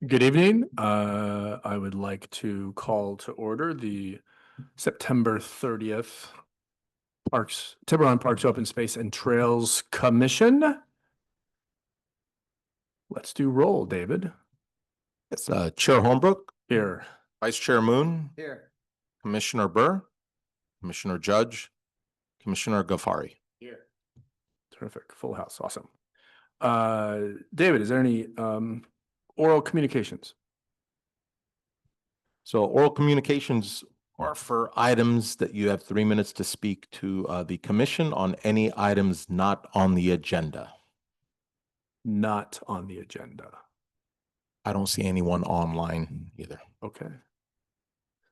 Good evening. I would like to call to order the September 30th Tiburon Parks Open Space and Trails Commission. Let's do roll, David. It's Chair Holmbrook, Here. Vice Chair Moon, Here. Commissioner Burr, Commissioner Judge, Commissioner Ghaffari. Here. Terrific. Full house. Awesome. David, is there any oral communications? So oral communications are for items that you have 3 minutes to speak to the commission on any items not on the agenda. Not on the agenda. I don't see anyone online either. Okay.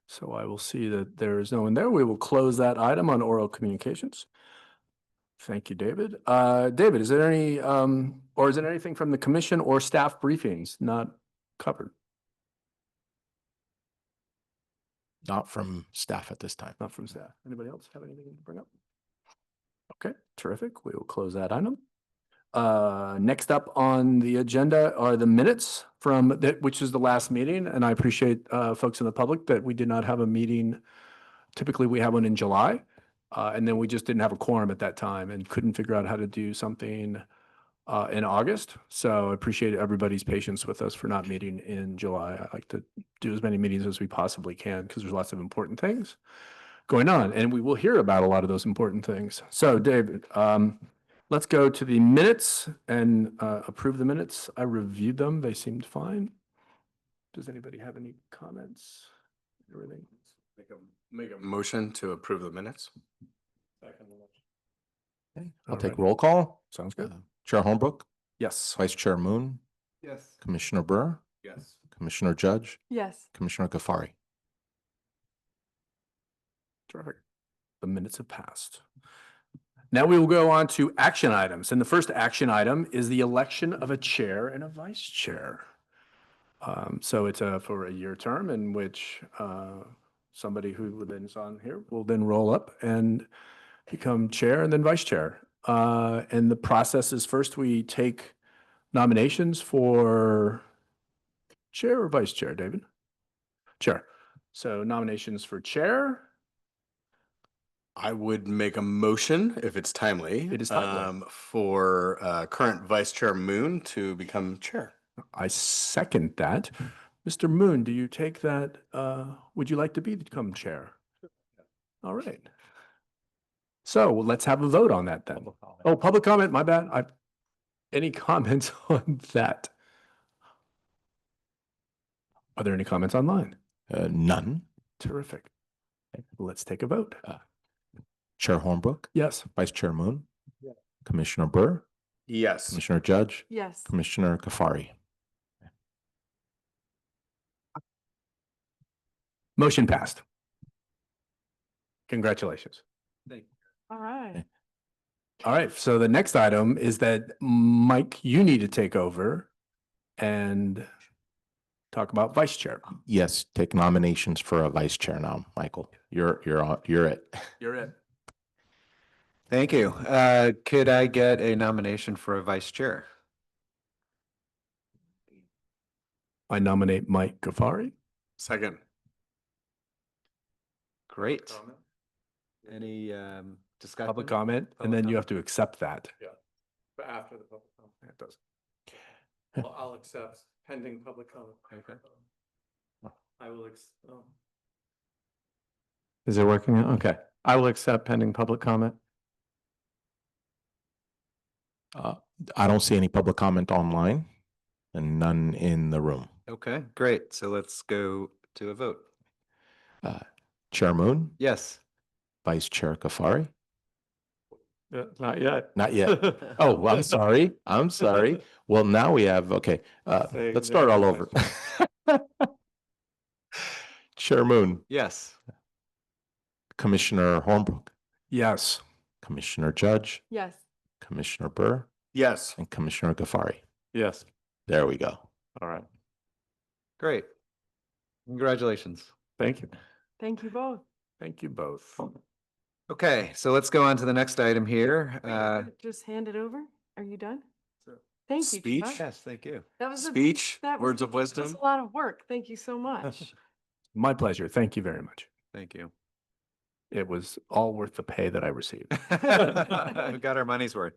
So I will see that there is no one there. We will close that item on oral communications. Thank you, David. David, is there any, or is there anything from the commission or staff briefings not covered? Not from staff at this time. Not from staff. Anybody else have anything to bring up? Okay, terrific. We will close that item. Next up on the agenda are the minutes from that, which is the last meeting. And I appreciate folks in the public that we did not have a meeting. Typically, we have one in July. And then we just didn't have a quorum at that time and couldn't figure out how to do something in August. So I appreciate everybody's patience with us for not meeting in July. I like to do as many meetings as we possibly can because there's lots of important things going on, and we will hear about a lot of those important things. So David, let's go to the minutes and approve the minutes. I reviewed them. They seemed fine. Does anybody have any comments? Everything? Make a motion to approve the minutes. Okay, I'll All take right. roll call. Sounds good. Chair Holmbrook, Yes. Vice Chair Moon, Yes. Commissioner Burr, Yes. Commissioner Judge, Yes. Commissioner Ghaffari. Terrific. The minutes have passed. Now we will go on to action items. And the first action item is the election of a chair and a vice chair. So it's for a year term in which somebody who then is on here will then roll up and become chair and then vice chair. And the process is first we take nominations for chair or vice chair, David? Chair. So nominations for chair. I would make a motion if it's timely. It is timely. For current Vice Chair Moon to become chair. I second that. Mr. Moon, do you take that? Would you like to become chair? All right. So let's have a vote on that then. Oh, public comment, my bad. Any comments on that? Are there any comments online? None. Terrific. Let's take a vote. Chair Holmbrook, Yes. Vice Chair Moon, Commissioner Burr, Yes. Commissioner Judge, Yes. Commissioner Ghaffari. Motion passed. Congratulations. All right. All right. So the next item is that Mike, you need to take over and talk about vice chair. Yes, take nominations for a vice chair now, Michael. You're it. You're it. Thank you. Could I get a nomination for a vice chair? I nominate Mike Ghaffari. Second. Great. Any discussion? Public comment, and then you have to accept that. But after the public comment, It does. well, I'll accept pending public comment. Okay. I will, Is it working out? Okay. I will accept pending public comment. I don't see any public comment online and none in the room. Okay, great. So let's go to a vote. Chair Moon, Yes. Vice Chair Kafari? Not yet. Not yet. Oh, I'm sorry. I'm sorry. Well, now we have, okay, Say let's start all never over. Chair Moon, Yes. Commissioner Hornbrook, Yes. Commissioner Judge, Yes. Commissioner Burr, Yes. and Commissioner Gafari. Yes, There we go. all right. Great. Congratulations. Thank you. Thank you both. Thank you both. Okay, so let's go on to the next item here. Just hand it over. Are you done? Thank you. Speech? Chuck. Yes, thank you. That was a, Speech, that was- words of that was wisdom. a lot of work. Thank you so much. My pleasure. Thank you very much. Thank you. It was all worth the pay that I received. We got our money's worth.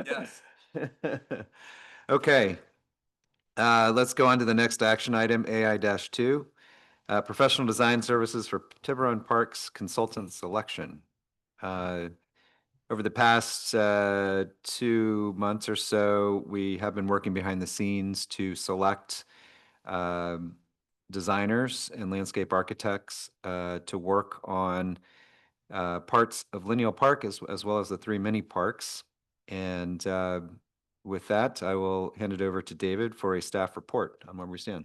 Yes. Okay. Let's go on to the next action item, AI-2. Professional design services for Tiburon Parks consultant selection. Over the past 2 months or so, we have been working behind the scenes to select designers and landscape architects to work on parts of Lineal Park as well as the 3 mini parks. And with that, I will hand it over to David for a staff report on where we stand.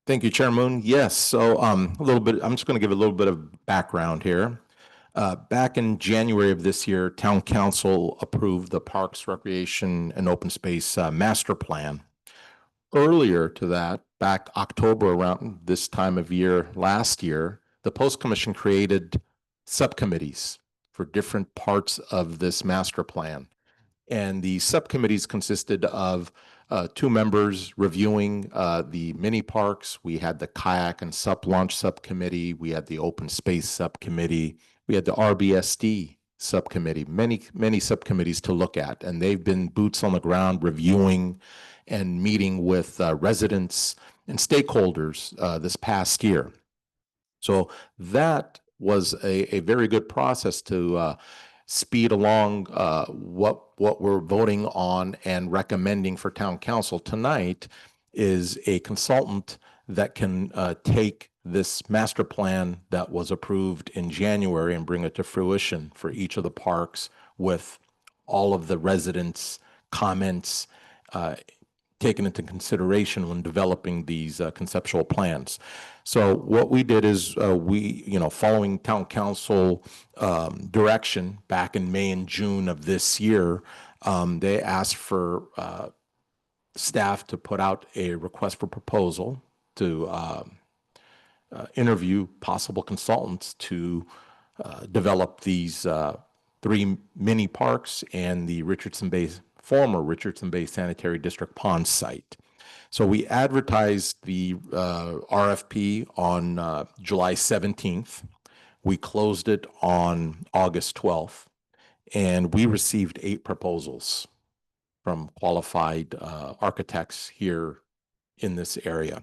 Thank you, Chair Moon. Yes, so a little bit, I'm just going to give a little bit of background here. Back in January of this year, Town Council approved the Parks, Recreation, and Open Space Master Plan. Earlier to that, back October around this time of year last year, the Post Commission created subcommittees for different parts of this master plan. And the subcommittees consisted of 2 members reviewing the mini parks. We had the kayak and sup launch subcommittee. We had the open space subcommittee. We had the RBSD subcommittee, many subcommittees to look at. And they've been boots on the ground reviewing and meeting with residents and stakeholders this past year. So that was a very good process to speed along what we're voting on and recommending for Town Council tonight is a consultant that can take this master plan that was approved in January and bring it to fruition for each of the parks with all of the residents' comments taken into consideration when developing these conceptual plans. So what we did is following Town Council direction back in May and June of this year, they asked for staff to put out a request for proposal to interview possible consultants to develop these 3 mini parks and the former Richardson Bay Sanitary District pond site. So we advertised the RFP on July 17th. We closed it on August 12th, and we received 8 proposals from qualified architects here in this area.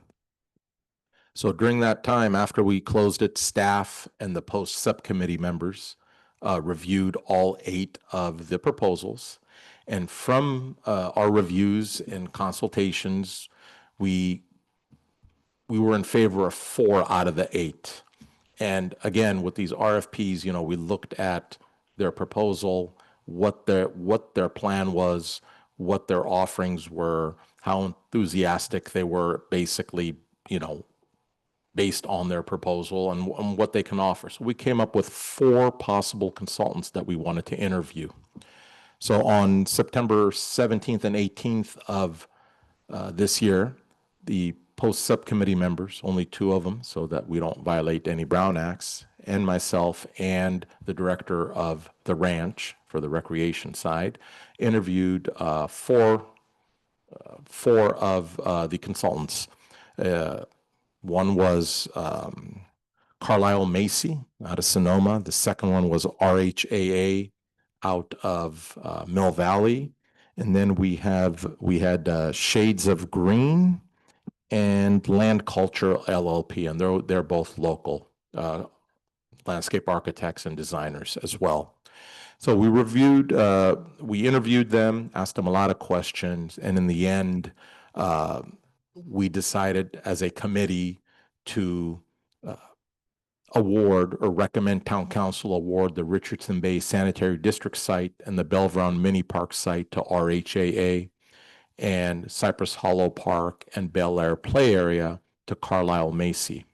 So during that time, after we closed it, staff and the post subcommittee members reviewed all 8 of the proposals. And from our reviews and consultations, we were in favor of 4 out of the 8. And again, with these RFPs, we looked at their proposal, what their plan was, what their offerings were, how enthusiastic they were, basically, based on their proposal and what they can offer. So we came up with 4 possible consultants that we wanted to interview. So on September 17th and 18th of this year, the post subcommittee members, only 2 of them, so that we don't violate any Brown Acts, and myself and the director of the ranch for the recreation side, interviewed 4 of the consultants. One was Carlisle Macy out of Sonoma. The second one was RHAA out of Mill Valley. And then we had Shades of Green and Land Culture LLP, and they're both local landscape architects and designers as well. So we interviewed them, asked them a lot of questions, and in the end, we decided as a committee to award or recommend town council award the Richardson Bay Sanitary District site and the Belvron Mini Park site to RHAA, and Cypress Hollow Park and Bel Air Play Area to Carlisle Macy.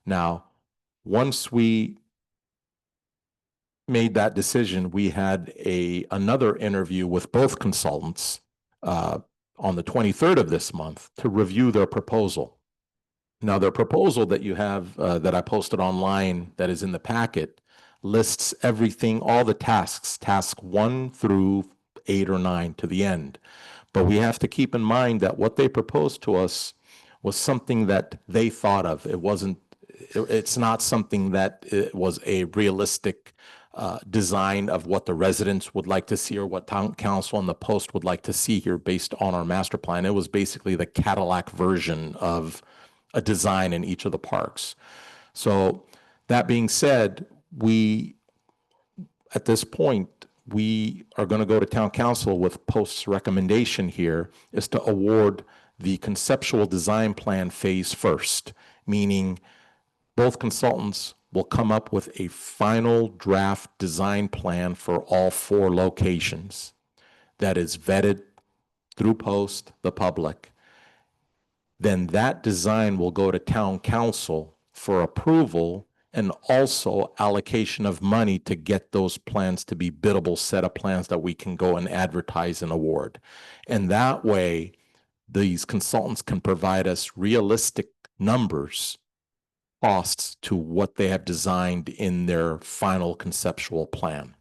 Now, once we made that decision, we had another interview with both consultants on the 23rd of this month to review their proposal. Now, their proposal that you have that I posted online that is in the packet lists everything, all the tasks, task 1 through 8 or 9 to the end. But we have to keep in mind that what they proposed to us was something that they thought of. It's not something that it was a realistic design of what the residents would like to see or what town council and the post would like to see here based on our master plan. It was basically the Cadillac version of a design in each of the parks. So that being said, at this point, we are going to go to town council with post's recommendation here is to award the conceptual design plan phase first, meaning both consultants will come up with a final draft design plan for all 4 locations that is vetted through post, the public. Then that design will go to town council for approval and also allocation of money to get those plans to be biddable set of plans that we can go and advertise and award. And that way, these consultants can provide us realistic numbers, costs to what they have designed in their final conceptual plan.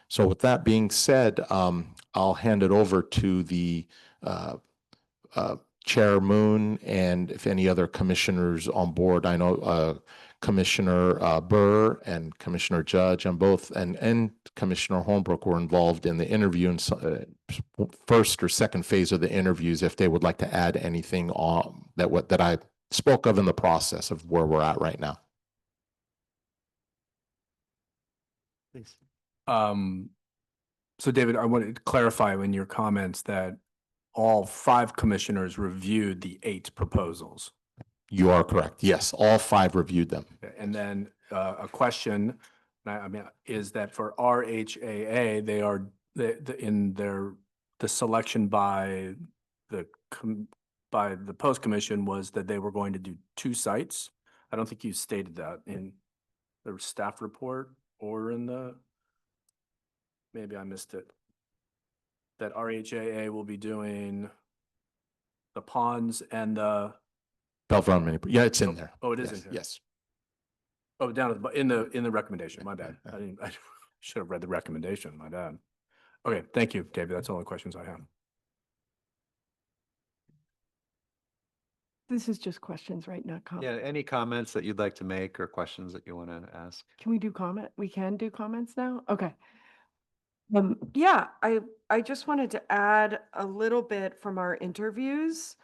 So with that being said, I'll hand it over to the Chair Moon, and if any other commissioners on board. I know Commissioner Burr and Commissioner Judge and both, and Commissioner Holmbrook were involved in the interview and first or second phase of the interviews, if they would like to add anything on that I spoke of in the process of where we're at right now. Please. So David, I wanted to clarify in your comments that all 5 commissioners reviewed the 8 proposals. You are correct. Yes, all 5 reviewed them. And then a question, I mean, is that for RHAA, they are in the selection by the post commission was that they were going to do 2 sites. I don't think you stated that in the staff report or maybe I missed it. That RHAA will be doing the ponds and the. Belvron Mini. Yeah, it's in there. Oh, it is Yes, in here. yes. Oh, down at in the recommendation. My bad. I should have read the recommendation. My bad. Okay, thank you, David. That's all the questions I have. This is just questions, right? Not comments. Yeah, any comments that you'd like to make or questions that you want to ask? Can we do comment? We can do comments now? Okay. Yeah, I just wanted to add a little bit from our interviews.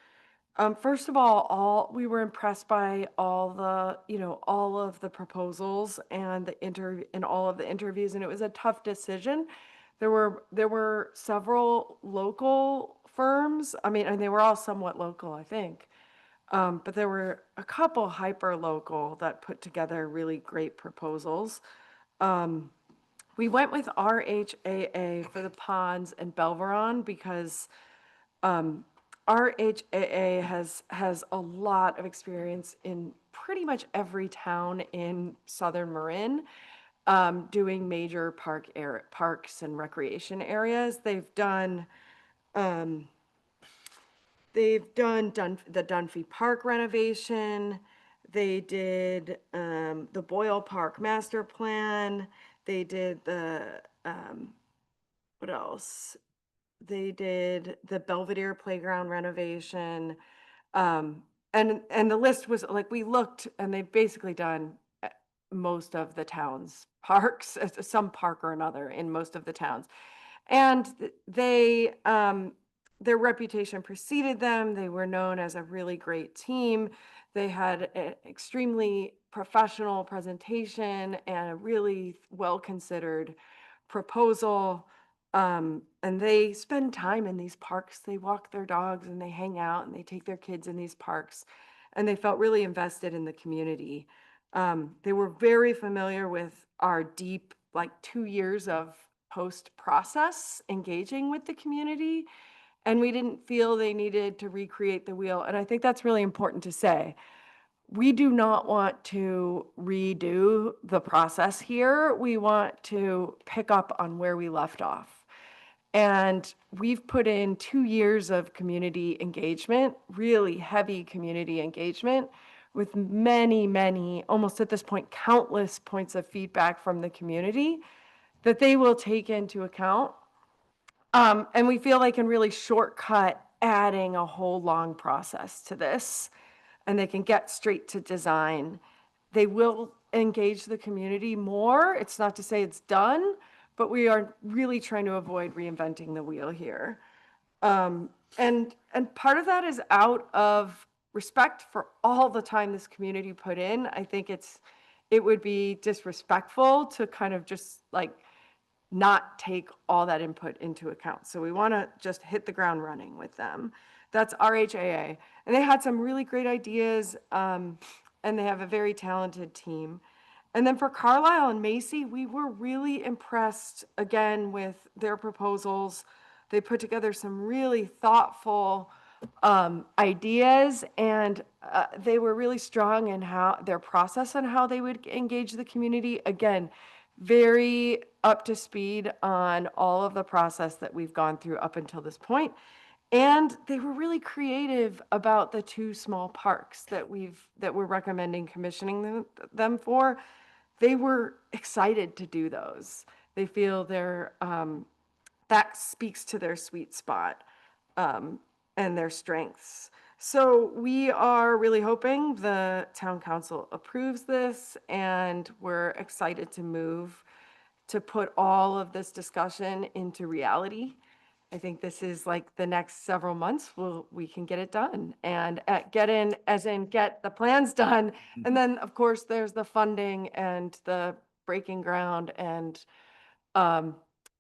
First of all, we were impressed by all of the proposals and all of the interviews, and it was a tough decision. There were several local firms. I mean, and they were all somewhat local, I think. But there were a couple hyper local that put together really great proposals. We went with RHAA for the ponds and Belveron because RHAA has a lot of experience in pretty much every town in Southern Marin, doing major parks and recreation areas. They've done the Dunphy Park renovation. They did the Boyle Park master plan. They did what else? They did the Belvedere playground renovation. And the list was like, we looked and they've basically done most of the town's parks, some park or another in most of the towns. And their reputation preceded them. They were known as a really great team. They had an extremely professional presentation and a really well-considered proposal. And they spend time in these parks. They walk their dogs and they hang out and they take their kids in these parks. And they felt really invested in the community. They were very familiar with our deep, like 2 years of post-process engaging with the community. And we didn't feel they needed to recreate the wheel. And I think that's really important to say. We do not want to redo the process here. We want to pick up on where we left off. And we've put in 2 years of community engagement, really heavy community engagement, with many, almost at this point, countless points of feedback from the community that they will take into account. And we feel they can really shortcut adding a whole long process to this, and they can get straight to design. They will engage the community more. It's not to say it's done, but we are really trying to avoid reinventing the wheel here. And part of that is out of respect for all the time this community put in. I think it would be disrespectful to kind of just like not take all that input into account. So we want to just hit the ground running with them. That's RHAA. And they had some really great ideas, and they have a very talented team. And then for Carlisle and Macy, we were really impressed again with their proposals. They put together some really thoughtful ideas, and they were really strong in how their process and how they would engage the community. Again, very up to speed on all of the process that we've gone through up until this point. And they were really creative about the 2 small parks that we're recommending commissioning them for. They were excited to do those. They feel that speaks to their sweet spot and their strengths. So we are really hoping the town council approves this, and we're excited to move to put all of this discussion into reality. I think this is like the next several months, we can get it done and get the plans done. And then, of course, there's the funding and the breaking ground and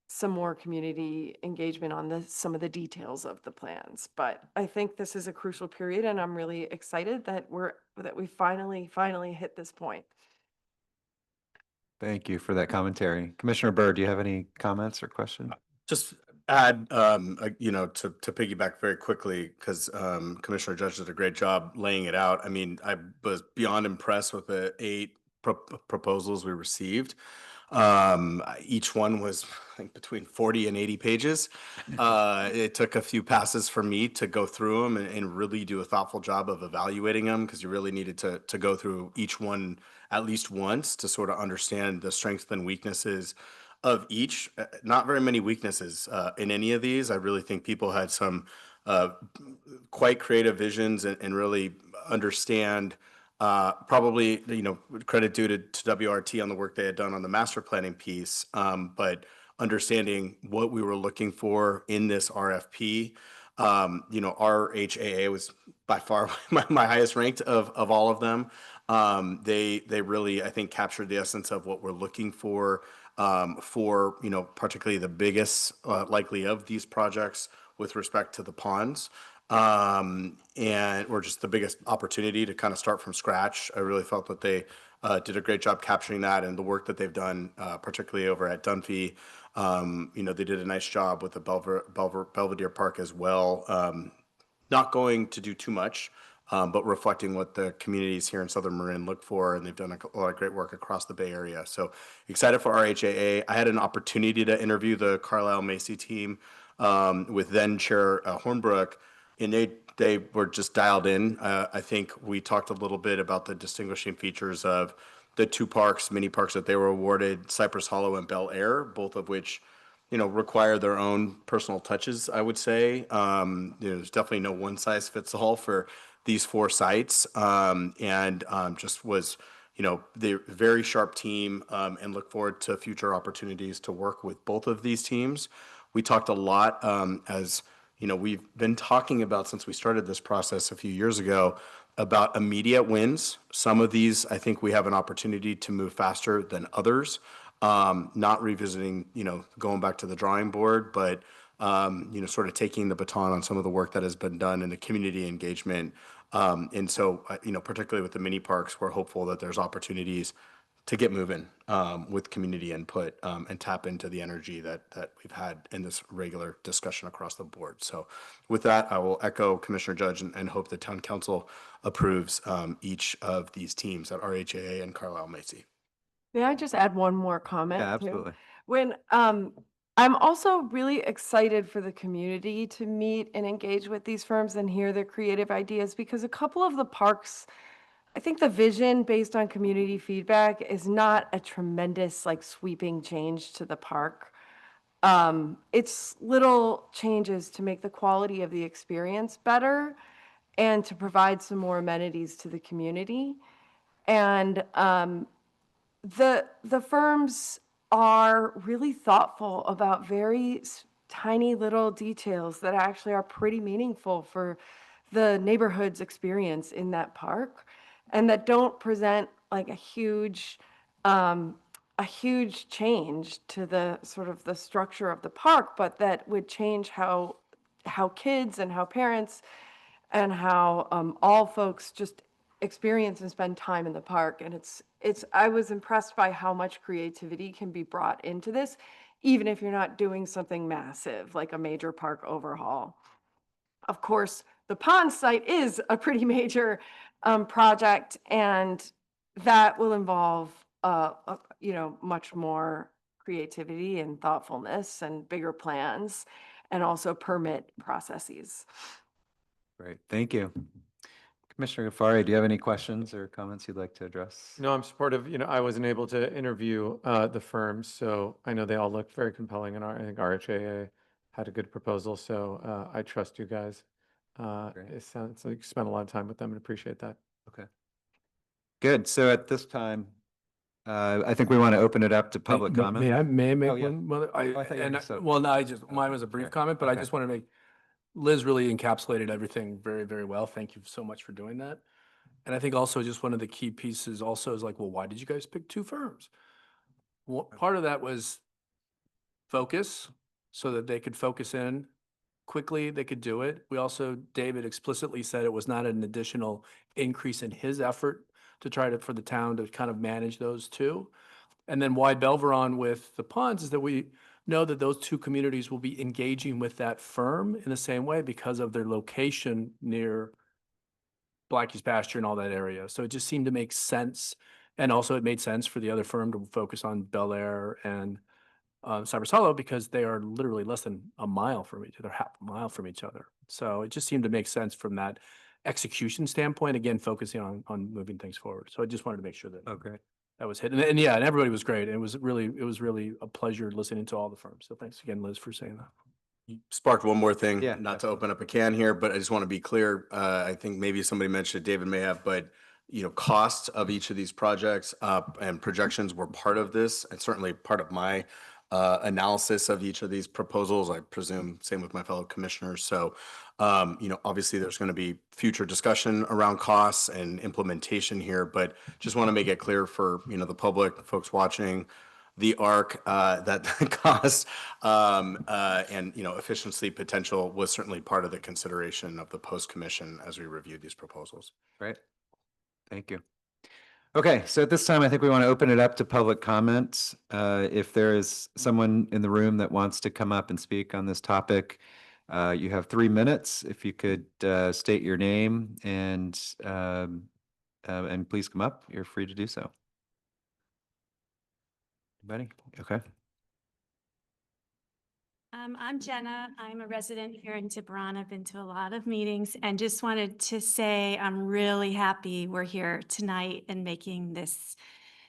some more community engagement on some of the details of the plans. But I think this is a crucial period, and I'm really excited that we finally hit this point. Thank you for that commentary. Commissioner Byrd, do you have any comments or questions? Just add, to piggyback very quickly, because Commissioner Judge did a great job laying it out. I mean, I was beyond impressed with the 8 proposals we received. Each one was, I think, between 40 and 80 pages. It took a few passes for me to go through them and really do a thoughtful job of evaluating them, because you really needed to go through each one at least once to sort of understand the strengths and weaknesses of each. Not very many weaknesses in any of these. I really think people had some quite creative visions and really understand, probably, credit due to WRT on the work they had done on the master planning piece, but understanding what we were looking for in this RFP. Our HAA was by far my highest ranked of all of them. They really, I think, captured the essence of what we're looking for, particularly the biggest likely of these projects with respect to the ponds. Or just the biggest opportunity to kind of start from scratch. I really felt that they did a great job capturing that, and the work that they've done, particularly over at Dunphy. They did a nice job with the Belvedere Park as well. Not going to do too much, but reflecting what the communities here in Southern Marin look for, and they've done a lot of great work across the Bay Area. So excited for RHAA. I had an opportunity to interview the Carlisle Macy team with then Chair Hornbrook, and they were just dialed in. I think we talked a little bit about the distinguishing features of the 2 mini parks that they were awarded, Cypress Hollow and Bel Air, both of which, require their own personal touches, I would say. There's definitely no one size fits all for these 4 sites. Just was, the very sharp team, and look forward to future opportunities to work with both of these teams. We talked a lot, as we've been talking about since we started this process a few years ago, about immediate wins. Some of these, I think we have an opportunity to move faster than others. not revisiting, going back to the drawing board, but, sort of taking the baton on some of the work that has been done in the community engagement. And so, particularly with the mini parks, we're hopeful that there's opportunities to get moving with community input and tap into the energy that we've had in this regular discussion across the board. So with that, I will echo Commissioner Judge and hope the town council approves each of these teams at RHAA and Carlisle Macy. May I just add one more comment? Yeah, too? absolutely. When, I'm also really excited for the community to meet and engage with these firms and hear their creative ideas, because a couple of the parks, I think the vision based on community feedback is not a tremendous, like, sweeping change to the park. It's little changes to make the quality of the experience better and to provide some more amenities to the community. And the firms are really thoughtful about very tiny little details that actually are pretty meaningful for the neighborhood's experience in that park, and that don't present like a huge change to the sort of the structure of the park, but that would change how kids and how parents and how all folks just experience and spend time in the park. And I was impressed by how much creativity can be brought into this, even if you're not doing something massive like a major park overhaul. Of course, the pond site is a pretty major project, and that will involve, much more creativity and thoughtfulness and bigger plans, and also permit processes. Great, thank you. Commissioner Gafari, do you have any questions or comments you'd like to address? No, I'm supportive. I wasn't able to interview the firms, so I know they all looked very compelling, and I think RHAA had a good proposal, so I trust you guys. Great. It sounds like you spent a lot of time with them and appreciate that. Okay. Good, so at this time, I think we want to open it up to public comment. May I make Oh, yeah. one? Well, I thought you already said- well, no, mine was a brief Okay. comment, but I Okay. just want to make, Liz really encapsulated everything very, very well. Thank you so much for doing that. And I think also just one of the key pieces also is like, well, why did you guys pick two firms? Well, part of that was focus, so that they could focus in quickly, they could do it. We also, David explicitly said it was not an additional increase in his effort to try to, for the town to kind of manage those two. And then why Belveron with the ponds is that we know that those two communities will be engaging with that firm in the same way because of their location near Blackie's pasture and all that area. So it just seemed to make sense. And also it made sense for the other firm to focus on Bel Air and Cypress Hollow because they are literally less than a mile from each other, half a mile from each other. So it just seemed to make sense from that execution standpoint, again, focusing on moving things forward. So I just wanted to make sure that Oh, great. that was hit. And yeah, and everybody was great. It was really a pleasure listening to all the firms. So thanks again, Liz, for saying that. You sparked one more thing, Yeah, not to open up a can here, but I just want to be clear. I think maybe somebody mentioned it, David may have, but costs of each of these projects and projections were part of this, and certainly part of my analysis of each of these proposals. I presume same with my fellow commissioners. So, obviously there's going to be future discussion around costs and implementation here, but just want to make it clear for the public, folks watching, the ARC, that the cost and efficiency potential was certainly part of the consideration of the post commission as we reviewed these proposals. Great. Thank you. Okay, so at this time, I think we want to open it up to public comments. If there is someone in the room that wants to come up and speak on this topic, you have 3 minutes. If you could state your name and please come up, you're free to do so. Anybody? Okay. I'm Jenna. I'm a resident here in Tiburon. I've been to a lot of meetings and just wanted to say I'm really happy we're here tonight and making this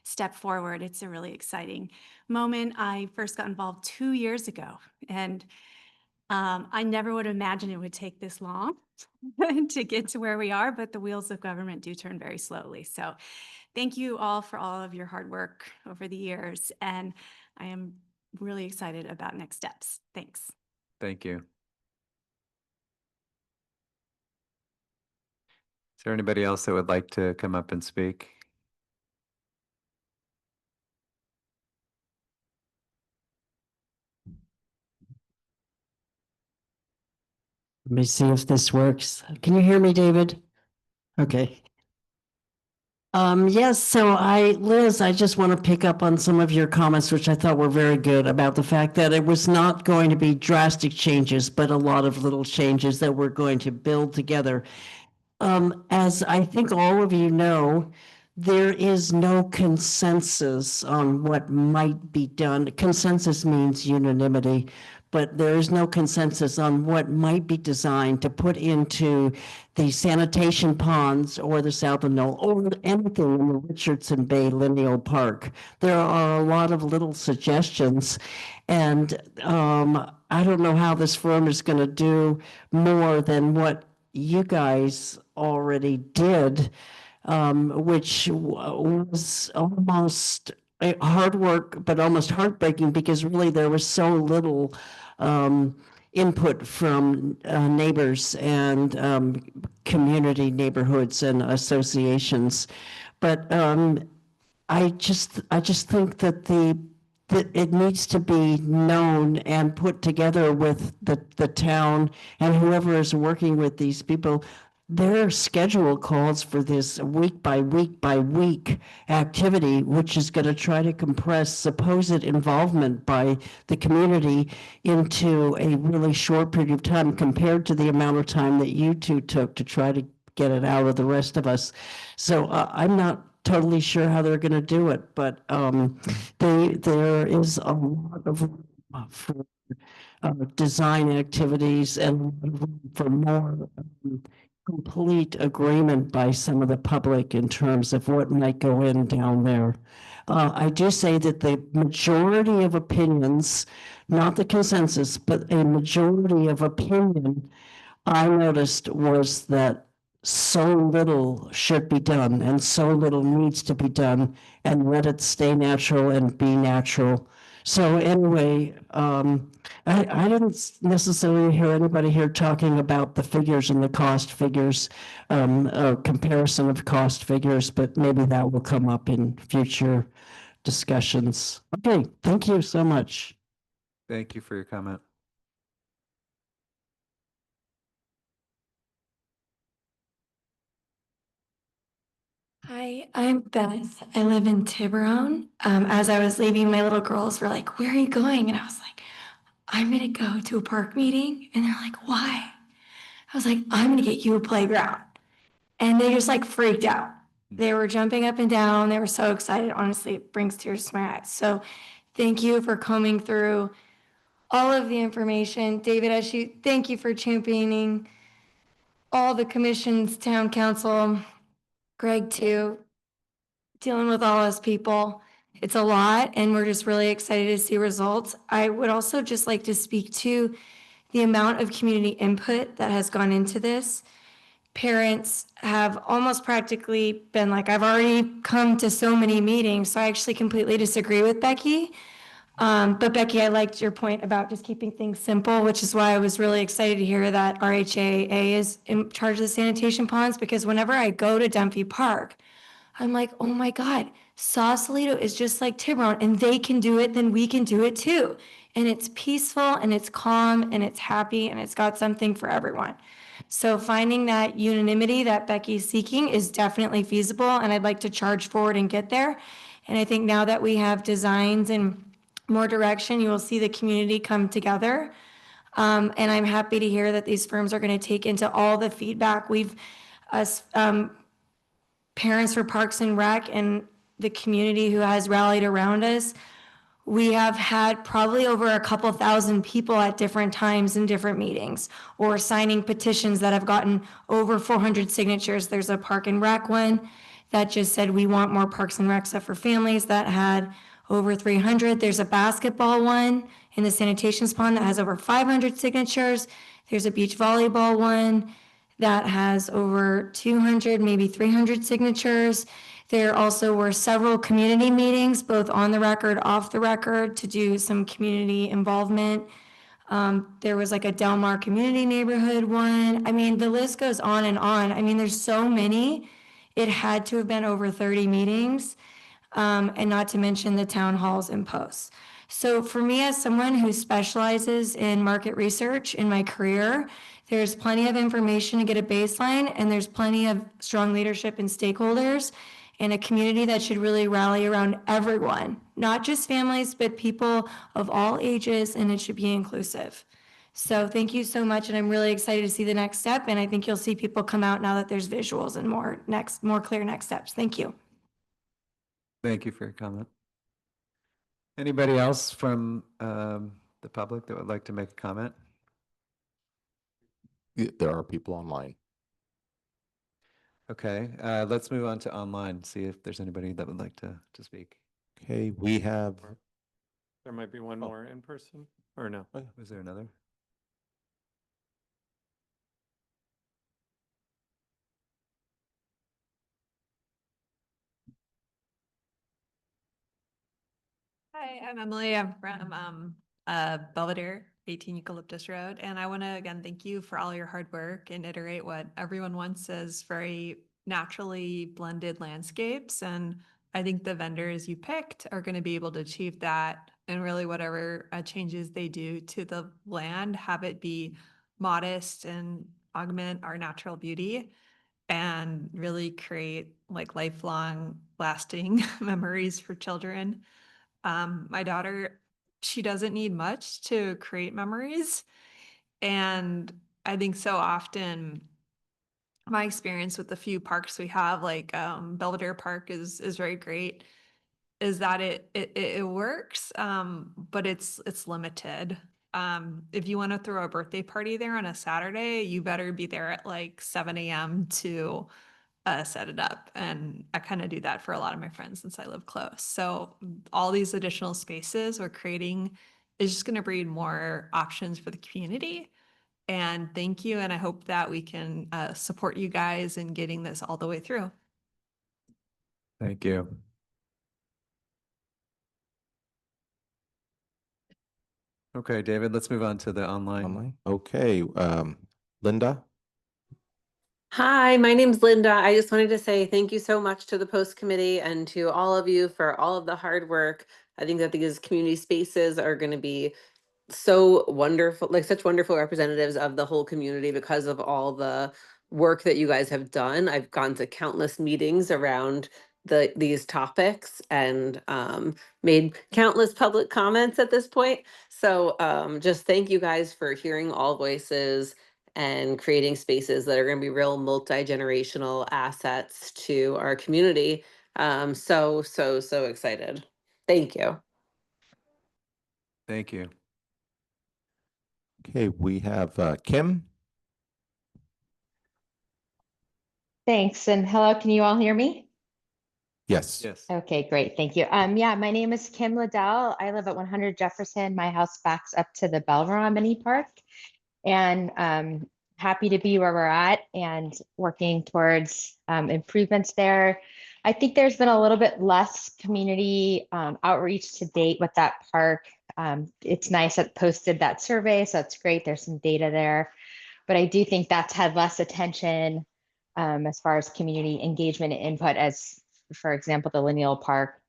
step forward. It's a really exciting moment. I first got involved 2 years ago, and I never would have imagined it would take this long to get to where we are, but the wheels of government do turn very slowly. So thank you all for all of your hard work over the years, and I am really excited about next steps. Thanks. Thank you. Is there anybody else that would like to come up and speak? Let me see if this works. Can you hear me, David? Okay. Yes, so Liz, I just want to pick up on some of your comments, which I thought were very good about the fact that it was not going to be drastic changes, but a lot of little changes that we're going to build together. As I think all of you know, there is no consensus on what might be done. Consensus means unanimity, but there is no consensus on what might be designed to put into the sanitation ponds or the South of Knoll or anything in the Richardson Bay Lineal Park. There are a lot of little suggestions, and I don't know how this firm is going to do more than what you guys already did, which was almost hard work, but almost heartbreaking because really there was so little input from neighbors and community neighborhoods and associations. But I just think that it needs to be known and put together with the town and whoever is working with these people. Their schedule calls for this week by week by week activity, which is going to try to compress supposed involvement by the community into a really short period of time compared to the amount of time that you two took to try to get it out of the rest of us. So I'm not totally sure how they're going to do it, but there is a lot of room for design activities and for more complete agreement by some of the public in terms of what might go in down there. I do say that the majority of opinions, not the consensus, but a majority of opinion I noticed was that so little should be done and so little needs to be done, and let it stay natural and be natural. So anyway, I didn't necessarily hear anybody here talking about the figures and the cost figures, comparison of cost figures, but maybe that will come up in future discussions. Okay, thank you so much. Thank you for your comment. Hi, I'm Beth. I live in Tiburon. As I was leaving, my little girls were like, "Where are you going?" And I was like, "I'm gonna go to a park meeting." And they're like, "Why?" I was like, "I'm gonna get you a playground." And they just like freaked out. They were jumping up and down. They were so excited. Honestly, it brings tears to my eyes. So thank you for combing through all of the information. David Eshu, thank you for championing all the commissions, town council, Greg too, dealing with all us people. It's a lot, and we're just really excited to see results. I would also just like to speak to the amount of community input that has gone into this. Parents have almost practically been like, "I've already come to so many meetings," so I actually completely disagree with Becky. But Becky, I liked your point about just keeping things simple, which is why I was really excited to hear that RHAA is in charge of the sanitation ponds, because whenever I go to Dunphy Park, I'm like, oh my God, Sausalito is just like Tiburon, and they can do it, then we can do it too. And it's peaceful and it's calm and it's happy and it's got something for everyone. So finding that unanimity that Becky's seeking is definitely feasible, and I'd like to charge forward and get there. And I think now that we have designs and more direction, you will see the community come together. And I'm happy to hear that these firms are going to take into all the feedback. Parents for Parks and Rec and the community who has rallied around us, we have had probably over a couple thousand people at different times in different meetings, or signing petitions that have gotten over 400 signatures. There's a Park and Rec one that just said, "We want more Parks and Rec stuff for families," that had over 300. There's a basketball one in the sanitation pond that has over 500 signatures. There's a beach volleyball one that has over 200, maybe 300 signatures. There also were several community meetings, both on the record, off the record, to do some community involvement. There was like a Del Mar community neighborhood one. I mean, the list goes on and on. I mean, there's so many. It had to have been over 30 meetings, and not to mention the town halls and posts. So for me, as someone who specializes in market research in my career, there's plenty of information to get a baseline, and there's plenty of strong leadership and stakeholders in a community that should really rally around everyone, not just families, but people of all ages, and it should be inclusive. So thank you so much, and I'm really excited to see the next step, and I think you'll see people come out now that there's visuals and more clear next steps. Thank you. Thank you for your comment. Anybody else from the public that would like to make a comment? There are people online. Okay, let's move on to online, see if there's anybody that would like to speak. Okay, we have, There might be one more in person, or no? Was there another? Hi, I'm Emily. I'm from Belvedere, 18 Eucalyptus Road. And I want to again thank you for all your hard work and iterate what everyone wants as very naturally blended landscapes. And I think the vendors you picked are going to be able to achieve that. And really, whatever changes they do to the land, have it be modest and augment our natural beauty and really create like lifelong lasting memories for children. My daughter, she doesn't need much to create memories. And I think so often my experience with the few parks we have, like Belvedere Park is very great, is that it works, but it's limited. If you want to throw a birthday party there on a Saturday, you better be there at like 7 a.m. to set it up. And I kind of do that for a lot of my friends since I live close. So all these additional spaces we're creating is just going to breed more options for the community. And thank you. And I hope that we can support you guys in getting this all the way through. Thank you. Okay, David, let's move on to the online. Okay, Linda? Hi, my name's Linda. I just wanted to say thank you so much to the post committee and to all of you for all of the hard work. I think that these community spaces are going to be so wonderful, like such wonderful representatives of the whole community because of all the work that you guys have done. I've gone to countless meetings around these topics and made countless public comments at this point. So just thank you guys for hearing all voices and creating spaces that are going to be real multi-generational assets to our community. So excited. Thank you. Thank you. Okay, we have Kim. Thanks. And hello, can you all hear me? Yes. Yes. Okay, great. Thank you. Yeah, my name is Kim Liddell. I live at 100 Jefferson. My house backs up to the Belveron Mini Park. And happy to be where we're at and working towards improvements there. I think there's been a little bit less community outreach to date with that park. It's nice that posted that survey, so it's great. There's some data there. But I do think that's had less attention as far as community engagement and input as, for example, the Lineal Park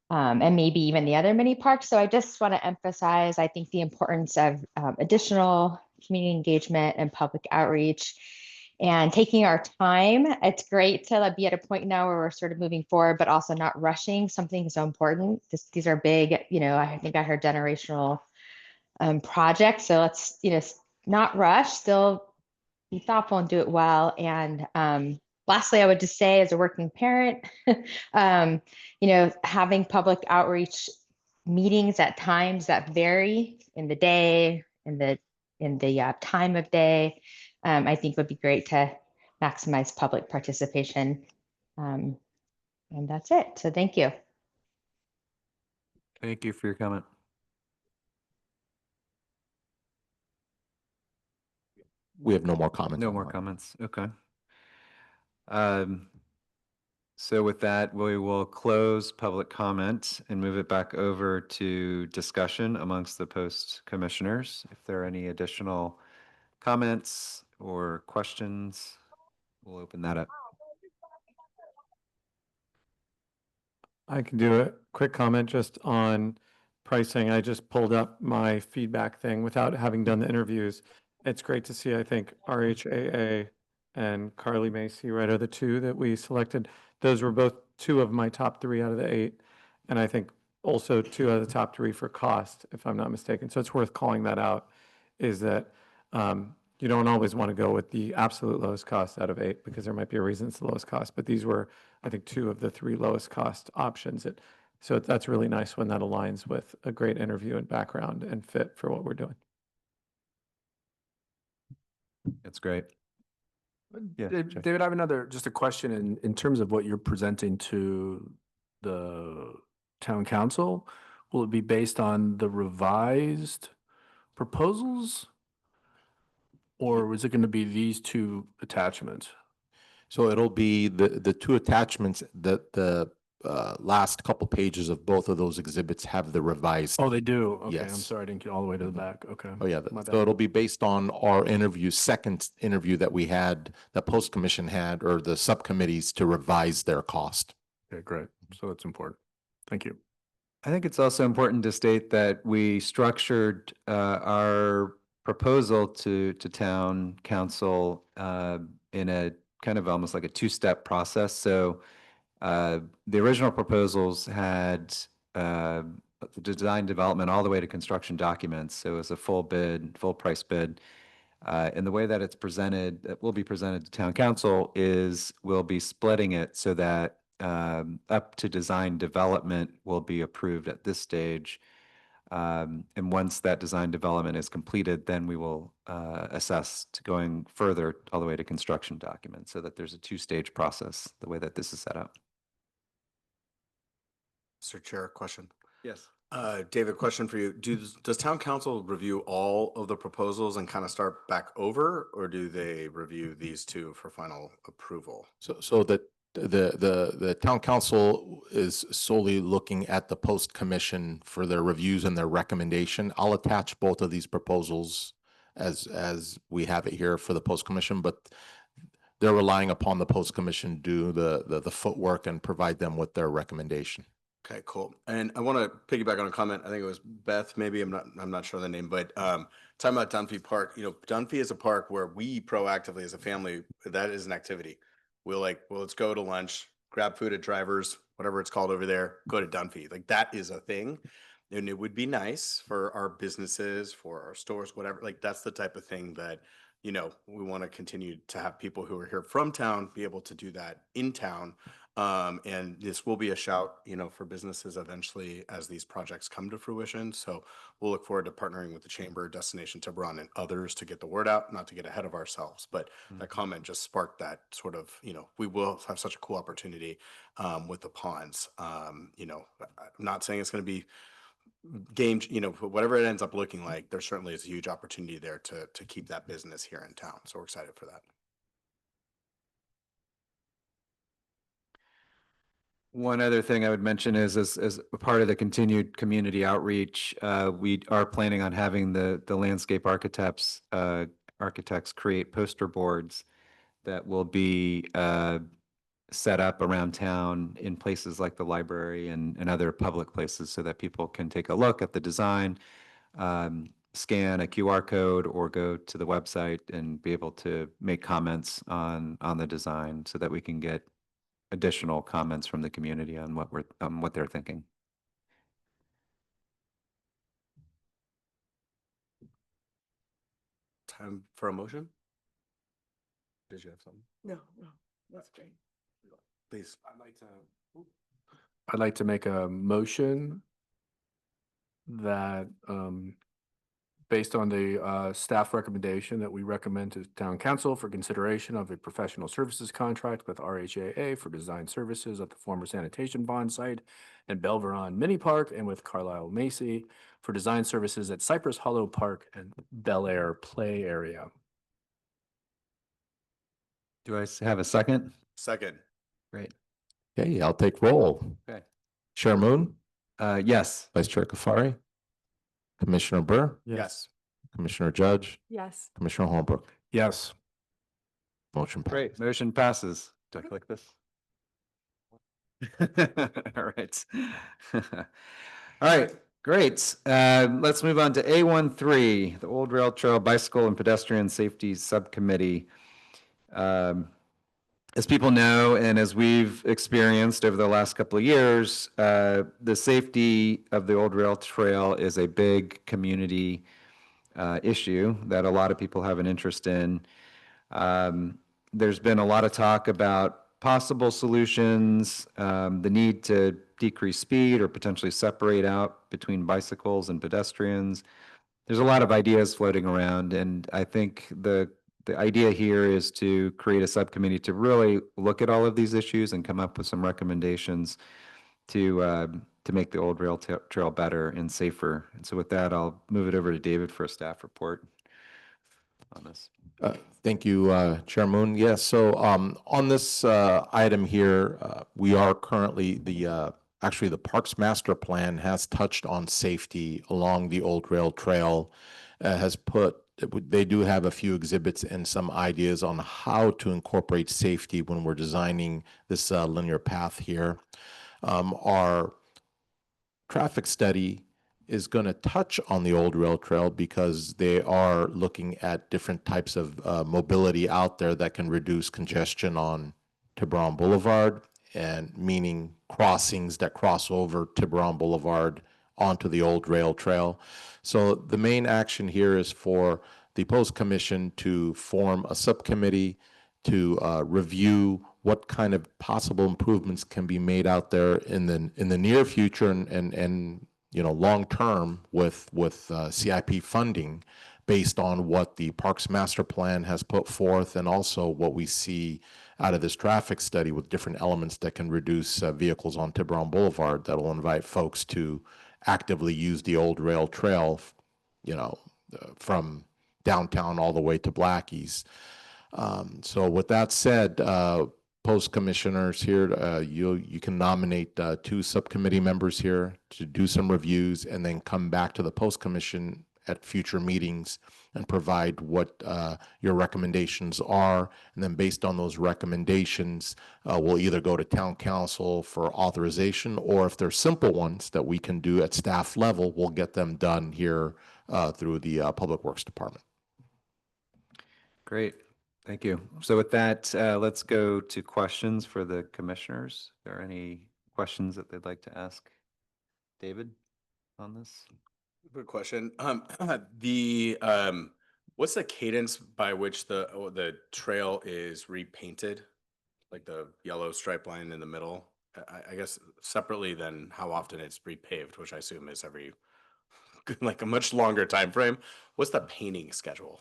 and maybe even the other mini parks. So I just want to emphasize, I think, the importance of additional community engagement and public outreach and taking our time. It's great to be at a point now where we're sort of moving forward, but also not rushing something so important. These are big, I think I heard generational projects. So let's, not rush, still be thoughtful and do it well. And lastly, I would just say as a working parent, having public outreach meetings at times that vary in the day, in the time of day, I think would be great to maximize public participation. And that's it. So thank you. Thank you for your comment. We have no more comments. No more comments. Okay. So with that, we will close public comment and move it back over to discussion amongst the post commissioners. If there are any additional comments or questions, we'll open that up. I can do a quick comment just on pricing, I just pulled up my feedback thing without having done the interviews. It's great to see, I think RHAA and Carly Macy, right, are the two that we selected. Those were both two of my top 3 out of the 8. And I think also 2 out of the top 3 for cost, if I'm not mistaken. So it's worth calling that out, is that you don't always want to go with the absolute lowest cost out of 8 because there might be a reason it's the lowest cost. But these were, I think, 2 of the 3 lowest cost options. So that's really nice when that aligns with a great interview and background and fit for what we're doing. That's great. Yeah, Jeff. David, I have another, just a question in terms of what you're presenting to the town council. Will it be based on the revised proposals? Or is it going to be these 2 attachments? So it'll be the 2 attachments that the last couple pages of both of those exhibits have the revised. Oh, they do? Okay, I'm Yes. sorry, I didn't get all the way to the back. Okay. Oh, yeah. My So bad. it'll be based on our second interview that we had, the post commission had, or the subcommittees to revise their cost. Okay, great. So that's important. Thank you. I think it's also important to state that we structured our proposal to town council in a kind of almost like a 2-step process. So the original proposals had the design development all the way to construction documents. So it was a full bid, full price bid. And the way that it's presented, that will be presented to town council, is we'll be splitting it so that up to design development will be approved at this stage. And once that design development is completed, then we will assess to going further all the way to construction documents, so that there's a 2-stage process, the way that this is set up. Mr. Chair, question. Yes. David, question for you. Does town council review all of the proposals and kind of start back over, or do they review these 2 for final approval? So that the town council is solely looking at the post commission for their reviews and their recommendation. I'll attach both of these proposals as we have it here for the post commission, but they're relying upon the post commission to do the footwork and provide them with their recommendation. Okay, cool. And I want to piggyback on a comment. I think it was Beth, maybe, I'm not sure of the name, but talking about Dunphy Park, Dunphy is a park where we proactively as a family, that is an activity. Well, let's go to lunch, grab food at Drivers, whatever it's called over there, go to Dunphy. Like, that is a thing. And it would be nice for our businesses, for our stores, whatever. Like, that's the type of thing that, we want to continue to have people who are here from town be able to do that in town. And this will be a shout, for businesses eventually as these projects come to fruition. So we'll look forward to partnering with the Chamber, Destination Tiburon, and others to get the word out, not to get ahead of ourselves. But that comment just sparked that sort of, we will have such a cool opportunity with the ponds. I'm not saying it's going to be whatever it ends up looking like, there certainly is a huge opportunity there to keep that business here in town. So we're excited for that. One other thing I would mention is, as a part of the continued community outreach, we are planning on having the landscape architects create poster boards that will be set up around town in places like the library and other public places, so that people can take a look at the design, scan a QR code, or go to the website and be able to make comments on the design, so that we can get additional comments from the community on what they're thinking. Time for a motion? Did you have something? No, that's great. Please. I'd like to make a motion that, based on the staff recommendation, that we recommend to town council for consideration of a professional services contract with RHAA for design services at the former sanitation bond site and Belveron Mini Park, and with Carlisle Macy for design services at Cypress Hollow Park and Bel Air Play Area. Do I have a second? Second. Great. Okay, I'll take roll. Okay. Chair Moon, Yes. Vice Chair Kafari, Commissioner Burr, Yes. Commissioner Judge, Yes. Commissioner Holbrook. Yes. Motion passed. Great. Motion passes. Do I click this? All right. All right. Great. Let's move on to A13, the Old Rail Trail Bicycle and Pedestrian Safety Subcommittee. As people know, and as we've experienced over the last couple of years, the safety of the Old Rail Trail is a big community issue that a lot of people have an interest in. There's been a lot of talk about possible solutions, the need to decrease speed or potentially separate out between bicycles and pedestrians. There's a lot of ideas floating around, and I think the idea here is to create a subcommittee to really look at all of these issues and come up with some recommendations to make the Old Rail Trail better and safer. And so with that, I'll move it over to David for a staff report on this. Thank you, Chair Moon. Yes, so on this item here, we are currently actually the Parks Master Plan has touched on safety along the Old Rail Trail, they do have a few exhibits and some ideas on how to incorporate safety when we're designing this linear path here. Our traffic study is going to touch on the Old Rail Trail because they are looking at different types of mobility out there that can reduce congestion on Tiburon Boulevard, and meaning crossings that cross over Tiburon Boulevard onto the Old Rail Trail. So the main action here is for the Post Commission to form a subcommittee to review what kind of possible improvements can be made out there in the near future and long term with CIP funding based on what the Parks Master Plan has put forth, and also what we see out of this traffic study with different elements that can reduce vehicles on Tiburon Boulevard that will invite folks to actively use the Old Rail Trail, from downtown all the way to Blackie's. So with that said, Post Commissioners here, you can nominate 2 subcommittee members here to do some reviews and then come back to the Post Commission at future meetings and provide what your recommendations are. And then based on those recommendations, we'll either go to Town Council for authorization, or if they're simple ones that we can do at staff level, we'll get them done here through the Public Works Department. Great. Thank you. So with that, let's go to questions for the commissioners. Are there any questions that they'd like to ask David on this? Good question. What's the cadence by which the trail is repainted? Like the yellow stripe line in the middle? I guess separately than how often it's repaved, which I assume is every like a much longer time frame. What's the painting schedule?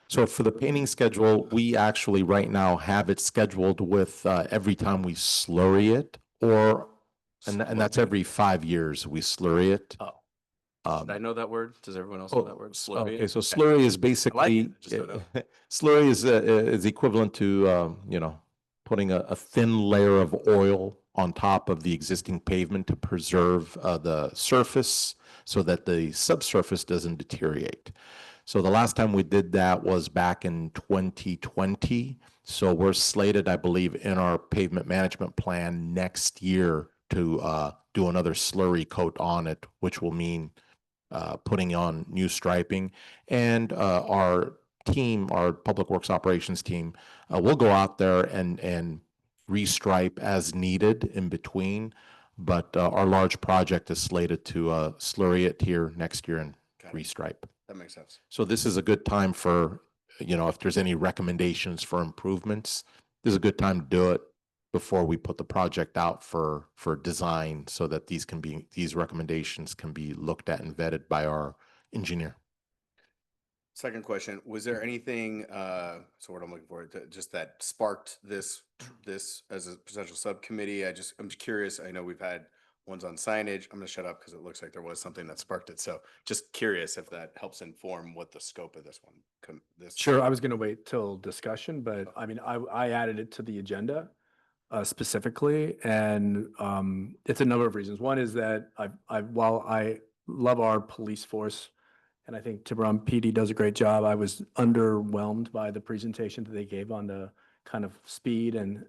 So for the painting schedule, we actually right now have it scheduled with every time we slurry it, and that's every 5 years we slurry it. Oh. Did I know that word? Does everyone else know that word? Slurry? Okay, so slurry is basically slurry is equivalent to putting a thin layer of oil on top of the existing pavement to preserve the surface so that the subsurface doesn't deteriorate. So the last time we did that was back in 2020. So we're slated, I believe, in our pavement management plan next year to do another slurry coat on it, which will mean putting on new striping. And our team, our Public Works Operations team, will go out there and restripe as needed in between. But our large project is slated to slurry it here next year and restripe. That makes sense. So this is a good time for, if there's any recommendations for improvements, this is a good time to do it before we put the project out for design, so that these recommendations can be looked at and vetted by our engineer. Second question, was there anything, so what I'm looking for, just that sparked this as a potential subcommittee? I'm just curious. I know we've had one's on signage. I'm going to shut up because it looks like there was something that sparked it. So just curious if that helps inform what the scope of this one. Sure, I was going to wait till discussion, but I mean, I added it to the agenda specifically, and it's a number of reasons. One is that while I love our police force, and I think Tiburon PD does a great job, I was underwhelmed by the presentation that they gave on the kind of speed and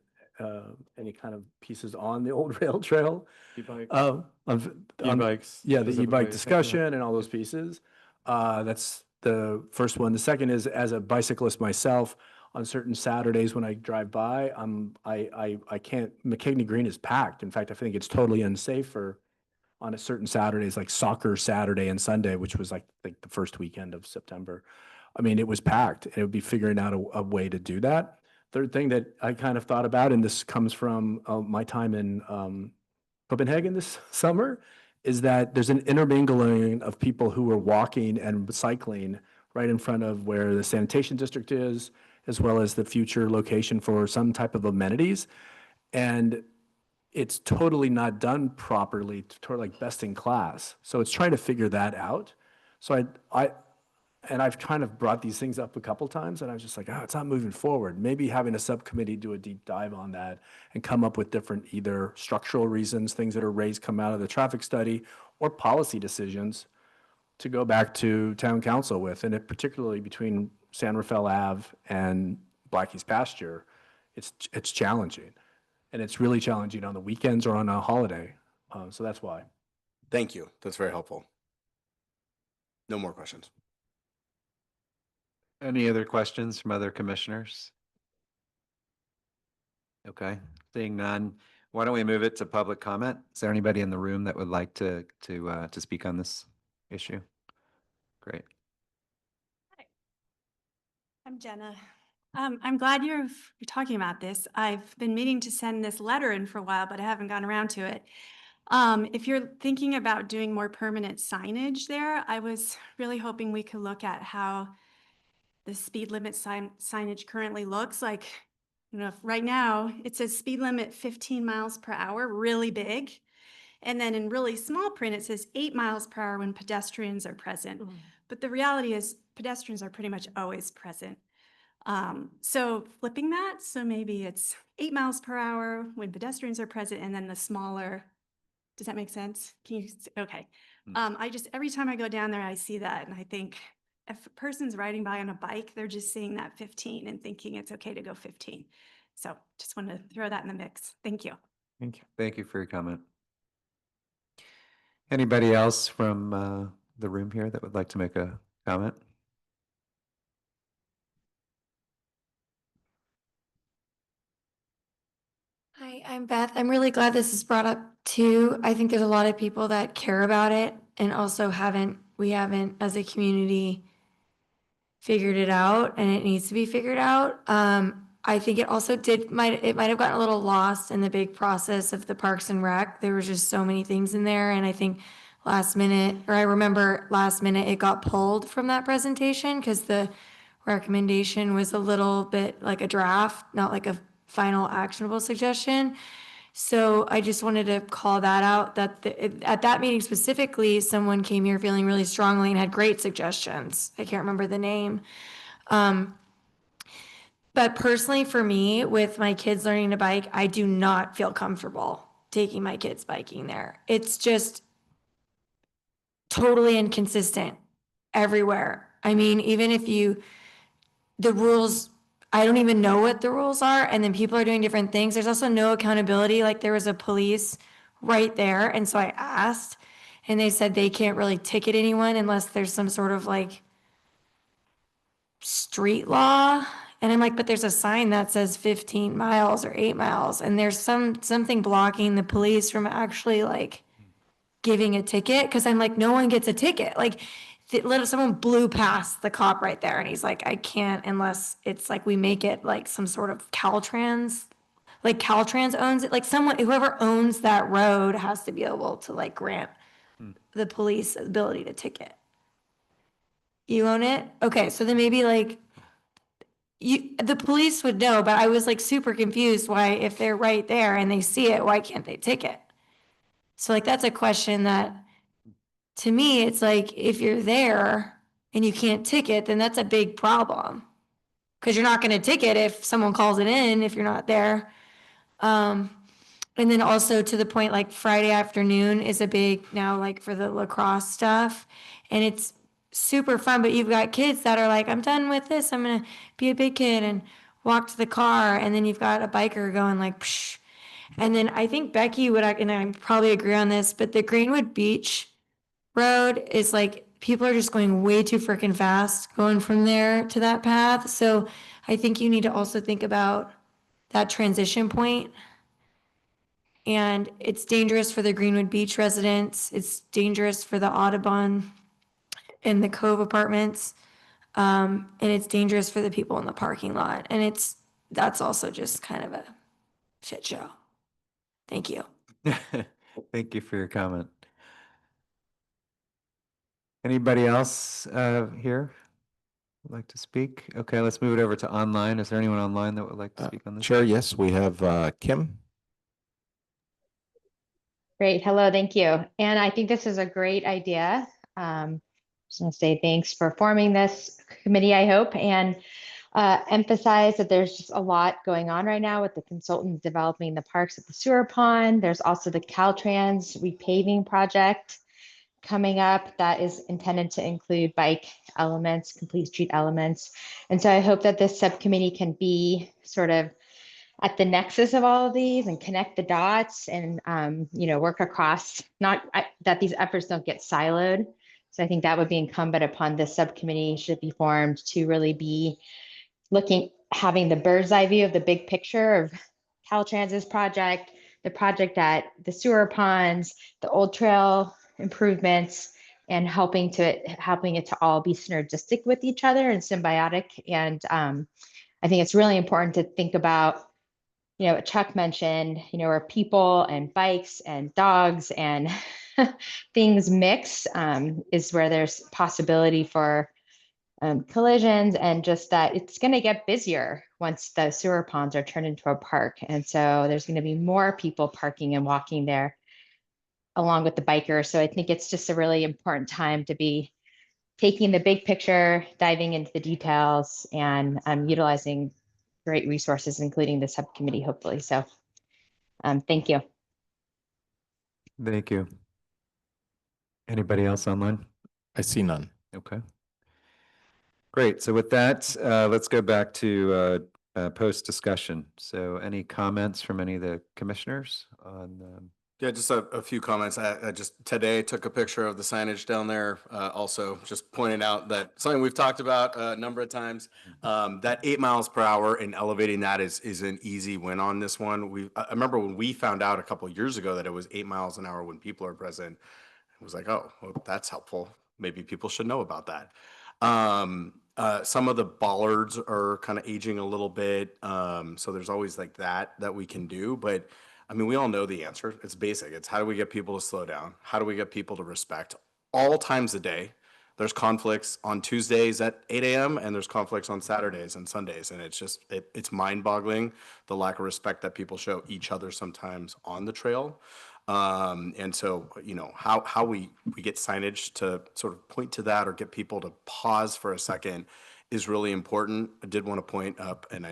any kind of pieces on the old rail trail. E-bike, On e-bikes. yeah, the specifically, e-bike yeah. discussion and all those pieces. That's the first one. The second is, as a bicyclist myself, on certain Saturdays when I drive by, I can't, McKigney Green is packed. In fact, I think it's totally unsafe for on a certain Saturdays, like soccer Saturday and Sunday, which was like the first weekend of September. I mean, it was packed. It would be figuring out a way to do that. Third thing that I kind of thought about, and this comes from my time in Copenhagen this summer, is that there's an intermingling of people who are walking and cycling right in front of where the sanitation district is, as well as the future location for some type of amenities. And it's totally not done properly, totally like best in class. So it's trying to figure that out. So I've kind of brought these things up a couple times, and I was just like, oh, it's not moving forward. Maybe having a subcommittee do a deep dive on that and come up with different either structural reasons, things that are raised come out of the traffic study, or policy decisions to go back to town council with. And it particularly between San Rafael Ave and Blackie's Pasture, it's challenging. And it's really challenging on the weekends or on a holiday. So that's why. Thank you. That's very helpful. No more questions. Any other questions from other commissioners? Okay, seeing none, why don't we move it to public comment? Is there anybody in the room that would like to speak on this issue? Great. I'm Jenna. I'm glad you're talking about this. I've been meaning to send this letter in for a while, but I haven't gotten around to it. If you're thinking about doing more permanent signage there, I was really hoping we could look at how the speed limit signage currently looks like. You know, right now it says speed limit 15 miles per hour, really big. And then in really small print, it says 8 miles per hour when pedestrians are present. But the reality is pedestrians are pretty much always present. So flipping that, so maybe it's 8 miles per hour when pedestrians are present, and then the smaller, does that make sense? Can you, okay. I just, every time I go down there, I see that and I think if a person's riding by on a bike, they're just seeing that 15 and thinking it's okay to go 15. So just wanted to throw that in the mix. Thank you. Thank you. Thank you for your comment. Anybody else from the room here that would like to make a comment? Hi, I'm Beth. I'm really glad this is brought up too. I think there's a lot of people that care about it and also we haven't as a community figured it out, and it needs to be figured out. I think it also might have gotten a little lost in the big process of the Parks and Rec. There was just so many things in there, and I think I remember last minute it got pulled from that presentation because the recommendation was a little bit like a draft, not like a final actionable suggestion. So I just wanted to call that out, that at that meeting specifically, someone came here feeling really strongly and had great suggestions. I can't remember the name. But personally for me, with my kids learning to bike, I do not feel comfortable taking my kids biking there. It's just totally inconsistent everywhere. I mean, even if the rules, I don't even know what the rules are, and then people are doing different things. There's also no accountability. Like there was a police right there, and so I asked, and they said they can't really ticket anyone unless there's some sort of like street law. And I'm like, but there's a sign that says 15 miles or 8 miles, and there's something blocking the police from actually like giving a ticket. Because I'm like, no one gets a ticket. Like someone blew past the cop right there, and he's like, I can't unless it's like we make it like some sort of Caltrans, like Caltrans owns it, like whoever owns that road has to be able to like grant the police the ability to ticket. You own it? Okay, so then maybe like the police would know, but I was like super confused why, if they're right there and they see it, why can't they ticket? So like that's a question that, to me, it's like, if you're there and you can't ticket, then that's a big problem. Because you're not going to ticket if someone calls it in if you're not there. And then also to the point, like Friday afternoon is a big now, like for the lacrosse stuff. And it's super fun, but you've got kids that are like, I'm done with this. I'm going to be a big kid and walk to the car, and then you've got a biker going like, psh. And then I think Becky would, and I probably agree on this, but the Greenwood Beach Road is like, people are just going way too freaking fast going from there to that path. So I think you need to also think about that transition point. And it's dangerous for the Greenwood Beach residents. It's dangerous for the Audubon and the Cove apartments. And it's dangerous for the people in the parking lot. And that's also just kind of a shit show. Thank you. Thank you for your comment. Anybody else here would like to speak? Okay, let's move it over to online. Is there anyone online that would like to speak on this? Chair, yes, we have Kim. Great. Hello, thank you. And I think this is a great idea. Just want to say thanks for forming this committee, I hope, and emphasize that there's just a lot going on right now with the consultants developing the parks at the sewer pond. There's also the Caltrans repaving project coming up that is intended to include bike elements, complete street elements. And so I hope that this subcommittee can be sort of at the nexus of all of these and connect the dots and, work across, that these efforts don't get siloed. So I think that would be incumbent upon this subcommittee should be formed to really be having the bird's eye view of the big picture of Caltrans's project, the project at the sewer ponds, the old trail improvements, and helping it to all be synergistic with each other and symbiotic. And I think it's really important to think about, what Chuck mentioned, where people and bikes and dogs and things mix is where there's possibility for collisions, and just that it's going to get busier once the sewer ponds are turned into a park. And so there's going to be more people parking and walking there along with the bikers. So I think it's just a really important time to be taking the big picture, diving into the details, and utilizing great resources, including the subcommittee, hopefully. So thank you. Thank you. Anybody else online? I see none. Okay. Great. So with that, let's go back to post discussion. So any comments from any of the commissioners on? Yeah, just a few comments. I just today took a picture of the signage down there. Also, just pointing out that something we've talked about a number of times. That 8 miles per hour and elevating that is an easy win on this one. I remember when we found out a couple of years ago that it was 8 miles an hour when people are present. It was like, oh, well, that's helpful. Maybe people should know about that. Some of the bollards are kind of aging a little bit. So there's always like that we can do, but I mean, we all know the answer. It's basic. It's how do we get people to slow down? How do we get people to respect all times a day? There's conflicts on Tuesdays at 8 a.m. and there's conflicts on Saturdays and Sundays. And it's just, it's mind boggling the lack of respect that people show each other sometimes on the trail. And so, how we get signage to sort of point to that or get people to pause for a second is really important. I did want to point up, and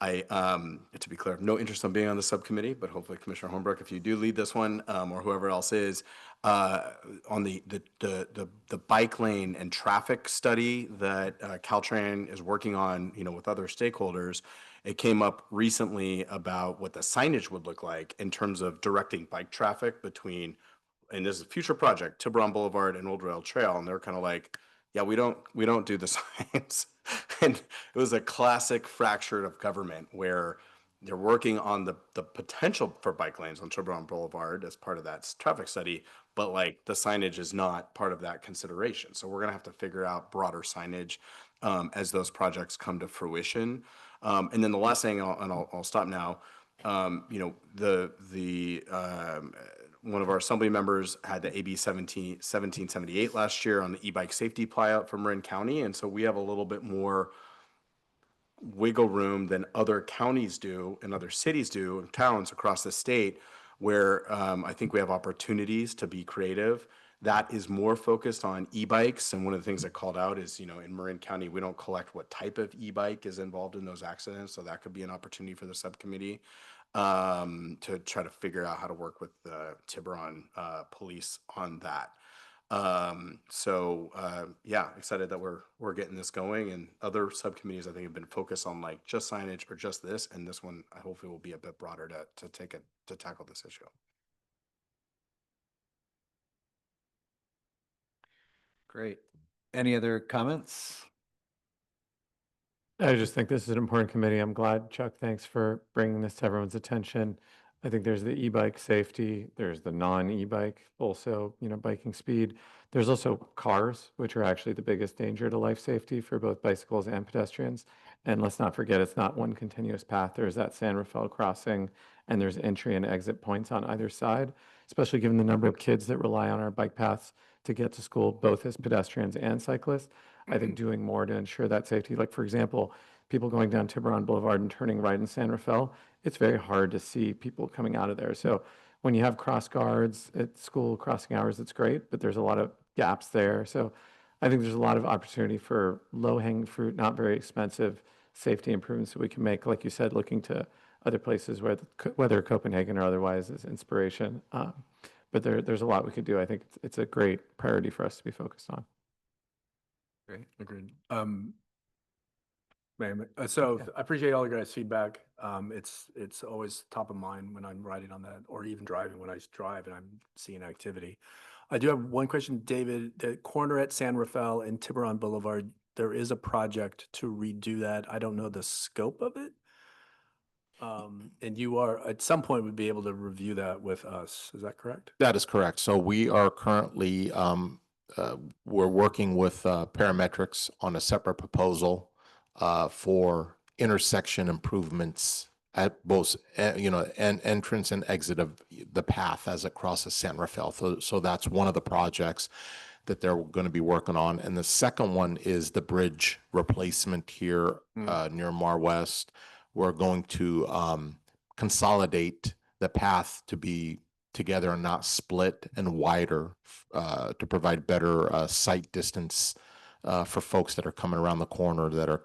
to be clear, no interest on being on the subcommittee, but hopefully Commissioner Hornbrook, if you do lead this one, or whoever else is, on the bike lane and traffic study that Caltrans is working on, with other stakeholders. It came up recently about what the signage would look like in terms of directing bike traffic between, and this is a future project, Tiburon Boulevard and Old Rail Trail, and they're kind of like, yeah, we don't do the signs. And it was a classic fracture of government where they're working on the potential for bike lanes on Tiburon Boulevard as part of that traffic study, but like the signage is not part of that consideration. So we're gonna have to figure out broader signage as those projects come to fruition. And then the last thing, I'll stop now. One of our assembly members had the AB 1778 last year on the e-bike safety plyout for Marin County. And so we have a little bit more wiggle room than other counties do and other cities do and towns across the state where I think we have opportunities to be creative. That is more focused on e-bikes. And one of the things I called out is, in Marin County, we don't collect what type of e-bike is involved in those accidents. So that could be an opportunity for the subcommittee to try to figure out how to work with the Tiburon police on that. Yeah, excited that we're getting this going, and other subcommittees I think have been focused on like just signage or just this, and this one I hopefully will be a bit broader to tackle this issue. Great. Any other comments? I just think this is an important committee. I'm glad, Chuck, thanks for bringing this to everyone's attention. I think there's the e-bike safety, there's the non-e-bike, also, biking speed. There's also cars, which are actually the biggest danger to life safety for both bicycles and pedestrians. And let's not forget, it's not one continuous path. There's that San Rafael crossing, and there's entry and exit points on either side, especially given the number of kids that rely on our bike paths to get to school, both as pedestrians and cyclists. I think doing more to ensure that safety, like for example, people going down Tiburon Boulevard and turning right in San Rafael, it's very hard to see people coming out of there. So when you have cross guards at school crossing hours, it's great, but there's a lot of gaps there. So I think there's a lot of opportunity for low-hanging fruit, not very expensive safety improvements that we can make, like you said, looking to other places where whether Copenhagen or otherwise is inspiration. But there's a lot we could do. I think it's a great priority for us to be focused on. Great. Agreed. Ma'am, so I appreciate all your guys' feedback. It's always top of mind when I'm riding on that, or even driving when I drive and I'm seeing activity. I do have one question, David. The corner at San Rafael and Tiburon Boulevard, there is a project to redo that. I don't know the scope of it. And you are, at some point, would be able to review that with us. Is that correct? That is correct. So we are currently, we're working with parametrics on a separate proposal for intersection improvements at both, and entrance and exit of the path as it crosses San Rafael. So that's one of the projects that they're going to be working on. And the second one is the bridge replacement here near Mar West. We're going to consolidate the path to be together and not split and wider to provide better sight distance for folks that are coming around the corner that are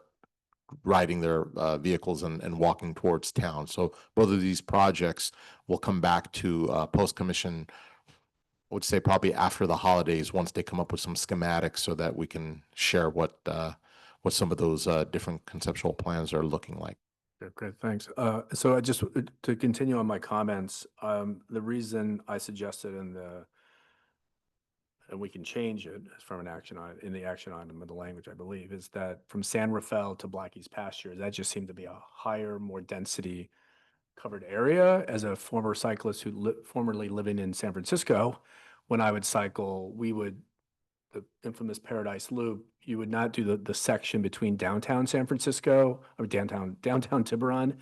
riding their vehicles and walking towards town. So both of these projects will come back to post-commission, I would say probably after the holidays, once they come up with some schematics so that we can share what some of those different conceptual plans are looking like. Okay, great, thanks. So I just, to continue on my comments, the reason I suggested and we can change it from an action item, in the action item of the language, I believe, is that from San Rafael to Blackie's Pasture, that just seemed to be a higher, more density covered area. As a former cyclist who formerly living in San Francisco, when I would cycle, the infamous Paradise Loop, you would not do the section between downtown San Francisco or downtown Tiburon,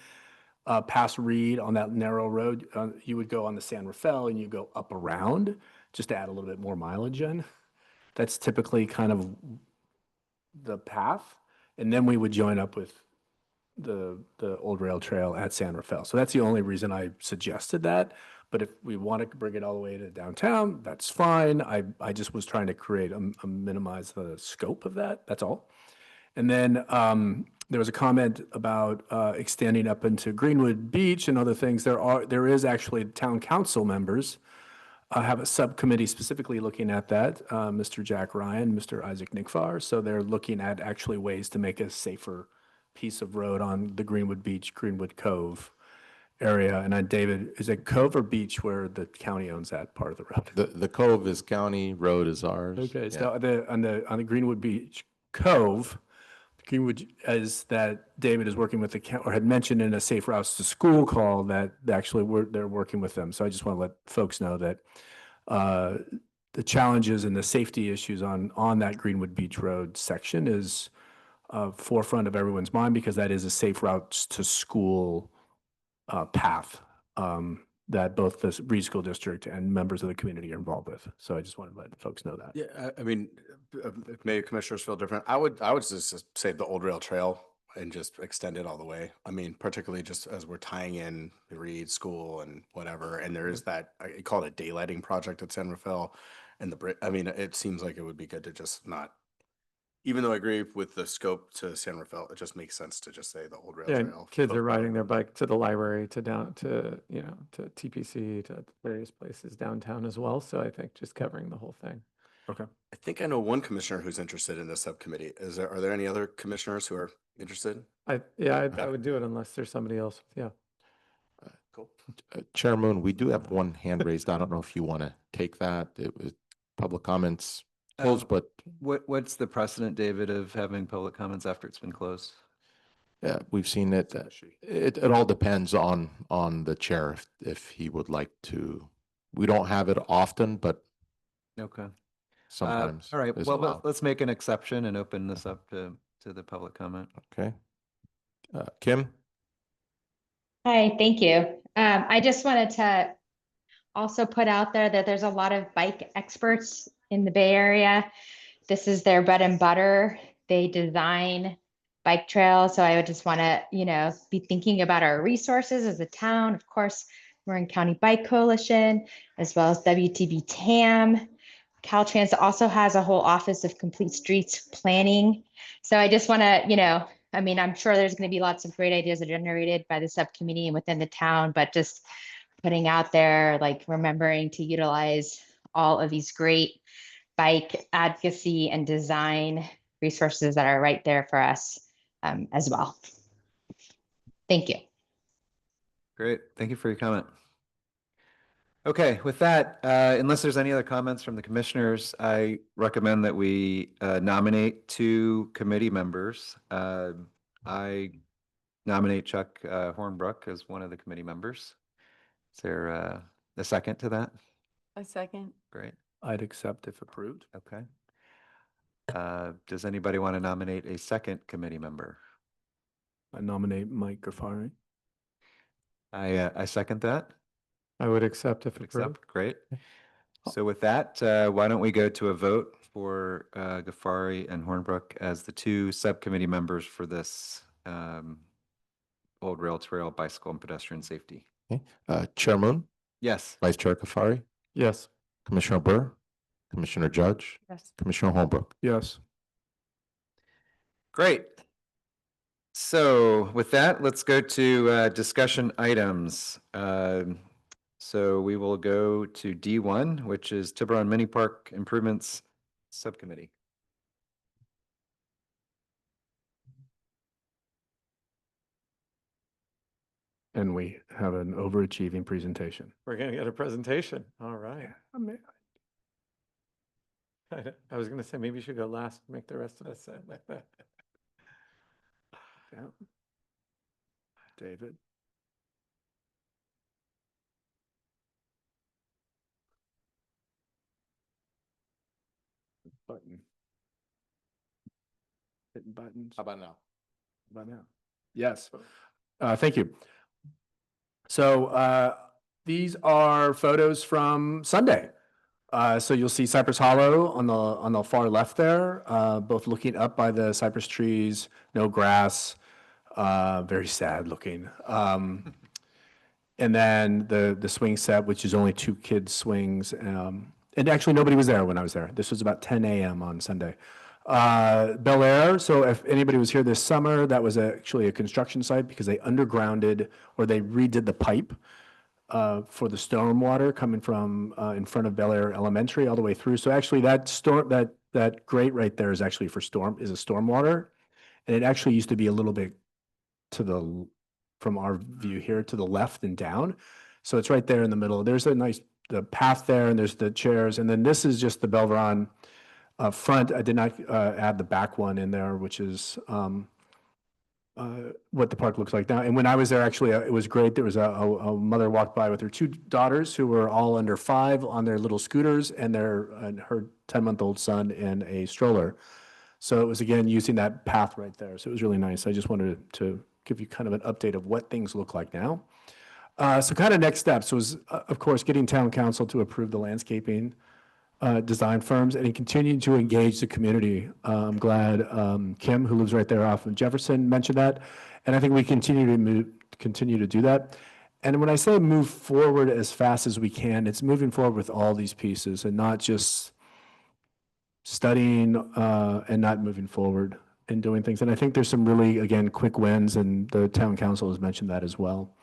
past Reed on that narrow road. You would go on the San Rafael and you go up around just to add a little bit more mileage in. That's typically kind of the path. And then we would join up with the old rail trail at San Rafael. So that's the only reason I suggested that. But if we want to bring it all the way to downtown, that's fine. I just was trying to create minimize the scope of that. That's all. And then there was a comment about extending up into Greenwood Beach and other things. There is actually town council members have a subcommittee specifically looking at that. Mr. Jack Ryan, Mr. Isaac Nickfar. So they're looking at actually ways to make a safer piece of road on the Greenwood Beach, Greenwood Cove area. And David, is it Cove or Beach where the county owns that part of the road? The Cove is county, road is ours. Okay, Yeah. so on the Greenwood Beach Cove, Greenwood is that David is working with or had mentioned in a Safe Routes to School call that actually they're working with them. So I just want to let folks know that the challenges and the safety issues on that Greenwood Beach Road section is forefront of everyone's mind, because that is a Safe Routes to School path that both the Reed School District and members of the community are involved with. So I just wanted to let folks know that. Yeah, I mean, if maybe commissioners feel different, I would just say the old rail trail and just extend it all the way. I mean, particularly just as we're tying in the Reed School and whatever, and there is that, I call it a daylighting project at San Rafael and I mean, it seems like it would be good to just not, even though I agree with the scope to San Rafael, it just makes sense to just say the old rail Yeah, trail. kids are riding their bike to the library, to down to, to TPC, to various places downtown as well. So I think just covering the whole thing. Okay. I think I know one commissioner who's interested in this subcommittee. Are there any other commissioners who are interested? I would do it unless there's somebody else. Yeah. Cool. Chair Moon, we do have one hand raised. I don't know if you want to take that. It was public comments closed, but What's the precedent, David, of having public comments after it's been closed? yeah, we've seen it. It all depends on the chair if he would like to. We don't have it often, but Okay. sometimes. All right, is well, allowed. let's make an exception and open this up to the public comment. Okay. Kim? Hi, thank you. I just wanted to also put out there that there's a lot of bike experts in the Bay Area. This is their bread and butter. They design bike trails. So I would just want to, be thinking about our resources as a town. Of course, Marin County Bike Coalition, as well as WTB TAM. Caltrans also has a whole office of complete streets planning. So I just want to, I'm sure there's going to be lots of great ideas that are generated by the subcommittee and within the town, but just putting out there, like remembering to utilize all of these great bike advocacy and design resources that are right there for us as well. Thank you. Great, thank you for your comment. Okay, with that, unless there's any other comments from the commissioners, I recommend that we nominate 2 committee members. I nominate Chuck Hornbrook as one of the committee members. Is there a second to that? A second. Great, I'd accept if approved. okay. Does anybody want to nominate a second committee member? I nominate Mike Gafari. I second that. I would accept if approved. Accept, great. So with that, why don't we go to a vote for Ghaffari and Hornbrook as the 2 subcommittee members for this Old Rail Trail Bicycle and Pedestrian Safety? Okay. Chair Moon, Yes. Vice Chair Kafari, Yes. Commissioner Burr, Commissioner Judge, Yes. Commissioner Holbrook. Yes. Great. So with that, let's go to discussion items. So we will go to D1, which is Tiburon Mini Park Improvements Subcommittee. And we have an overachieving presentation. We're going to get a presentation. All right. I was going to say, maybe you should go last, make the rest of us say it like that. Yeah. David. Button. Hitting buttons. How about now? How about now? Yes. Thank you. So these are photos from Sunday. So you'll see Cypress Hollow on the far left there, both looking up by the cypress trees, no grass, very sad looking. And then the swing set, which is only 2 kids swings. And actually nobody was there when I was there. This was about 10 a.m. on Sunday. Bel Air, so if anybody was here this summer, that was actually a construction site because they undergrounded or they redid the pipe for the storm water coming from in front of Bel Air Elementary all the way through. So actually that grate right there is actually for storm water. And it actually used to be a little bit from our view here to the left and down. So it's right there in the middle. There's the path there and there's the chairs. And then this is just the Belveron front. I did not add the back one in there, which is what the park looks like now. And when I was there, actually, it was great. There was a mother walked by with her 2 daughters who were all under 5 on their little scooters and her 10-month-old son in a stroller. So it was, again, using that path right there. So it was really nice. I just wanted to give you kind of an update of what things look like now. So kind of next steps was, of course, getting town council to approve the landscaping design firms and continuing to engage the community. I'm glad Kim, who lives right there off of Jefferson, mentioned that. And I think we continue to do that. And when I say move forward as fast as we can, it's moving forward with all these pieces and not just studying and not moving forward and doing things. And I think there's some really, again, quick wins, and the town council has mentioned that as well.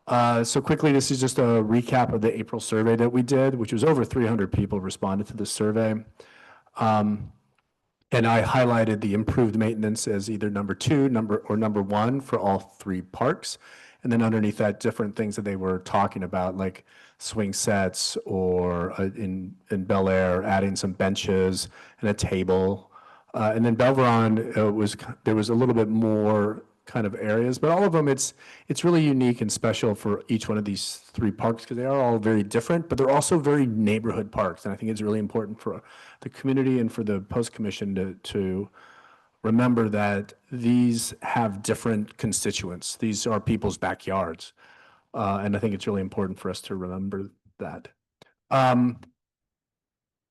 So quickly, this is just a recap of the April survey that we did, which was over 300 people responded to the survey. And I highlighted the improved maintenance as either number 2, number 1 for all 3 parks. And then underneath that, different things that they were talking about, like swing sets, or in Bel Air, adding some benches and a table. And then Belveron, there was a little bit more kind of areas, but all of them, it's really unique and special for each one of these 3 parks, because they are all very different, but they're also very neighborhood parks. And I think it's really important for the community and for the Post Commission to remember that these have different constituents. These are people's backyards. And I think it's really important for us to remember that.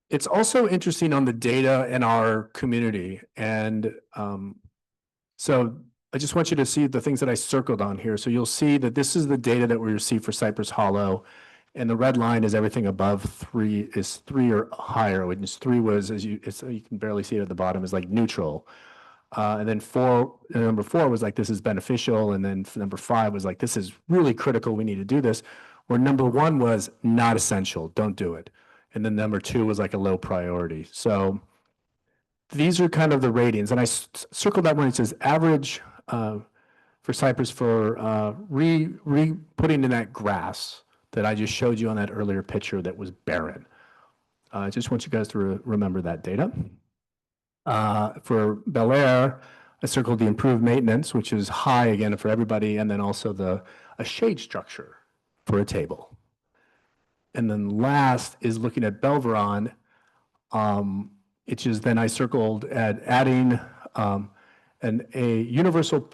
It's also interesting on the data in our community. And so I just want you to see the things that I circled on here. So you'll see that this is the data that we received for Cypress Hollow. And the red line is everything above 3 is 3 or higher, which 3 was, you can barely see it at the bottom, is like neutral. And then number 4 was like, this is beneficial. And then number 5 was like, this is really critical, we need to do this. Where number 1 was not essential, don't do it. And then number 2 was like a low priority. So these are kind of the ratings. And I circled that one. It says average for Cypress for putting in that grass that I just showed you on that earlier picture that was barren. I just want you guys to remember that data. For Bel Air, I circled the improved maintenance, which is high again for everybody, and then also a shade structure for a table. And then last is looking at Belveron, which is then I circled at adding a universal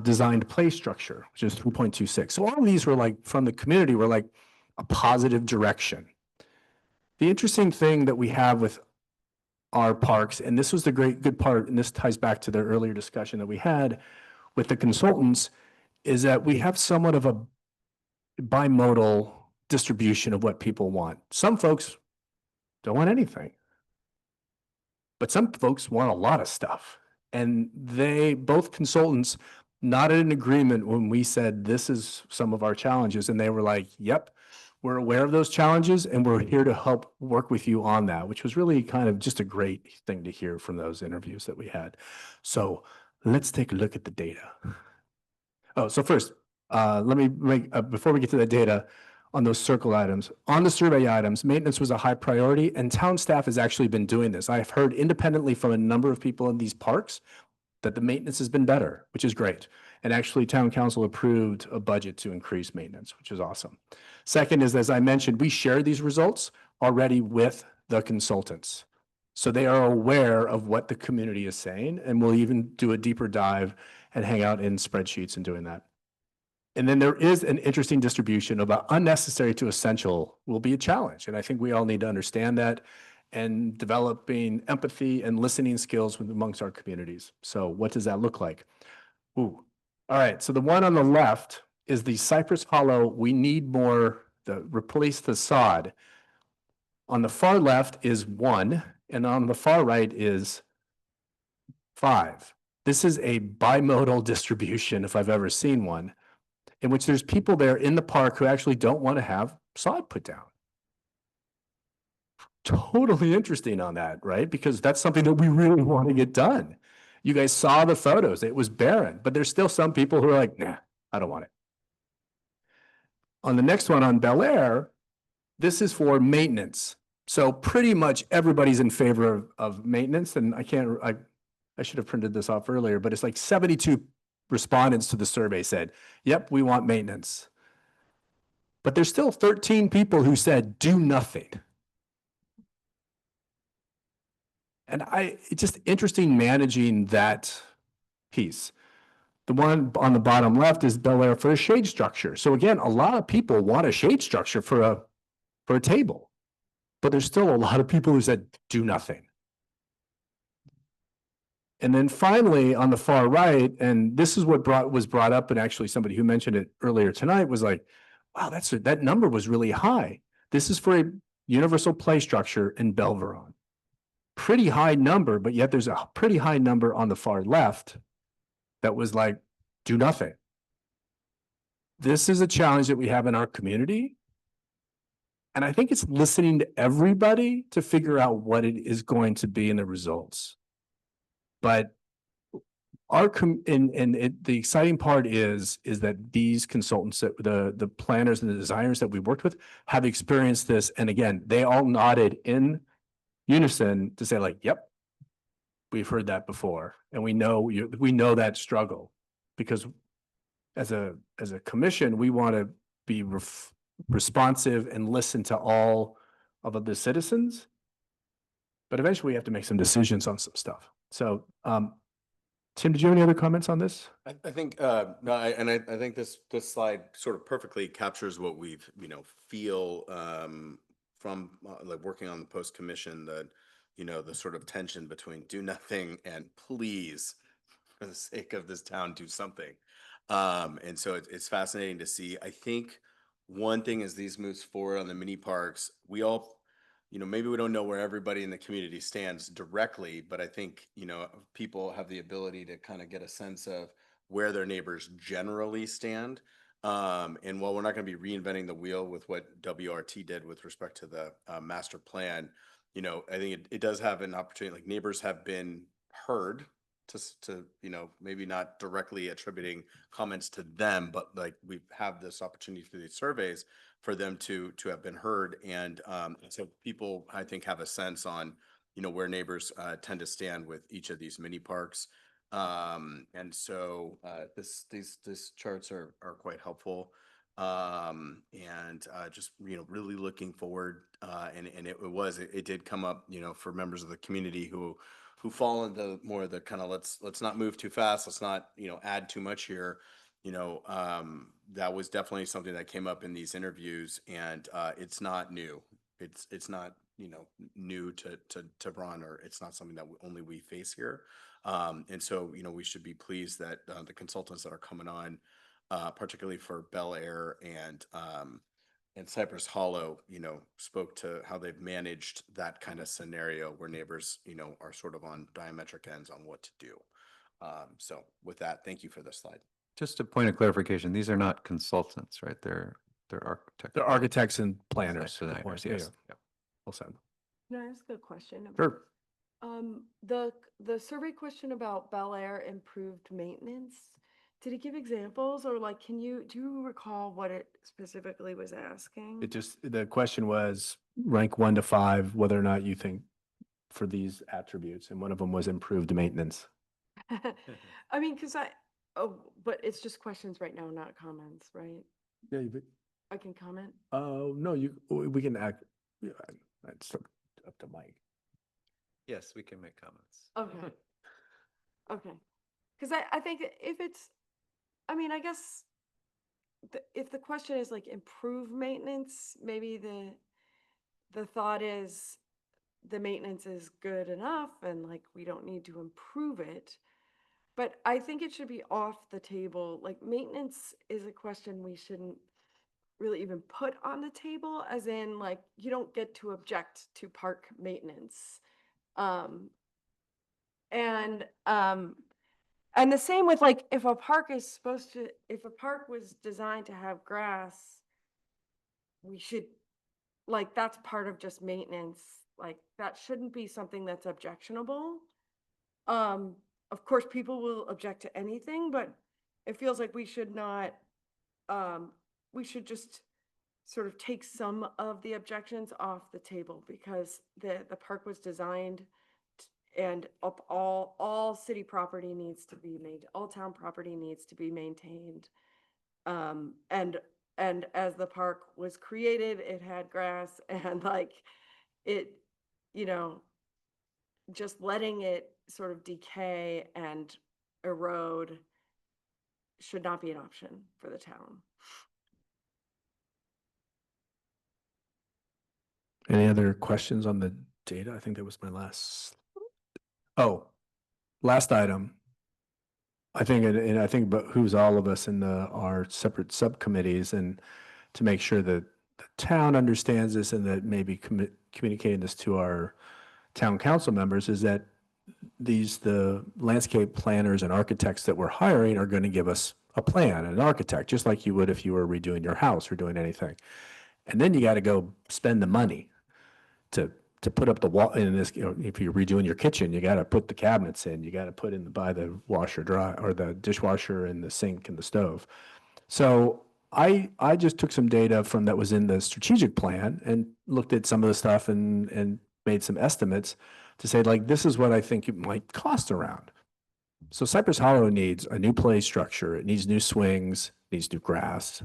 designed play structure, which is 3.26. So all of these were like, from the community, were like a positive direction. The interesting thing that we have with our parks, and this was the good part, and this ties back to the earlier discussion that we had with the consultants, is that we have somewhat of a bimodal distribution of what people want. Some folks don't want anything, but some folks want a lot of stuff. And both consultants nodded in agreement when we said, this is some of our challenges. And they were like, yep, we're aware of those challenges and we're here to help work with you on that, which was really kind of just a great thing to hear from those interviews that we had. So let's take a look at the data. Oh, so first, let me make, before we get to the data on those circle items, on the survey items, maintenance was a high priority, and town staff has actually been doing this. I've heard independently from a number of people in these parks that the maintenance has been better, which is great. And actually town council approved a budget to increase maintenance, which is awesome. Second is, as I mentioned, we shared these results already with the consultants. So they are aware of what the community is saying, and we'll even do a deeper dive and hang out in spreadsheets and doing that. And then there is an interesting distribution about unnecessary to essential will be a challenge. And I think we all need to understand that, and developing empathy and listening skills amongst our communities. So what does that look like? Ooh. All right, so the one on the left is the Cypress Hollow, we need more, replace the sod. On the far left is 1, and on the far right is 5. This is a bimodal distribution, if I've ever seen one, in which there's people there in the park who actually don't want to have sod put down. Totally interesting on that, right? Because that's something that we really want to get done. You guys saw the photos, it was barren, but there's still some people who are like, nah, I don't want it. On the next one on Bel Air, this is for maintenance. So pretty much everybody's in favor of maintenance, and I should have printed this off earlier, but it's like 72 respondents to the survey said, yep, we want maintenance. But there's still 13 people who said, do nothing. And it's just interesting managing that piece. The one on the bottom left is Bel Air for a shade structure. So again, a lot of people want a shade structure for a table, but there's still a lot of people who said, do nothing. And then finally, on the far right, and this is what was brought up, and actually somebody who mentioned it earlier tonight was like, wow, that number was really high. This is for a universal play structure in Belveron. Pretty high number, but yet there's a pretty high number on the far left that was like, do nothing. this is a challenge that we have in our community. And I think it's listening to everybody to figure out what it is going to be in the results. But the exciting part is that these consultants, that the planners and the designers that we worked with have experienced this. And again, they all nodded in unison to say like, yep, we've heard that before. And we know that struggle, because as a commission, we want to be responsive and listen to all of the citizens. But eventually we have to make some decisions on some stuff. So, Tim, did you have any other comments on this? I think I think this slide sort of perfectly captures what we've feel from like working on the post commission, that the sort of tension between do nothing and please, for the sake of this town, do something. And so it's fascinating to see. I think one thing as these moves forward on the mini parks, we all, maybe we don't know where everybody in the community stands directly, but I think, people have the ability to kind of get a sense of where their neighbors generally stand. And while we're not going to be reinventing the wheel with what WRT did with respect to the master plan, I think it does have an opportunity. Like, neighbors have been heard to maybe not directly attributing comments to them, but like we have this opportunity through these surveys for them to have been heard. And so people, I think, have a sense on, where neighbors tend to stand with each of these mini parks. And so these charts are quite helpful. And just, really looking forward. And it did come up, for members of the community who fall into more of the kind of let's not move too fast. Let's not, add too much here. That was definitely something that came up in these interviews, and it's not new. It's not, new to Ron, or it's not something that only we face here. And so, we should be pleased that the consultants that are coming on, particularly for Bel Air and Cypress Hollow, spoke to how they've managed that kind of scenario where neighbors, are sort of on diametric ends on what to do. So with that, thank you for this slide. Just a point of clarification, these are not consultants, right? They're architects. They're architects and planners. Designers, Yeah, yes. yeah. Well said. Can I ask a question? Sure. The survey question about Bel Air improved maintenance, did it give examples, or like, do you recall what it specifically was asking? The question was rank 1 to 5, whether or not you think for these attributes, and one of them was improved maintenance. I mean, but it's just questions right now, not comments, right? Yeah, I can comment? oh, no, we can act, it's up to Mike. Yes, we can make comments. Okay. Okay. Because I think if it's, I guess if the question is like improve maintenance, maybe the thought is the maintenance is good enough and like we don't need to improve it. But I think it should be off the table. Like, maintenance is a question we shouldn't really even put on the table, as in like you don't get to object to park maintenance. And the same with like, if a park was designed to have grass, we should, like, that's part of just maintenance. Like, that shouldn't be something that's objectionable. Of course, people will object to anything, but it feels like we should not, we should just sort of take some of the objections off the table, because the park was designed and all city property needs to be made, all town property needs to be maintained. And as the park was created, it had grass, and like it, just letting it sort of decay and erode should not be an option for the town. Any other questions on the data? I think that was my last. Oh, last item. I think, and I think behooves all of us in our separate subcommittees, and to make sure that the town understands this, and that maybe communicating this to our town council members, is that the landscape planners and architects that we're hiring are going to give us a plan, an architect, just like you would if you were redoing your house or doing anything. And then you got to go spend the money to put up the wall in this, if you're redoing your kitchen, you got to put the cabinets in, you got to buy the washer dry or the dishwasher and the sink and the stove. So I just took some data from that was in the strategic plan and looked at some of the stuff and made some estimates to say, like, this is what I think it might cost around. So Cypress Hollow needs a new play structure. It needs new swings, needs new grass.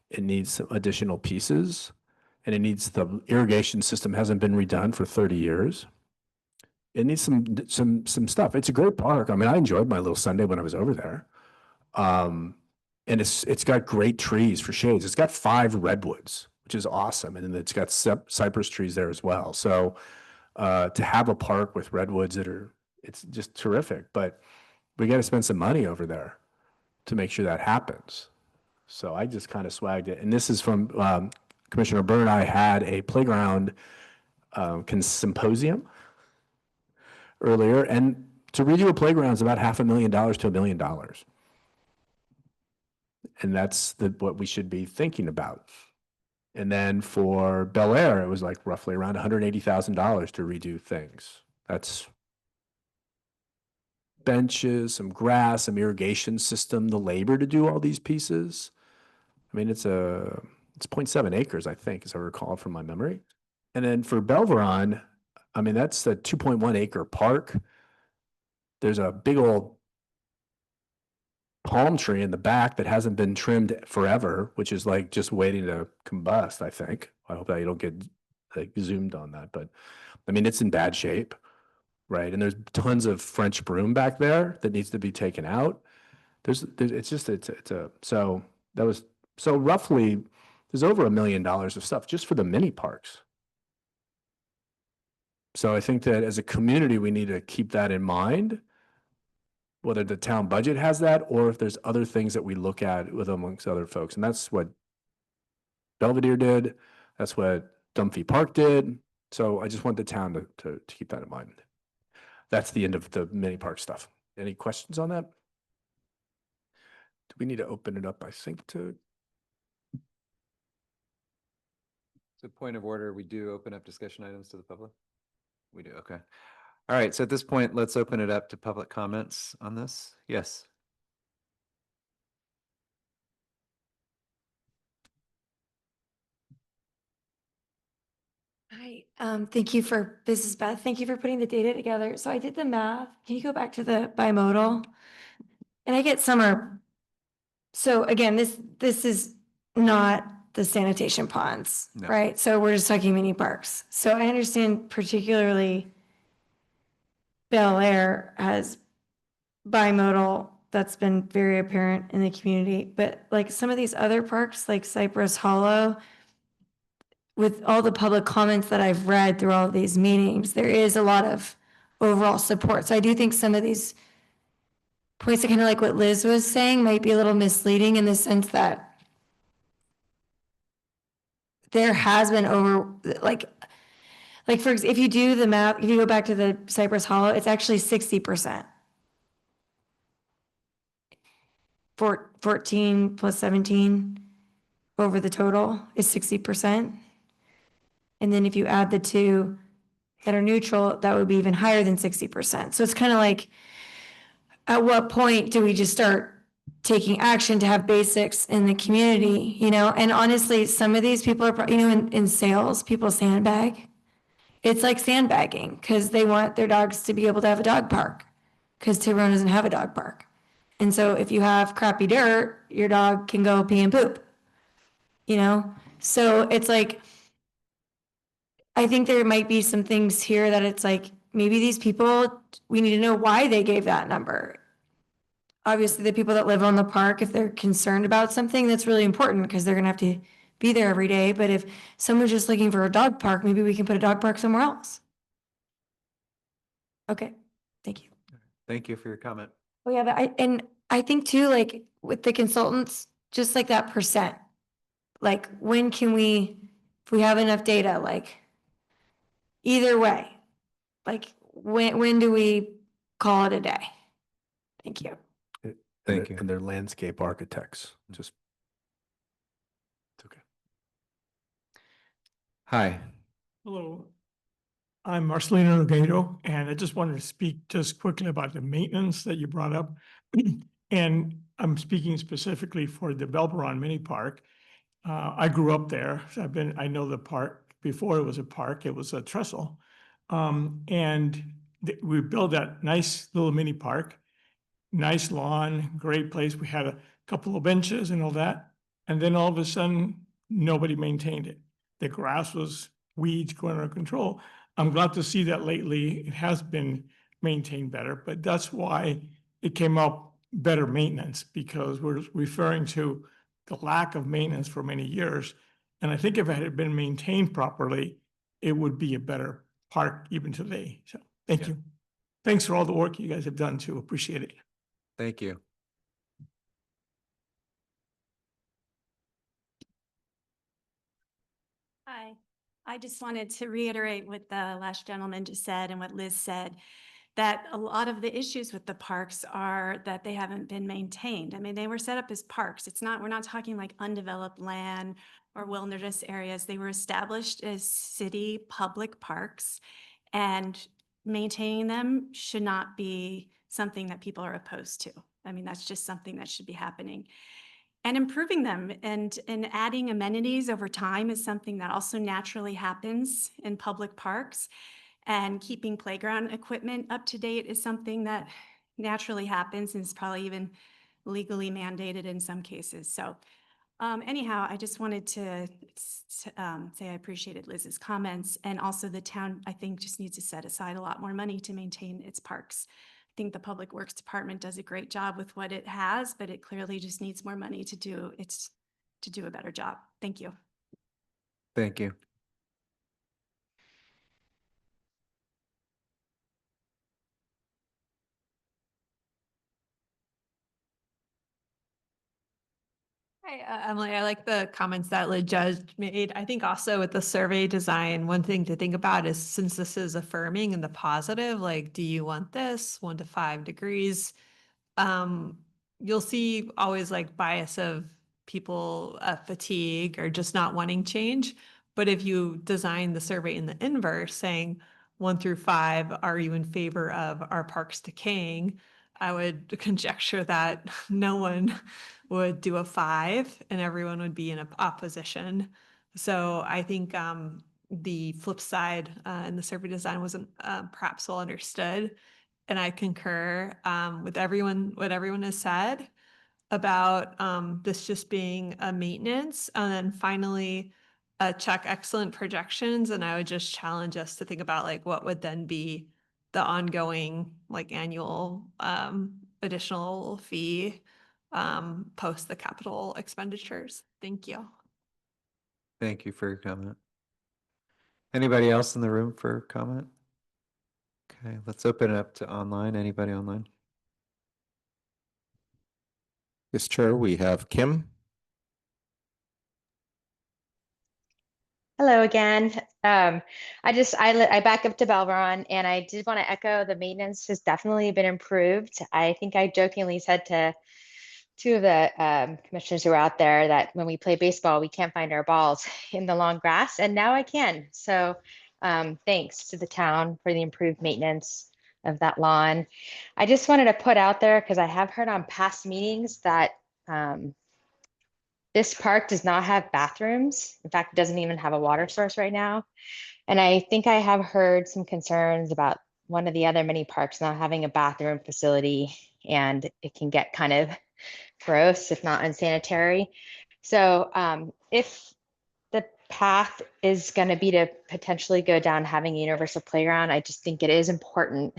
It needs some additional pieces, and it needs the irrigation system hasn't been redone for 30 years. It needs some stuff. It's a great park. I mean, I enjoyed my little Sunday when I was over there. And it's got great trees for shades. It's got 5 redwoods, which is awesome. And then it's got cypress trees there as well. So to have a park with redwoods it's just terrific. But we got to spend some money over there to make sure that happens. So I just kind of swagged it. And this is from Commissioner Byrne and I had a playground symposium earlier. And to redo a playground is about $500,000 to $1 million. And that's what we should be thinking about. And then for Bel Air, it was like roughly around $180,000 to redo things. That's benches, some grass, some irrigation system, the labor to do all these pieces. I mean, it's 0.7 acres, I think, as I recall from my memory. And then for Belveron, I mean, that's a 2.1 acre park. There's a big old palm tree in the back that hasn't been trimmed forever, which is like just waiting to combust, I think. I hope that you don't get like zoomed on that, but I mean, it's in bad shape, right? And there's tons of French broom back there that needs to be taken out. So roughly there's over $1 million of stuff just for the mini parks. So I think that as a community, we need to keep that in mind, whether the town budget has that or if there's other things that we look at with amongst other folks. And that's what Belvedere did. That's what Dunphy Park did. So I just want the town to keep that in mind. That's the end of the mini park stuff. Any questions on that? Do we need to open it up, I think, to? So point of order, we do open up discussion items to the public? We do, okay. All right, so at this point, let's open it up to public comments on this. Yes. Hi, thank you this is Beth. Thank you for putting the data together. So I did the math. Can you go back to the bimodal? And I get summer. So again, this is not the sanitation ponds, No. right? So we're just talking mini parks. So I understand particularly Bel Air has bimodal that's been very apparent in the community, but like some of these other parks like Cypress Hollow, with all the public comments that I've read through all of these meetings, there is a lot of overall support. So I do think some of these points, kind of like what Liz was saying, might be a little misleading in the sense that there has been if you do the math, if you go back to the Cypress Hollow, it's actually 60%. 14 plus 17 over the total is 60%. And then if you add the two that are neutral, that would be even higher than 60%. So it's kind of like, at what point do we just start taking action to have basics in the community, And honestly, some of these people are, in sales, people sandbag. It's like sandbagging because they want their dogs to be able to have a dog park because Tiburon doesn't have a dog park. And so if you have crappy dirt, your dog can go pee and poop, So it's like, I think there might be some things here that it's like, maybe these people, we need to know why they gave that number. Obviously, the people that live on the park, if they're concerned about something, that's really important because they're going to have to be there every day. But if someone's just looking for a dog park, maybe we can put a dog park somewhere else. Okay, thank you. Thank you for your comment. Oh yeah, but I think too, like with the consultants, just like that percent, like when can we, if we have enough data, like either way, like when do we call it a day? Thank you. Thank you. And they're landscape architects, just. It's okay. Hi. Hello, I'm Marcelino Nogueiro, and I just wanted to speak just quickly about the maintenance that you brought up. And I'm speaking specifically for the Belperon Mini Park. I grew up there, so I know the park, before it was a park, it was a trestle. And we built that nice little mini park, nice lawn, great place. We had a couple of benches and all that. And then all of a sudden, nobody maintained it. The grass was weeds going out of control. I'm glad to see that lately it has been maintained better, but that's why it came up better maintenance, because we're referring to the lack of maintenance for many years. And I think if it had been maintained properly, it would be a better park even today. So thank you. Thanks for all the work you guys have done too. Appreciate it. Thank you. Hi, I just wanted to reiterate what the last gentleman just said and what Liz said, that a lot of the issues with the parks are that they haven't been maintained. I mean, they were set up as parks. We're not talking like undeveloped land or wilderness areas. They were established as city public parks, and maintaining them should not be something that people are opposed to. I mean, that's just something that should be happening. And improving them and adding amenities over time is something that also naturally happens in public parks. And keeping playground equipment up to date is something that naturally happens and is probably even legally mandated in some cases. So anyhow, I just wanted to say I appreciated Liz's comments, and also the town, I think, just needs to set aside a lot more money to maintain its parks. I think the Public Works Department does a great job with what it has, but it clearly just needs more money to do a better job. Thank you. Thank you. Hi, Emily, I like the comments that Liz just made. I think also with the survey design, one thing to think about is, since this is affirming in the positive, like, do you want this 1 to 5 degrees? You'll see always like bias of people fatigue or just not wanting change. But if you design the survey in the inverse, saying 1 through 5, are you in favor of our parks decaying? I would conjecture that no one would do a 5 and everyone would be in opposition. So I think the flip side in the survey design wasn't perhaps well understood. And I concur with what everyone has said about this just being a maintenance. And then finally, check excellent projections. And I would just challenge us to think about like what would then be the ongoing like annual additional fee post the capital expenditures. Thank you. Thank you for your comment. Anybody else in the room for comment? Okay, let's open it up to online. Anybody online? Yes, Chair, we have Kim. Hello again. I back up to Belveron, and I did want to echo the maintenance has definitely been improved. I think I jokingly said to two of the commissioners who were out there that when we play baseball, we can't find our balls in the long grass, and now I can. So thanks to the town for the improved maintenance of that lawn. I just wanted to put out there, because I have heard on past meetings that this park does not have bathrooms. In fact, it doesn't even have a water source right now. And I think I have heard some concerns about one of the other mini parks not having a bathroom facility, and it can get kind of gross, if not unsanitary. So if the path is going to be to potentially go down having a universal playground, I just think it is important,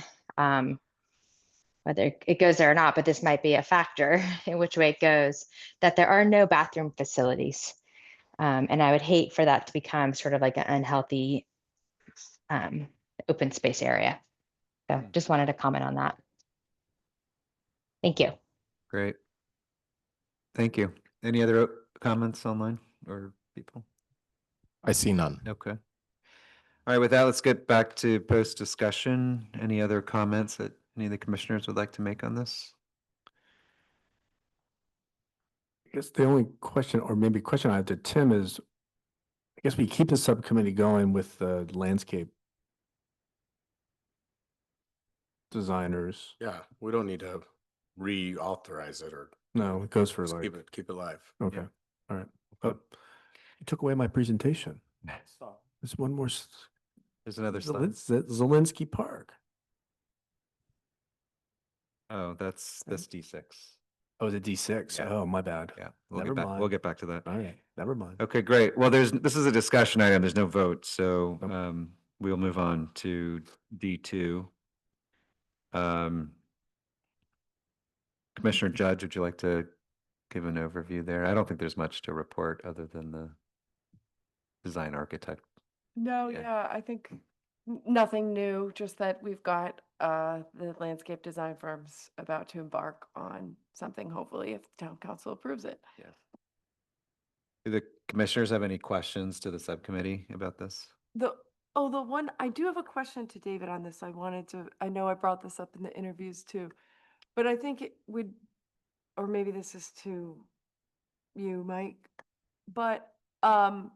whether it goes there or not, but this might be a factor in which way it goes, that there are no bathroom facilities. And I would hate for that to become sort of like an unhealthy open space area. So just wanted to comment on that. Thank you. Great. Thank you. Any other comments online or people? I see none. Okay. All right, with that, let's get back to post discussion. Any other comments that any of the commissioners would like to make on this? guess the only question, or maybe question I have to Tim is, I guess we keep the subcommittee going with the landscape designers. Yeah, we don't need to reauthorize it or No, it goes for just like, keep it live. okay, all right. But you took away my presentation. There's one more. There's another slide. Zelensky Park. Oh, that's D6. Oh, is it D6? Yeah. Oh, my bad. Yeah, Never mind. we'll get back to that. All right, never mind. Okay, great. Well, this is a discussion item. There's no vote, so Nope. we'll move on to D2. Commissioner Judge, would you like to give an overview there? I don't think there's much to report other than the design architect. No, Yeah. yeah, I think nothing new, just that we've got the landscape design firms about to embark on something, hopefully, if the town council approves it. Yes. Do the commissioners have any questions to the subcommittee about this? The one, I do have a question to David on this. I know I brought this up in the interviews too, but I think it would, or maybe this is to you, Mike, but I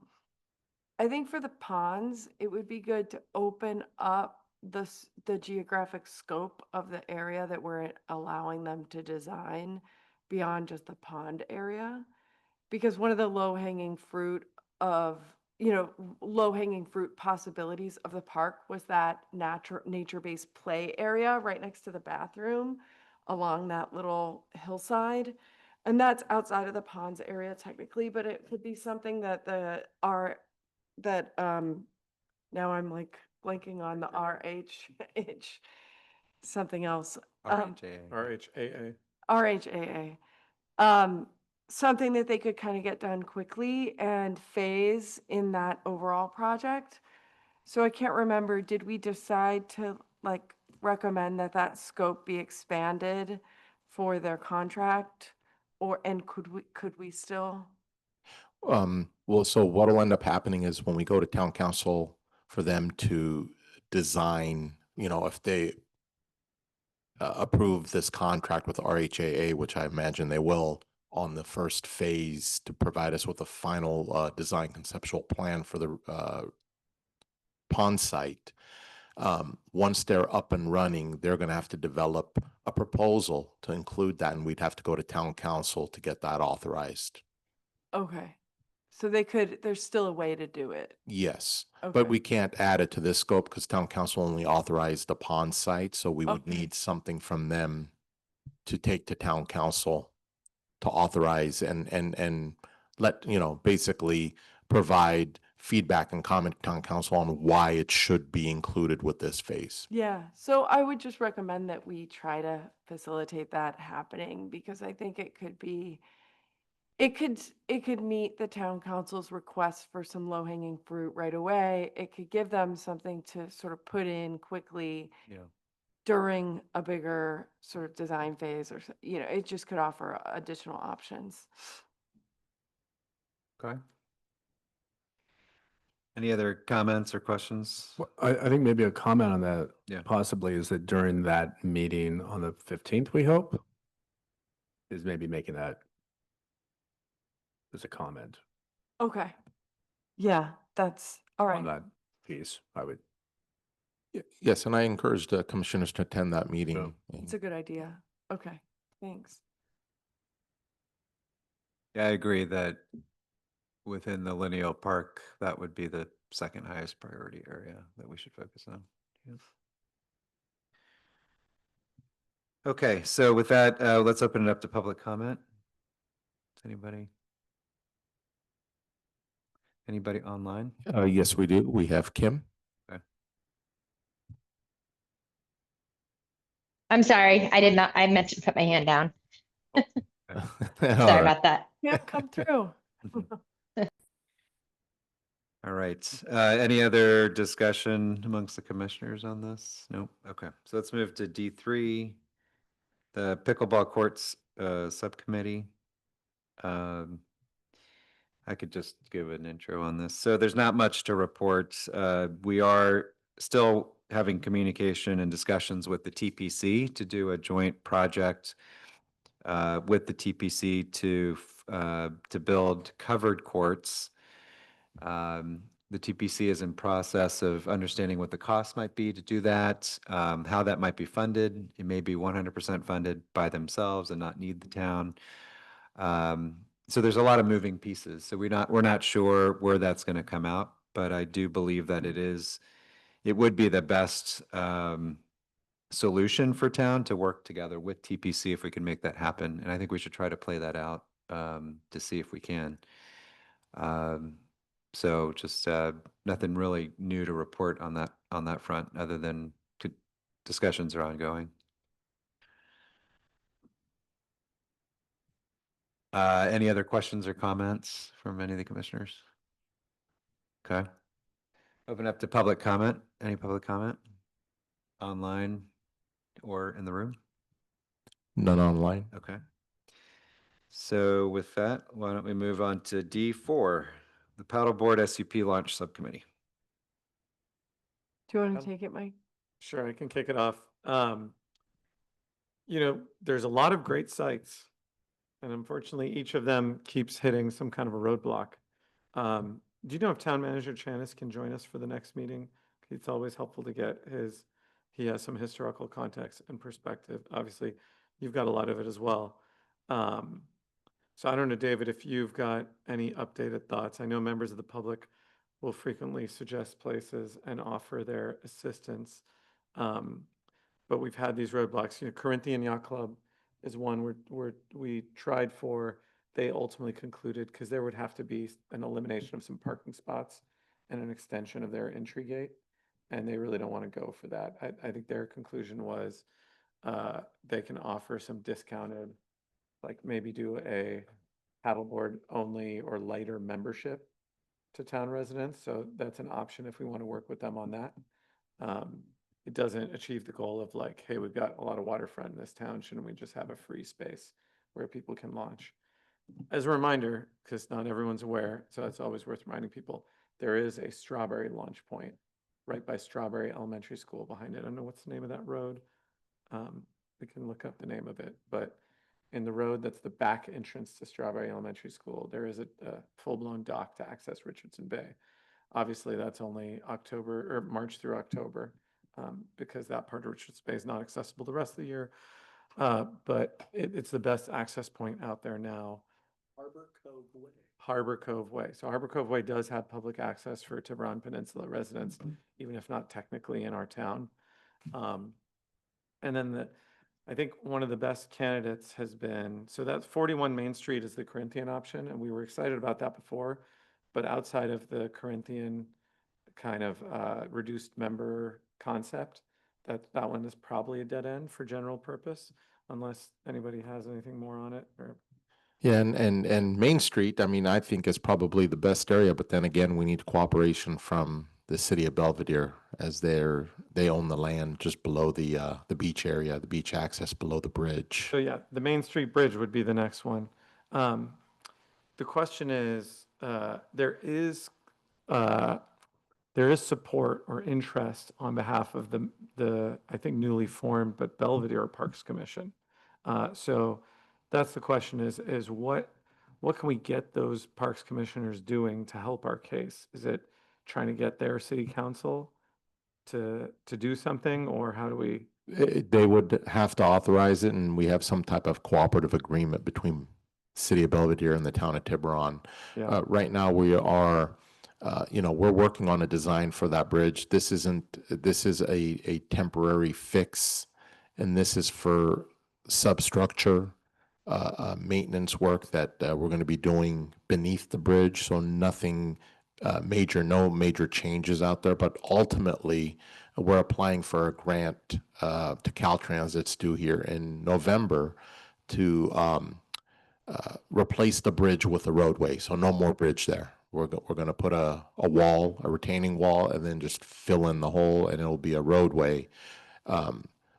think for the ponds, it would be good to open up the geographic scope of the area that we're allowing them to design beyond just the pond area. Because one of the low-hanging fruit possibilities of the park was that nature-based play area right next to the bathroom along that little hillside. And that's outside of the ponds area technically, but it could be something that now I'm like blanking on the RHH, something else. RHAA. RHAA. Something that they could kind of get done quickly and phase in that overall project. So I can't remember, did we decide to like recommend that scope be expanded for their contract? And could we still? Well, so what'll end up happening is when we go to town council for them to design, if they approve this contract with RHAA, which I imagine they will on the first phase to provide us with a final design conceptual plan for the pond site. Once they're up and running, they're going to have to develop a proposal to include that, and we'd have to go to town council to get that authorized. Okay. So there's still a way to do it. Yes, Okay. but we can't add it to this scope because town council only authorized the pond site, so we would Okay. need something from them to take to town council to authorize and let, basically provide feedback and comment to town council on why it should be included with this phase. Yeah, so I would just recommend that we try to facilitate that happening because I think it could meet the town council's request for some low-hanging fruit right away. It could give them something to sort of put in quickly Yeah. during a bigger sort of design phase or, it just could offer additional options. Okay. Any other comments or questions? Well, I think maybe a comment on that Yeah. possibly is that during that meeting on the 15th, we hope, is maybe making that as a comment Okay. Yeah, that's all on right. that piece, I would. Yes, and I encourage the commissioners to attend that meeting. It's a good idea. Okay, thanks. Yeah, I agree that within the lineal park, that would be the second highest priority area that we should focus on. Yes. Okay, so with that, let's open it up to public comment. Anybody online? Yes, we do. We have Kim. I'm sorry, I meant to put my hand down. Sorry about that. Yeah, come through. All right. Any other discussion amongst the commissioners on this? Nope. Okay. So let's move to D3, the pickleball courts subcommittee. I could just give an intro on this. So there's not much to report. We are still having communication and discussions with the TPC to do a joint project with the TPC to to build covered courts. The TPC is in process of understanding what the cost might be to do that, how that might be funded. It may be 100% funded by themselves and not need the town. So there's a lot of moving pieces. So we're not sure where that's going to come out, but I do believe that it would be the best solution for town to work together with TPC if we can make that happen. And I think we should try to play that out to see if we can. So just nothing really new to report on that front, other than discussions are ongoing. Any other questions or comments from any of the commissioners? Okay. Open up to public comment. Any public comment? Online or in the room? None online. Okay. So with that, why don't we move on to D4, the Paddleboard SUP Launch Subcommittee. Do you want to take it, Mike? Sure, I can kick it off. There's a lot of great sites, and unfortunately, each of them keeps hitting some kind of a roadblock. Do you know if Town Manager Chanis can join us for the next meeting? It's always helpful to get he has some historical context and perspective. Obviously, you've got a lot of it as well. So I don't know, David, if you've got any updated thoughts. I know members of the public will frequently suggest places and offer their assistance. But we've had these roadblocks. Corinthian Yacht Club is one where we tried for. They ultimately concluded, because there would have to be an elimination of some parking spots and an extension of their entry gate. And they really don't want to go for that. I think their conclusion was they can offer some discounted, like maybe do a paddleboard only or lighter membership to town residents. So that's an option if we want to work with them on that. It doesn't achieve the goal of like, hey, we've got a lot of waterfront in this town. Shouldn't we just have a free space where people can launch? As a reminder, because not everyone's aware, so it's always worth reminding people, there is a Strawberry launch point right by Strawberry Elementary School behind it. I don't know what's the name of that road. We can look up the name of it, but in the road that's the back entrance to Strawberry Elementary School, there is a full-blown dock to access Richardson Bay. Obviously, that's only October or March through October, because that part of Richardson Bay is not accessible the rest of the year. But it's the best access point out there now. Harbor Cove Way. Harbor Cove Way. So Harbor Cove Way does have public access for Tiburon Peninsula residents, even if not technically in our town. And then I think one of the best candidates has been, so that's 41 Main Street is the Corinthian option, and we were excited about that before, but outside of the Corinthian kind of reduced member concept, that one is probably a dead end for general purpose, unless anybody has anything more on it. Or Yeah, and Main Street, I mean, I think is probably the best area, but then again, we need cooperation from the city of Belvedere, as they own the land just below the beach area, the beach access below the bridge. So yeah, the Main Street Bridge would be the next one. The question is, there is support or interest on behalf of the I think newly formed but Belvedere Parks Commission. So that's the question: is what can we get those parks commissioners doing to help our case? Is it trying to get their city council to do something, or how do we? They would have to authorize it, and we have some type of cooperative agreement between city of Belvedere and the town of Tiburon. Yeah. Right now, we are. We're working on a design for that bridge. This is a temporary fix, and this is for substructure maintenance work that we're going to be doing beneath the bridge. So nothing no major changes out there, but ultimately we're applying for a grant to Caltransit's due here in November to replace the bridge with a roadway. So no more bridge there. We're going to put a wall, a retaining wall, and then just fill in the hole, and it'll be a roadway.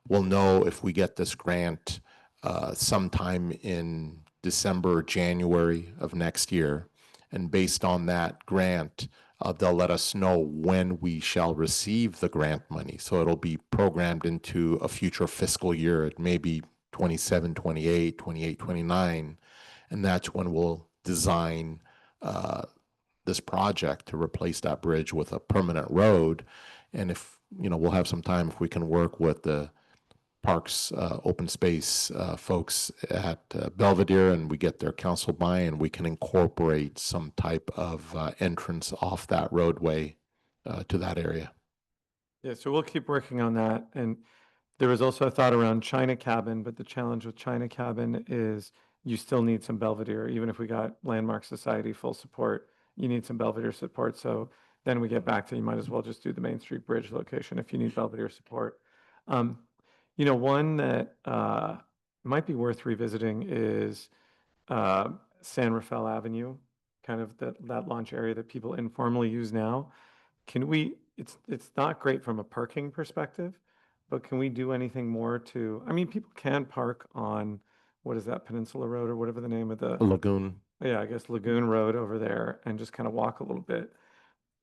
We'll know if we get this grant sometime in December or January of next year. And based on that grant, they'll let us know when we shall receive the grant money. So it'll be programmed into a future fiscal year. It may be 27, 28, 29. And that's when we'll design this project to replace that bridge with a permanent road. And if, we'll have some time if we can work with the Parks Open Space folks at Belvedere and we get their council buy-in, we can incorporate some type of entrance off that roadway to that area. Yeah, so we'll keep working on that. And there was also a thought around China Cabin, but the challenge with China Cabin is you still need some Belvedere. Even if we got Landmark Society full support, you need some Belvedere support. So then we get back to, you might as well just do the Main Street Bridge location if you need Belvedere support. One that might be worth revisiting is San Rafael Avenue, kind of that launch area that people informally use now. Can we, it's not great from a parking perspective, but can we do anything more to, I mean, people can park on, what is that, Peninsula Road or whatever the name of the, Lagoon. yeah, I guess Lagoon Road over there and just kind of walk a little bit.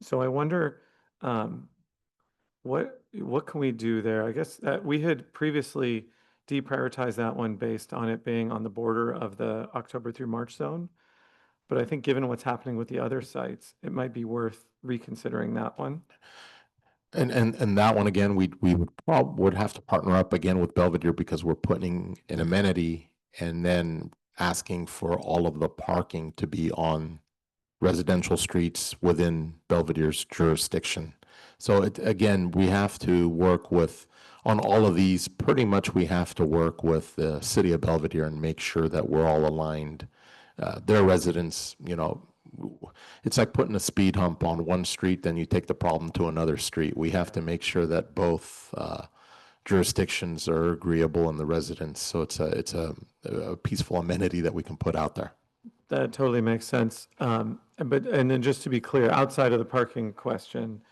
So I wonder, what can we do there? I guess that we had previously deprioritized that one based on it being on the border of the October through March zone. But I think given what's happening with the other sites, it might be worth reconsidering that one. And that one, again, we would have to partner up again with Belvedere because we're putting an amenity and then asking for all of the parking to be on residential streets within Belvedere's jurisdiction. So again, we have to work with, on all of these, pretty much we have to work with the city of Belvedere and make sure that we're all aligned. Their residents, it's like putting a speed hump on one street, then you take the problem to another street. We have to make sure that both jurisdictions are agreeable and the residents. So it's a peaceful amenity that we can put out there. That totally makes sense. And then just to be clear, outside of the parking question,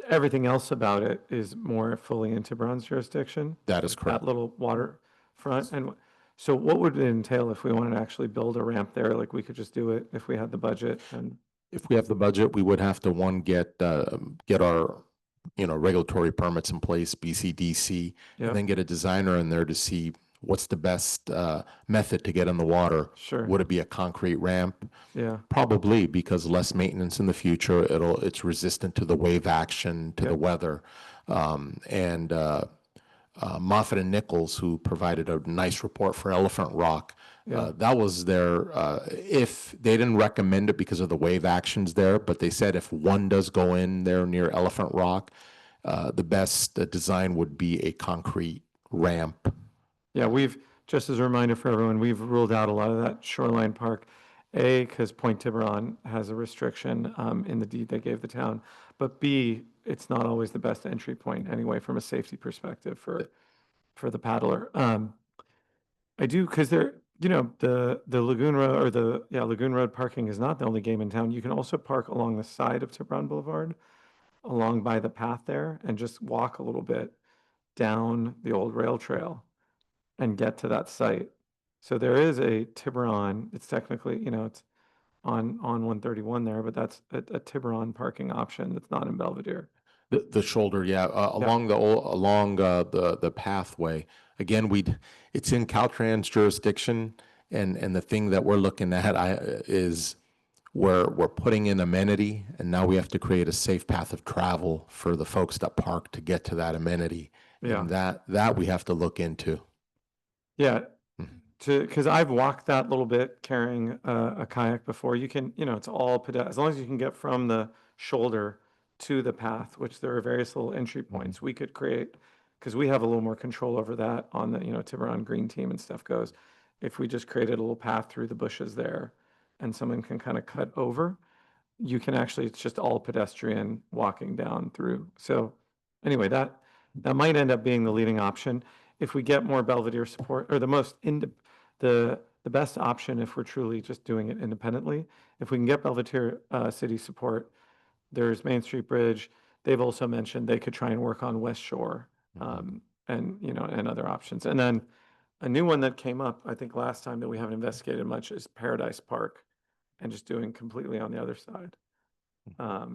everything else about it is more fully in Tiburon's jurisdiction. That is correct. That little waterfront. And so what would it entail if we wanted to actually build a ramp there? Like we could just do it if we had the budget and. If we have the budget, we would have to get our, regulatory permits in place, BCDC, Yeah. and then get a designer in there to see what's the best method to get in the water. Sure. Would it be a concrete ramp? Yeah. Probably, because less maintenance in the future. It's resistant to the wave action, to the weather. Moffitt and Nichols, who provided a nice report for Elephant Rock, that was their, if they didn't recommend it because of the wave actions there, but they said if one does go in there near Elephant Rock, the best design would be a concrete ramp. Yeah, just as a reminder for everyone, we've ruled out a lot of that shoreline park. A, because Point Tiburon has a restriction in the deed they gave the town. But B, it's not always the best entry point anyway from a safety perspective for the paddler. I do, because the Lagoon Road or Lagoon Road parking is not the only game in town. You can also park along the side of Tiburon Boulevard, along by the path there, and just walk a little bit down the old rail trail and get to that site. So there is a Tiburon, it's technically, it's on 131 there, but that's a Tiburon parking option that's not in Belvedere. The shoulder, along the pathway. Again, it's in Caltrans jurisdiction, and the thing that we're looking at is we're putting in amenity, and now we have to create a safe path of travel for the folks that park to get to that amenity. Yeah. And that we have to look into. Yeah, because I've walked that little bit carrying a kayak before. You can, it's all as long as you can get from the shoulder to the path, which there are various little entry points we could create, because we have a little more control over that on the, Tiburon Green Team and stuff goes. If we just created a little path through the bushes there and someone can kind of cut over, you can actually, it's just all pedestrian walking down through. So anyway, that might end up being the leading option. If we get more Belvedere support, or the best option if we're truly just doing it independently, if we can get Belvedere city support, there's Main Street Bridge. They've also mentioned they could try and work on West Shore and other options. And then a new one that came up, I think last time that we haven't investigated much, is Paradise Park and just doing completely on the other side. I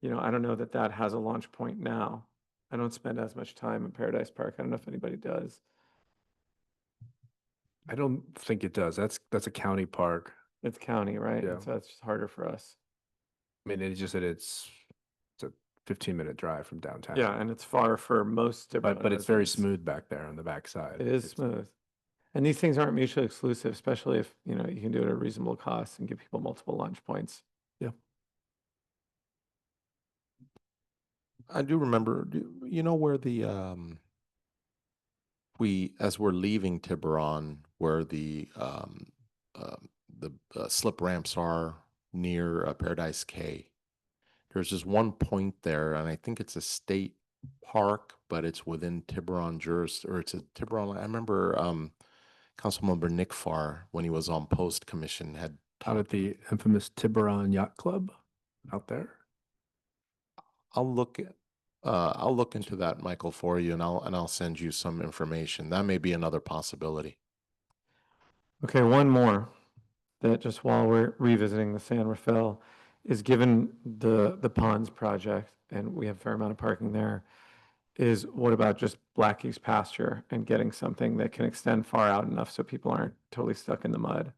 don't know that has a launch point now. I don't spend as much time in Paradise Park. I don't know if anybody does. I don't think it does. That's a county park. It's county, right? Yeah. So that's just harder for us. I mean, it just said it's a 15-minute drive from downtown. Yeah, and it's far for most Tiburon But it's very residents. smooth back there on the backside. It is smooth. And these things aren't mutually exclusive, especially if, you know, you can do it at a reasonable cost and give people multiple lunch points. Yeah. I do remember, you know where the, as we're leaving Tiburon, where the slip ramps are near Paradise Cay. There's just one point there, and I think it's a state park, but it's within Tiburon or it's a Tiburon. I remember Councilmember Nick Farr, when he was on Post Commission, had Out at the infamous Tiburon Yacht Club out there. I'll look into that, Michael, for you, and I'll send you some information. That may be another possibility. Okay, one more that just while we're revisiting the San Rafael is given the ponds project, and we have a fair amount of parking there, is what about just Blackie's pasture and getting something that can extend far out enough so people aren't totally stuck in the mud?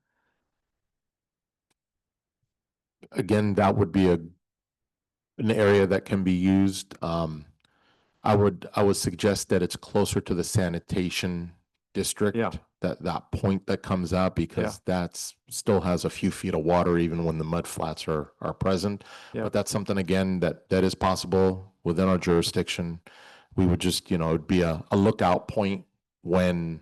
Again, that would be an area that can be used. I would suggest that it's closer to the sanitation district. Yeah. That point that comes out, because that's still has a few feet of water even when the mud flats are present. Yeah. But that's something, again, that is possible within our jurisdiction. We would just, it'd be a lookout point when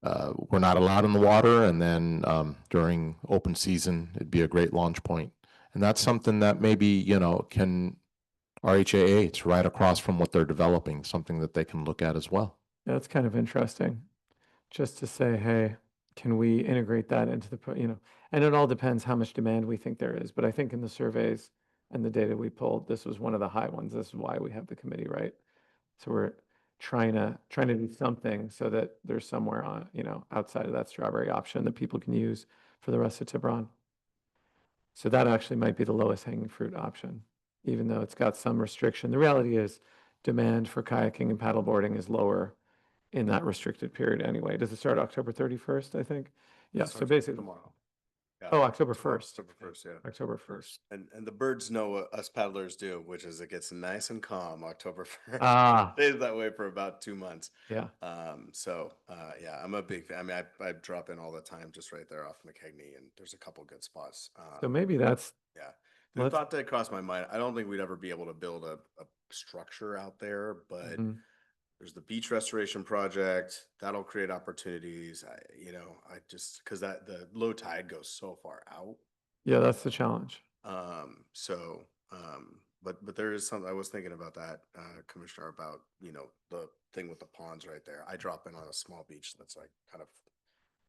we're not allowed in the water, and then during open season, it'd be a great launch point. And that's something that maybe, can RHAA, it's right across from what they're developing, something that they can look at as well. Yeah, it's kind of interesting. Just to say, hey, can we integrate that into the, and it all depends how much demand we think there is. But I think in the surveys and the data we pulled, this was one of the high ones. This is why we have the committee, right? So we're trying to do something so that there's somewhere on, outside of that strawberry option that people can use for the rest of Tiburon. So that actually might be the lowest hanging fruit option, even though it's got some restriction. The reality is demand for kayaking and paddleboarding is lower in that restricted period anyway. Does it start October 31st, I think? Yeah, It so starts basically, tomorrow. Yeah. oh, October Tomorrow, 1st. October 1st, yeah. October 1st. And the birds know what us paddlers do, which is it gets nice and calm October 1st. Ah. It stays that way for about 2 months. Yeah. Yeah, I'm a big fan. I mean, I drop in all the time just right there off McKegney, and there's a couple good spots. So maybe that's, Yeah. The thought that crossed my mind, I don't think we'd ever be able to build a structure out there, but Mhm. there's the beach restoration project that'll create opportunities. I just, because the low tide goes so far out. yeah, that's the challenge. But there is something I was thinking about that, Commissioner, about, the thing with the ponds right there. I drop in on a small beach that's like kind of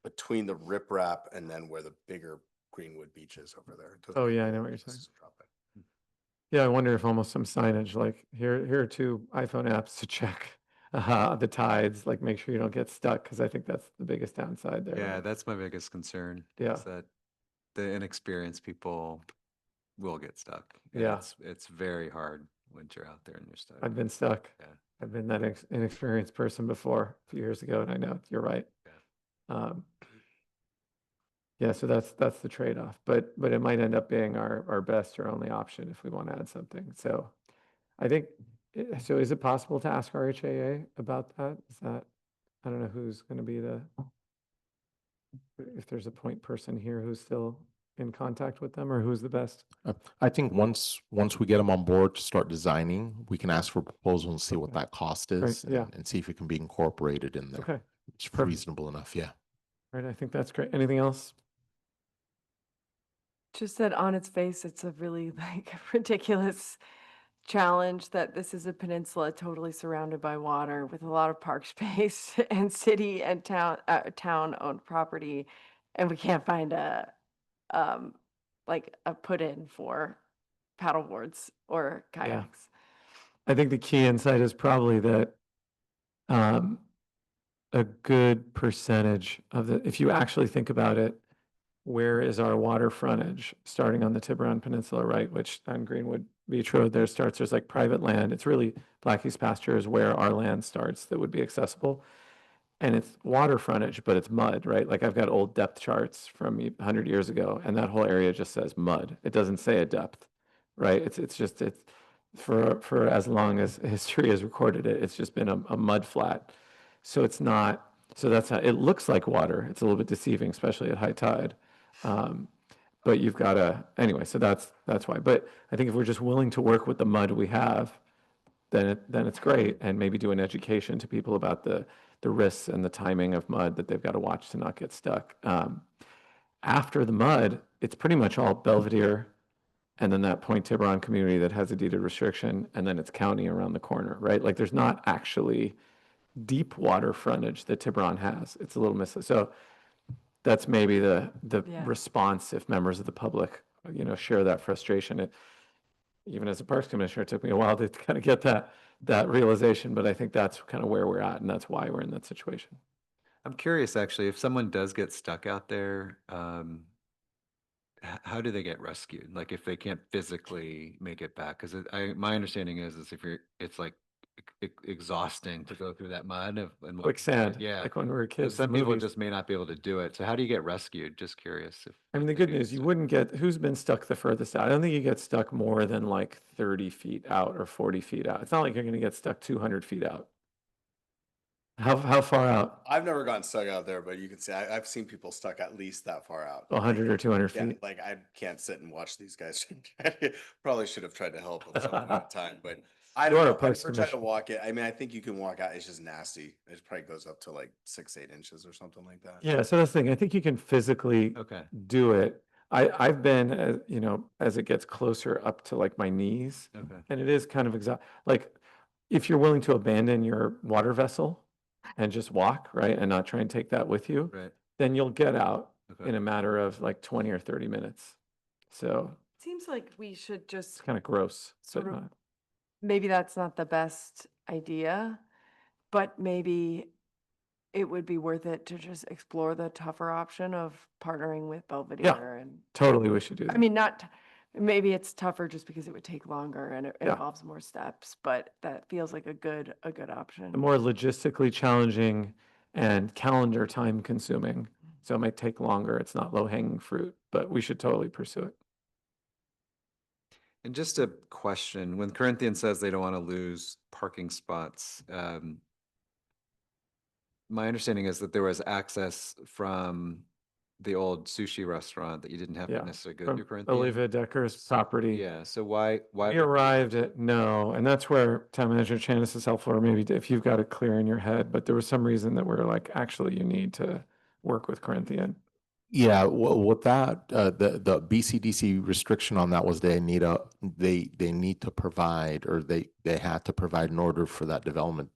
between the riprap and then where the bigger Greenwood beach is over there. Oh, yeah, I know what you're saying. Just drop in. Yeah, I wonder if almost some signage, like here are 2 iPhone apps to check the tides, like make sure you don't get stuck, because I think that's the biggest downside there. Yeah, that's my biggest concern. Yeah. Is that the inexperienced people will get stuck. And Yeah. It's very hard once you're out there and you're stuck. I've been stuck. Yeah. I've been that inexperienced person before a few years ago, and I know you're right. Yeah, so that's the trade-off, but it might end up being our best or only option if we want to add something. So I think, so is it possible to ask RHAA about that? Is that, I don't know who's going to be if there's a point person here who's still in contact with them, or who's the best? I think once we get them on board to start designing, we can ask for proposal and see what that cost is, yeah. and see if it can be incorporated in there. Okay, It's perfect. reasonable enough, yeah. All right, I think that's great. Anything else? Just that on its face, it's a really ridiculous challenge that this is a peninsula totally surrounded by water with a lot of park space and city and town owned property, and we can't find a put in for paddleboards or kayaks. I think the key insight is probably that a good percentage of if you actually think about it, where is our water frontage starting on the Tiburon Peninsula, right? Which on Greenwood Beach Road there starts, there's like private land. It's really Blackie's pasture is where our land starts that would be accessible. and it's water frontage, but it's mud, right? Like I've got old depth charts from 100 years ago, and that whole area just says mud. It doesn't say a depth, right? It's for as long as history has recorded it, it's just been a mud flat. So it's not, so that's how, it looks like water. It's a little bit deceiving, especially at high tide. But you've got to, anyway, so that's why. But I think if we're just willing to work with the mud we have, then it's great, and maybe do an education to people about the risks and the timing of mud that they've got to watch to not get stuck. After the mud, it's pretty much all Belvedere, and then that Point Tiburon community that has a deeded restriction, and then it's county around the corner, right? Like there's not actually deep water frontage that Tiburon has. It's a little so that's maybe the Yeah. response if members of the public, share that frustration. Even as a Parks Commissioner, it took me a while to kind of get that realization, but I think that's kind of where we're at, and that's why we're in that situation. I'm curious, actually, if someone does get stuck out there, how do they get rescued? Like if they can't physically make it back? Because my understanding is if it's like exhausting to go through that mud and Quicksand, yeah. like when we were So kids. some people movies. just may not be able to do it. So how do you get rescued? Just curious. I mean, the good news, you wouldn't get, who's been stuck the furthest out? I don't think you get stuck more than like 30 feet out or 40 feet out. It's not like you're going to get stuck 200 feet out. How far out? I've never gotten stuck out there, but you can see I've seen people stuck at least that far out. 100 or 200 Yeah, feet? like I can't sit and watch these guys. Probably should have tried to help at some point in time, but I don't You're a know. I Parks never tried to Commissioner. walk it. I mean, I think you can walk out. It's just nasty. It probably goes up to like 6-8 inches or something like that. Yeah, so that's the thing. I think you can physically Okay. do it. I've been, as it gets closer up to like my knees, Okay. and it is kind of like if you're willing to abandon your water vessel and just walk, right, and not try and take that with you, Right. then you'll get out Okay. in a matter of like 20 or 30 minutes. So Seems like we should it's just, kind of gross, but Sort of not. maybe that's not the best idea, but maybe it would be worth it to just explore the tougher option of partnering with Belvedere and, Totally, we should do I that. mean, maybe it's tougher just because it would take longer and it Yeah. involves more steps, but that feels like a good option. The more logistically challenging and calendar time consuming. So it might take longer. It's not low hanging fruit, but we should totally pursue it. And just a question, when Corinthian says they don't want to lose parking spots, my understanding is that there was access from the old sushi restaurant that you didn't have Yeah, to necessarily go from through Corinthian. Olivia Decker's property. Yeah, so why? We arrived at no, and that's where Town Manager Chanis is helpful, or maybe if you've got it clear in your head, but there was some reason that we're like, actually, you need to work with Corinthian. Yeah, with that, the BCDC restriction on that was they need to provide, or they had to provide in order for that development,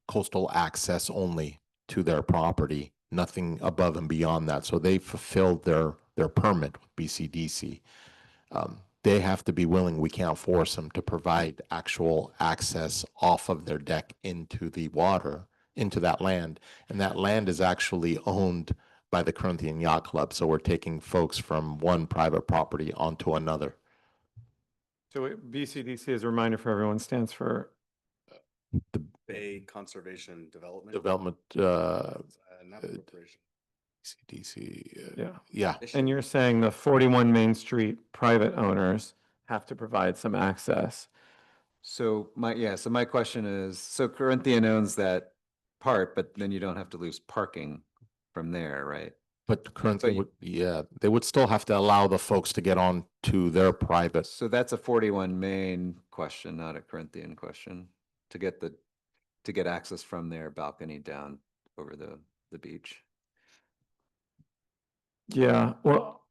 coastal access only to their property, nothing above and beyond that. So they fulfilled their permit with BCDC. They have to be willing, we can't force them to provide actual access off of their deck into the water, into that land. And that land is actually owned by the Corinthian Yacht Club. So we're taking folks from one private property onto another. So BCDC, as a reminder for everyone, stands for Bay Conservation Development. Development, Not corporation. CDC. Yeah. Yeah. And you're saying the 41 Main Street private owners have to provide some access. So my question is, so Corinthian owns that part, but then you don't have to lose parking from there, right? But currently, they would still have to allow the folks to get on to their private. So that's a 41 Main question, not a Corinthian question, to get access from their balcony down over the beach. Yeah, well,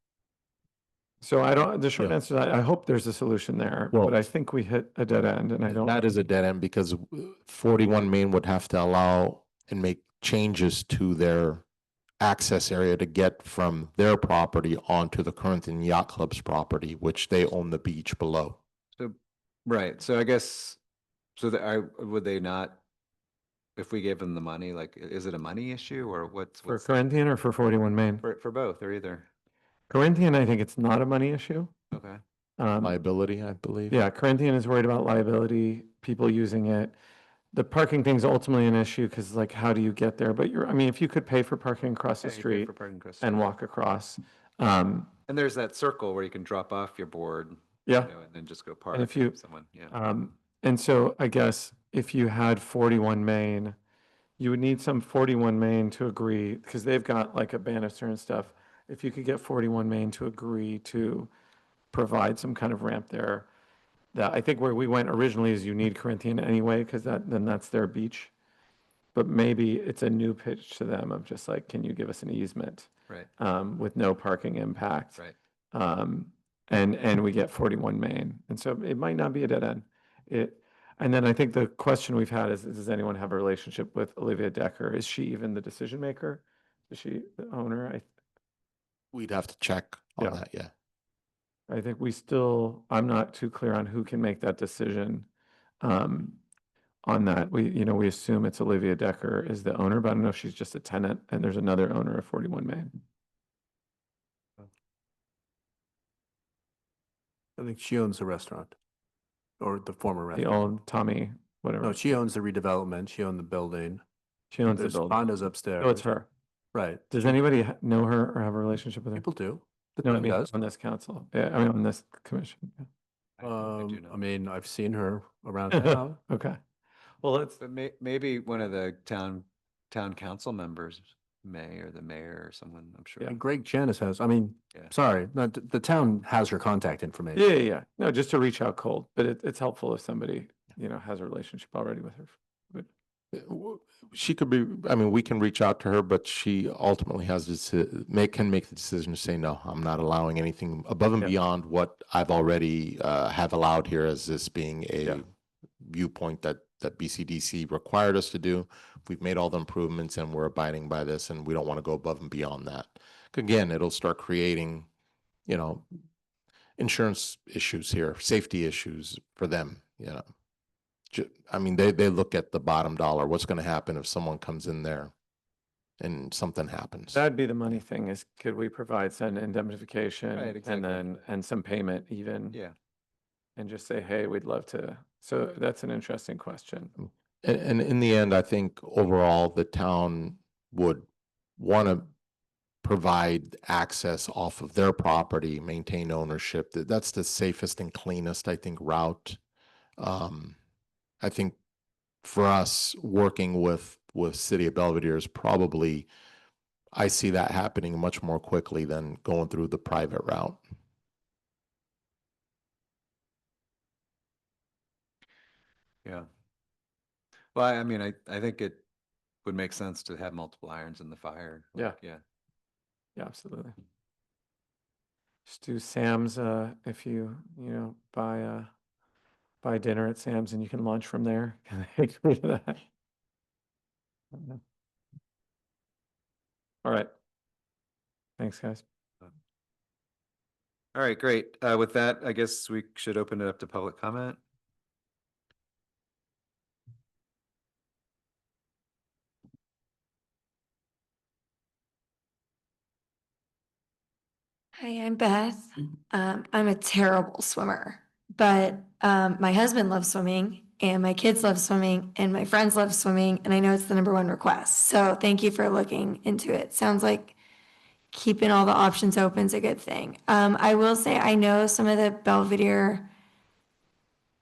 so the short answer is I hope there's a solution there, Well- but I think we hit a dead end and I don't. That is a dead end because 41 Main would have to allow and make changes to their access area to get from their property onto the Corinthian Yacht Club's property, which they own the beach below. So, right, so I guess, would they not, if we gave them the money, like, is it a money issue or what's? For Corinthian or for 41 Main? For both, or either? Corinthian, I think it's not a money issue. Okay. Liability, I believe. Yeah, Corinthian is worried about liability, people using it. the parking thing's ultimately an issue because like, how do you get there? But I mean, if you could pay for parking across the Yeah, you pay street for parking across the and street. walk across. And there's that circle where you can drop off your board. Yeah. And then just go park. And if you, Someone, yeah. and so I guess if you had 41 Main, you would need some 41 Main to agree, because they've got like a banister and stuff. If you could get 41 Main to agree to provide some kind of ramp there, that I think where we went originally is you need Corinthian anyway, because then that's their beach. But maybe it's a new pitch to them of just like, can you give us an easement? Right. With no parking impact. Right. And we get 41 Main. And so it might not be a dead end. And then I think the question we've had is, does anyone have a relationship with Olivia Decker? Is she even the decision maker? Is she the owner? We'd have to check on that, yeah. I think I'm not too clear on who can make that decision on that. We assume it's Olivia Decker is the owner, but I don't know if she's just a tenant and there's another owner of 41 Main. I think she owns the restaurant or the former The restaurant. old Tommy, whatever. No, she owns the redevelopment. She owned the building. She owns the There's building. condos upstairs. Oh, it's her. Right. Does anybody know her or have a relationship with her? People do. The No, I town mean, does. on this council. Yeah, I mean, on this commission. Yeah. I mean, I've seen her around town. Okay. Well, it's, But maybe one of the town council members may, or the mayor or someone, I'm sure. And Greg Janis has, I mean, Yeah. sorry, the town has her contact information. yeah. No, just to reach out cold, but it's helpful if somebody, has a relationship already with her. But She could be, I mean, we can reach out to her, but she ultimately has can make the decision to say, no, I'm not allowing anything above and Yeah. beyond what I've already have allowed here as this being a viewpoint that BCDC required us to do. We've made all the improvements and we're abiding by this, and we don't want to go above and beyond that. Again, it'll start creating, insurance issues here, safety issues for them, I mean, they look at the bottom dollar. What's going to happen if someone comes in there and something happens? that'd be the money thing is, could we provide some indemnification Right, exactly. and some payment even? Yeah. And just say, hey, we'd love to. So that's an interesting question. And in the end, I think overall, the town would want to provide access off of their property, maintain ownership. That's the safest and cleanest, I think, route. I think for us, working with City of Belvedere is probably, I see that happening much more quickly than going through the private route. Yeah. Well, I mean, I think it would make sense to have multiple irons in the fire. Yeah. Yeah. Yeah, absolutely. Just do Sam's, if you, buy dinner at Sam's and you can lunch from there. Can I agree to that? I don't know. All right. Thanks, guys. All right, great. With that, I guess we should open it up to public comment. Hi, I'm Beth. I'm a terrible swimmer, but my husband loves swimming and my kids love swimming and my friends love swimming, and I know it's the #1 request. So thank you for looking into it. Sounds like keeping all the options open is a good thing. I will say I know some of the Belvedere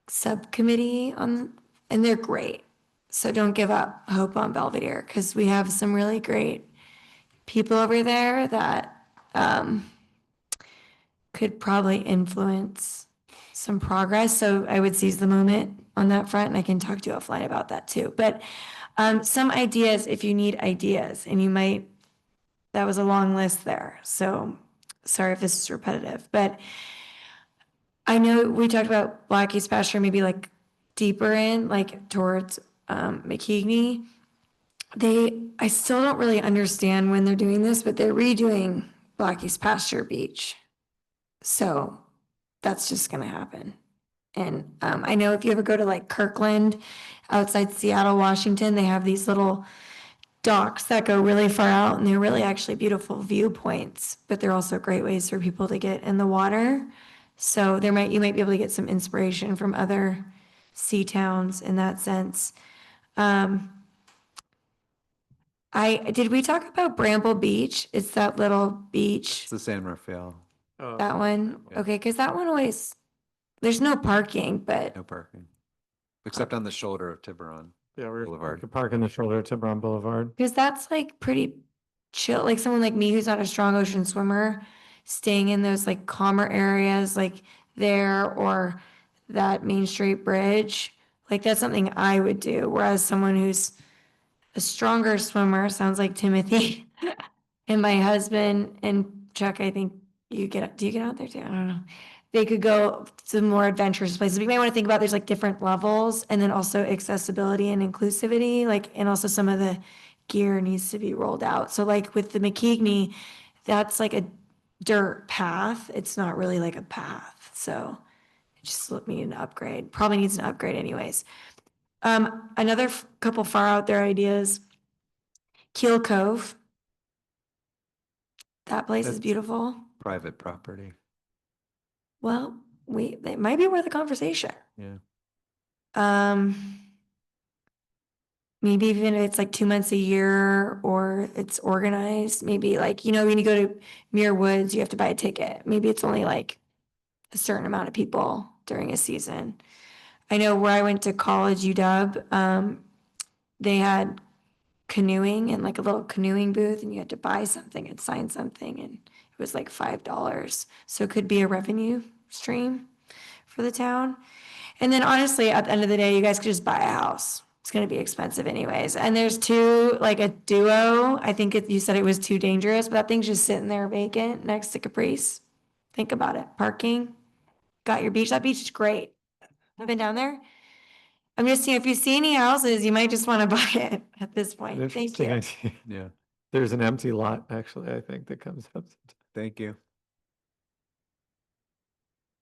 subcommittee and they're great. So don't give up hope on Belvedere because we have some really great people over there that could probably influence some progress. So I would seize the moment on that front, and I can talk to you offline about that too. But some ideas, if you need ideas, and that was a long list there. So sorry if this is repetitive, but I know we talked about Blackie's pasture, maybe like deeper in, like towards McKeagney. I still don't really understand when they're doing this, but they're redoing Blackie's pasture beach. So that's just gonna happen. And I know if you ever go to like Kirkland outside Seattle, Washington, they have these little docks that go really far out and they're really actually beautiful viewpoints, but they're also great ways for people to get in the water. So you might be able to get some inspiration from other sea towns in that sense. Did we talk about Bramble Beach? It's that little beach, It's the San Rafael, that one? Yeah. Okay, because that one always, there's no parking, but no parking, except on the shoulder of Tiburon. Yeah, we Boulevard. could park in the shoulder to Brown Boulevard. because that's like pretty chill, like someone like me who's not a strong ocean swimmer, staying in those like calmer areas like there or that Main Street Bridge, like that's something I would do. Whereas someone who's a stronger swimmer, sounds like Timothy and my husband and Chuck, I think do you get out there too? I don't know. They could go to more adventurous places. We may want to think about there's like different levels and then also accessibility and inclusivity, like, and also some of the gear needs to be rolled out. So like with the McKeagney, that's like a dirt path. It's not really like a path. So it just need an upgrade. Probably needs an upgrade anyways. Another couple far out there ideas. Keel Cove. That place is That's- beautiful. Private property. Well, it might be worth a conversation. Yeah. Maybe even if it's like 2 months a year or it's organized, maybe like, when you go to Muir Woods, you have to buy a ticket. Maybe it's only like a certain amount of people during a season. I know where I went to college, UW, they had canoeing and like a little canoeing booth and you had to buy something and sign something and it was like $5. So it could be a revenue stream for the town. And then honestly, at the end of the day, you guys could just buy a house. It's going to be expensive anyways. And there's like a duo. I think you said it was too dangerous, but that thing's just sitting there vacant next to Caprice. Think about it. Parking, got your beach. That beach is great. I've been down there. I'm just saying, if you see any houses, you might just want to buy it at this point. An Thank interesting you. idea. Yeah. There's an empty lot, actually, I think, that comes up. Thank you.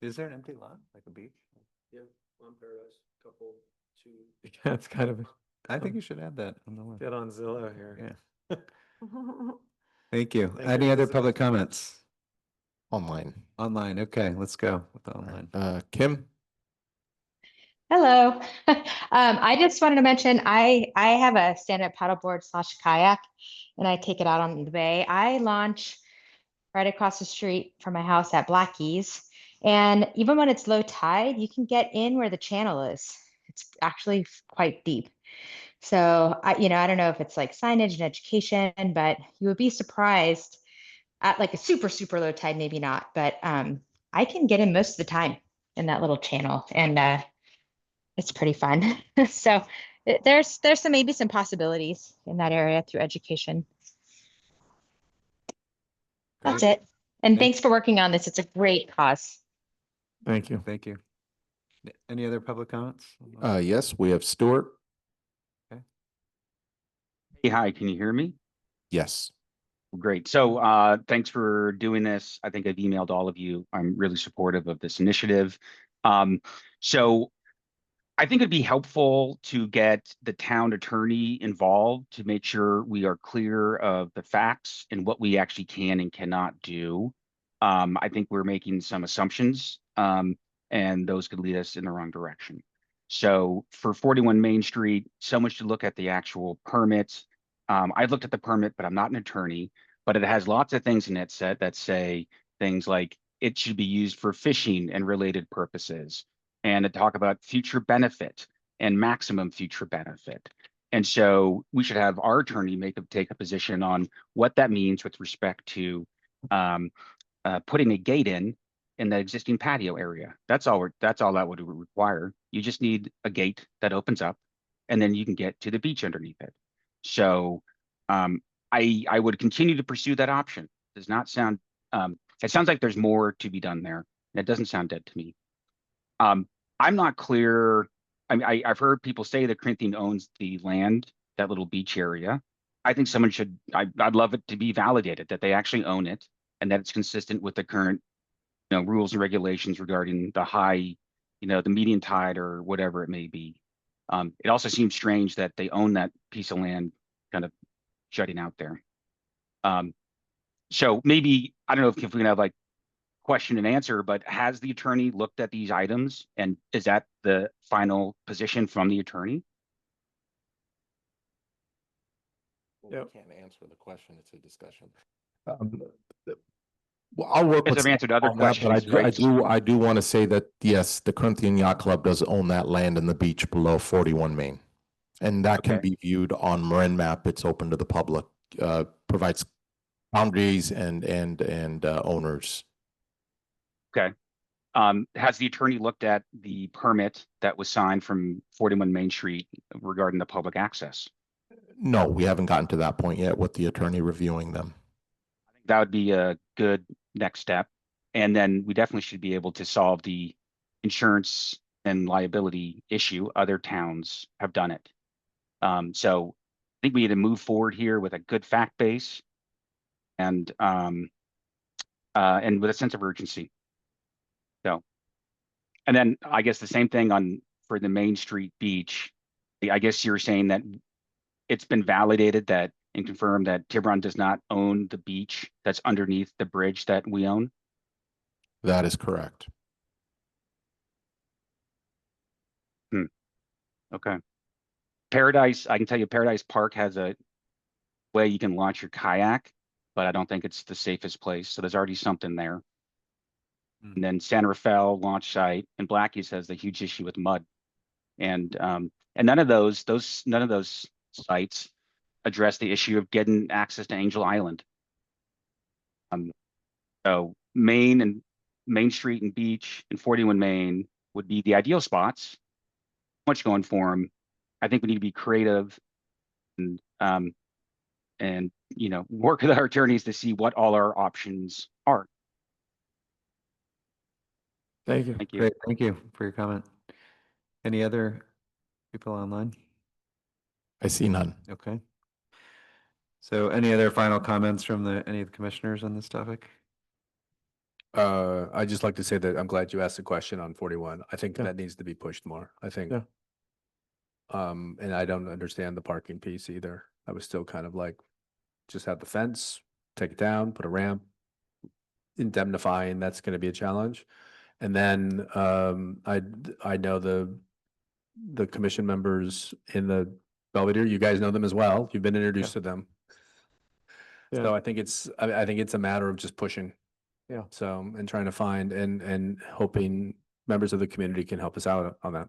Is there an empty lot, like a beach? Yeah, on Paradise, couple, two. Yeah, it's kind of, I think you should add that on the list. get on Zillow here. Yeah. Thank you. Thank Any you, other Elizabeth. public comments? Online. Online, okay, let's go with the online. Kim? Hello. I just wanted to mention I have a stand-up paddleboard / kayak, and I take it out on the bay. I launch right across the street from my house at Blackie's, and even when it's low tide, you can get in where the channel is. It's actually quite deep. So I don't know if it's like signage and education, but you would be surprised at like a super, super low tide, maybe not, but I can get in most of the time in that little channel, and it's pretty fun. So there's maybe some possibilities in that area through education. That's Great. it. And thanks for working on this. It's a great cause. Thank you. Thank you. Any other public comments? Yes, we have Stuart. Hey, hi, can you hear me? Yes. Great. So thanks for doing this. I think I've emailed all of you. I'm really supportive of this initiative. So I think it'd be helpful to get the town attorney involved to make sure we are clear of the facts and what we actually can and cannot do. I think we're making some assumptions and those could lead us in the wrong direction. So for 41 Main Street, someone should look at the actual permits. I've looked at the permit, but I'm not an attorney, but it has lots of things in it that say things like it should be used for fishing and related purposes, and to talk about future benefit and maximum future benefit. And so we should have our attorney take a position on what that means with respect to putting a gate in the existing patio area. That's all that would require. You just need a gate that opens up and then you can get to the beach underneath it. So I would continue to pursue that option. Does not sound, it sounds like there's more to be done there. It doesn't sound dead to me. I'm not clear. I mean, I've heard people say that Corinthian owns the land, that little beach area. I think someone should, I'd love it to be validated that they actually own it and that it's consistent with the current, rules and regulations regarding the high, the median tide or whatever it may be. It also seems strange that they own that piece of land kind of jutting out there. So maybe, I don't know if we can have like question and answer, but has the attorney looked at these items and is that the final position from the attorney? Yep. Can't answer the question, it's a discussion. Well, I'll work As with. I've answered other on that, but questions, right? I do want to say that, yes, the Corinthian Yacht Club does own that land in the beach below 41 Main. And that can Okay. be viewed on Marin Map. It's open to the public, provides boundaries and owners. Okay. Has the attorney looked at the permit that was signed from 41 Main Street regarding the public access? No, we haven't gotten to that point yet with the attorney reviewing them. That would be a good next step. And then we definitely should be able to solve the insurance and liability issue. Other towns have done it. So I think we need to move forward here with a good fact base and with a sense of urgency. So, and then I guess the same thing for the Main Street beach. I guess you're saying that it's been validated that and confirmed that Tiburon does not own the beach that's underneath the bridge that we own? That is correct. Okay. Paradise, I can tell you Paradise Park has a way you can launch your kayak, but I don't think it's the safest place. So there's already something there. And then San Rafael launch site and Blackie's has the huge issue with mud. And none of those sites address the issue of getting access to Angel Island. So Main Street and Beach and 41 Main would be the ideal spots. Much going for them. I think we need to be creative and work with our attorneys to see what all our options are. Thank you. Thank you. Great, thank you for your comment. Any other people online? I see none. Okay. So any other final comments from any of the commissioners on this topic? I'd just like to say that I'm glad you asked the question on 41. I think Yeah. that needs to be pushed more. I think. Yeah. And I don't understand the parking piece either. I was still kind of like, just have the fence, take it down, put a ramp, indemnifying, that's going to be a challenge. And then I know the commission members in the Belvedere, you guys know them as well. You've been introduced to them. Yeah. So I think it's a matter of just pushing. Yeah. So, and trying to find and hoping members of the community can help us out on that.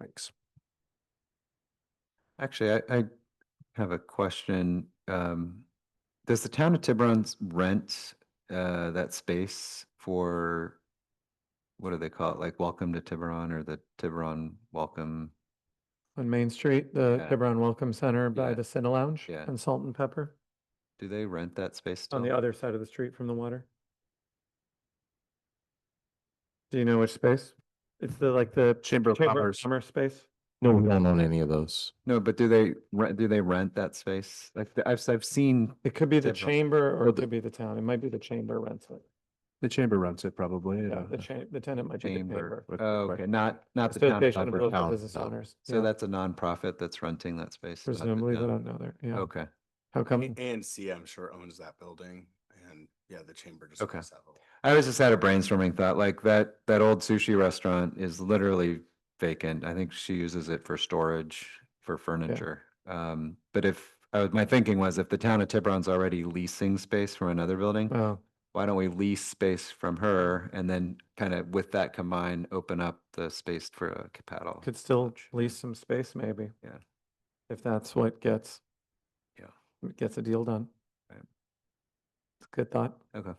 Thanks. Actually, I have a question. Does the town of Tiburon rent that space for, what do they call it? Like Welcome to Tiburon or the Tiburon Welcome? On Main Street, the Yeah. Tiburon Welcome Center by Yeah. the Cine Lounge Yeah. and Salt and Pepper Do they rent that space still? on the other side of the street from the water. Do you know which space? It's the Chamber of Commerce. space. No, we don't own any of those. No, but do they rent that space? Like I've seen, It could be the Tiburon. chamber or it could be the town. It might be the chamber rents it. The chamber runs it probably. Yeah, the tenant might be the chamber. chamber. Oh, okay, not the town. Association of Upper Local Town, Business no. Owners. So Yeah. that's a nonprofit that's renting that space. not the Presumably, they town. don't know there. Yeah. Okay, How come? ANC, I'm sure, owns that building, and yeah, the chamber just Okay. owns that little. I was just had a brainstorming thought, like that old sushi restaurant is literally vacant. I think she uses it for storage for furniture. But my thinking was if the town of Tiburon's already leasing space from another building, Oh, why don't we lease space from her and then kind of with that combined, open up the space for a paddle? could still lease some space maybe. Yeah. If that's what gets. Yeah. Gets a deal done. Right. It's a good thought. Okay.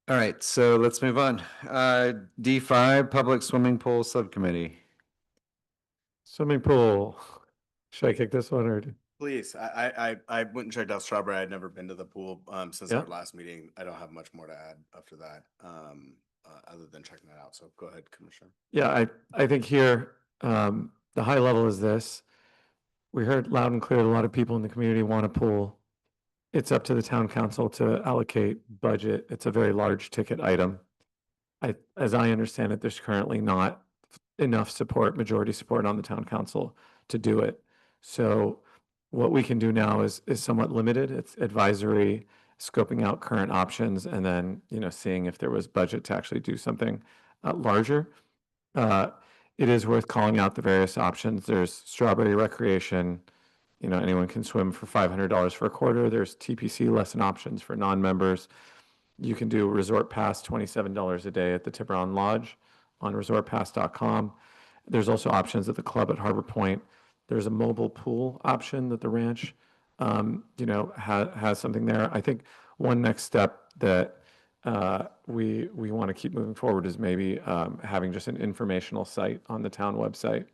All right, so let's move on. D5, Public Swimming Pool Subcommittee. Swimming pool. Should I kick this one or? Please, I went and checked out Strawberry. I'd never been to the pool since Yeah. our last meeting. I don't have much more to add after that, other than checking that out. So go ahead, Commissioner. Yeah, I think here, the high level is this. We heard loud and clear, a lot of people in the community want a pool. It's up to the town council to allocate budget. It's a very large ticket item. As I understand it, there's currently not enough support, majority support on the town council to do it. So what we can do now is somewhat limited. It's advisory, scoping out current options, and then, seeing if there was budget to actually do something larger. it is worth calling out the various options. There's Strawberry Recreation. You know, anyone can swim for $500 for a quarter. There's TPC lesson options for non-members. You can do Resort Pass, $27 a day at the Tiburon Lodge on resortpass.com. There's also options at the club at Harbor Point. There's a mobile pool option that the ranch, you know, has something there. I think one next step that we want to keep moving forward is maybe having just an informational site on the town website,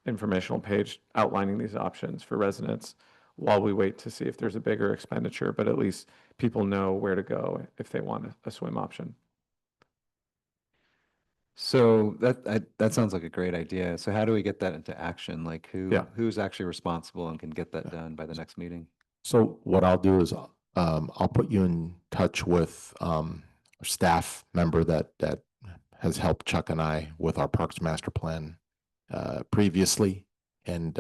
informational page outlining these options for residents while we wait to see if there's a bigger expenditure, but at least people know where to go if they want a swim option. So that sounds like a great idea. So how do we get that into action? Like who's actually responsible and can get that done by the next meeting? So what I'll do is I'll put you in touch with a staff member that has helped Chuck and I with our Parks Master Plan previously, and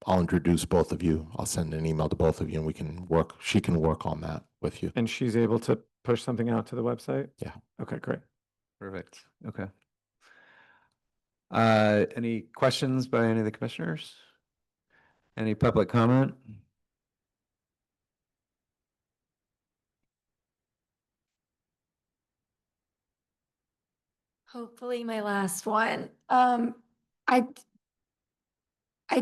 I'll introduce both of you. I'll send an email to both of you, and she can work on that with you. And she's able to push something out to the website? Yeah. Okay, great. Perfect. Okay. Any questions by any of the commissioners? Any public comment? Hopefully my last one. I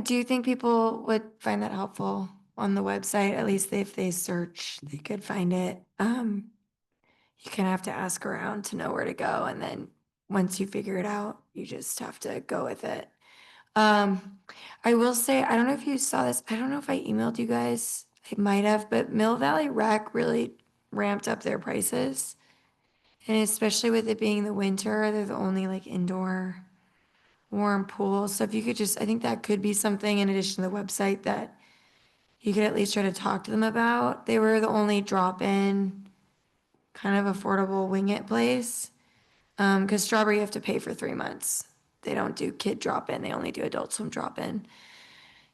do think people would find that helpful on the website, at least if they search, they could find it. You kind of have to ask around to know where to go, and then once you figure it out, you just have to go with it. I will say, I don't know if you saw this, I don't know if I emailed you guys, I might have, but Mill Valley Rec really ramped up their prices. And especially with it being the winter, they're the only like indoor warm pool. So if you could just, I think that could be something in addition to the website that you could at least try to talk to them about. They were the only drop-in kind of affordable wing it place. Because Strawberry you have to pay for 3 months. They don't do kid drop-in, they only do adult swim drop-in.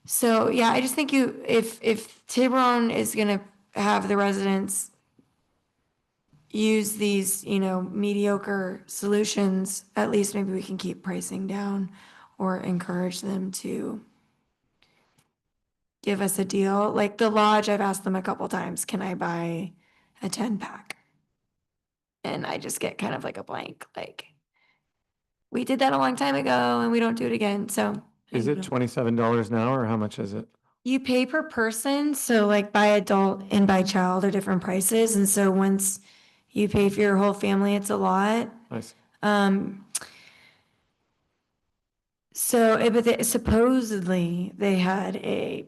So yeah, I just think if Tiburon is gonna have the residents use these, you know, mediocre solutions, at least maybe we can keep pricing down or encourage them to give us a deal. Like the lodge, I've asked them a couple times, can I buy a 10-pack? And I just get kind of like a blank, like, we did that a long time ago and we don't do it again, so. Is it $27 now, or how much is it? You pay per person, so like by adult and by child are different prices, and so once you pay for your whole family, it's a lot. Nice. But supposedly they had a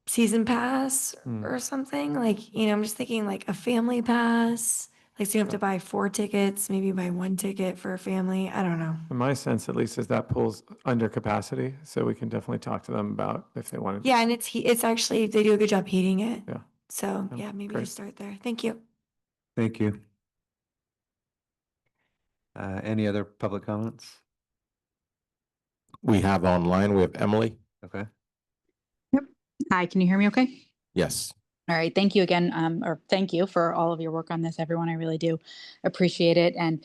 season pass or something, like, you know, I'm just thinking like a family pass, like so you don't have to buy 4 tickets, maybe buy 1 ticket for a family, I don't know. In my sense, at least, is that pool's under capacity, so we can definitely talk to them about if they wanted. Yeah, and it's actually, they do a good job heating it. Yeah. So Yeah, yeah, maybe you great. start there. Thank you. Thank you. Any other public comments? We have online, we have Emily. Okay. Hi, can you hear me okay? Yes. All right, thank you again, or thank you for all of your work on this, everyone. I really do appreciate it, and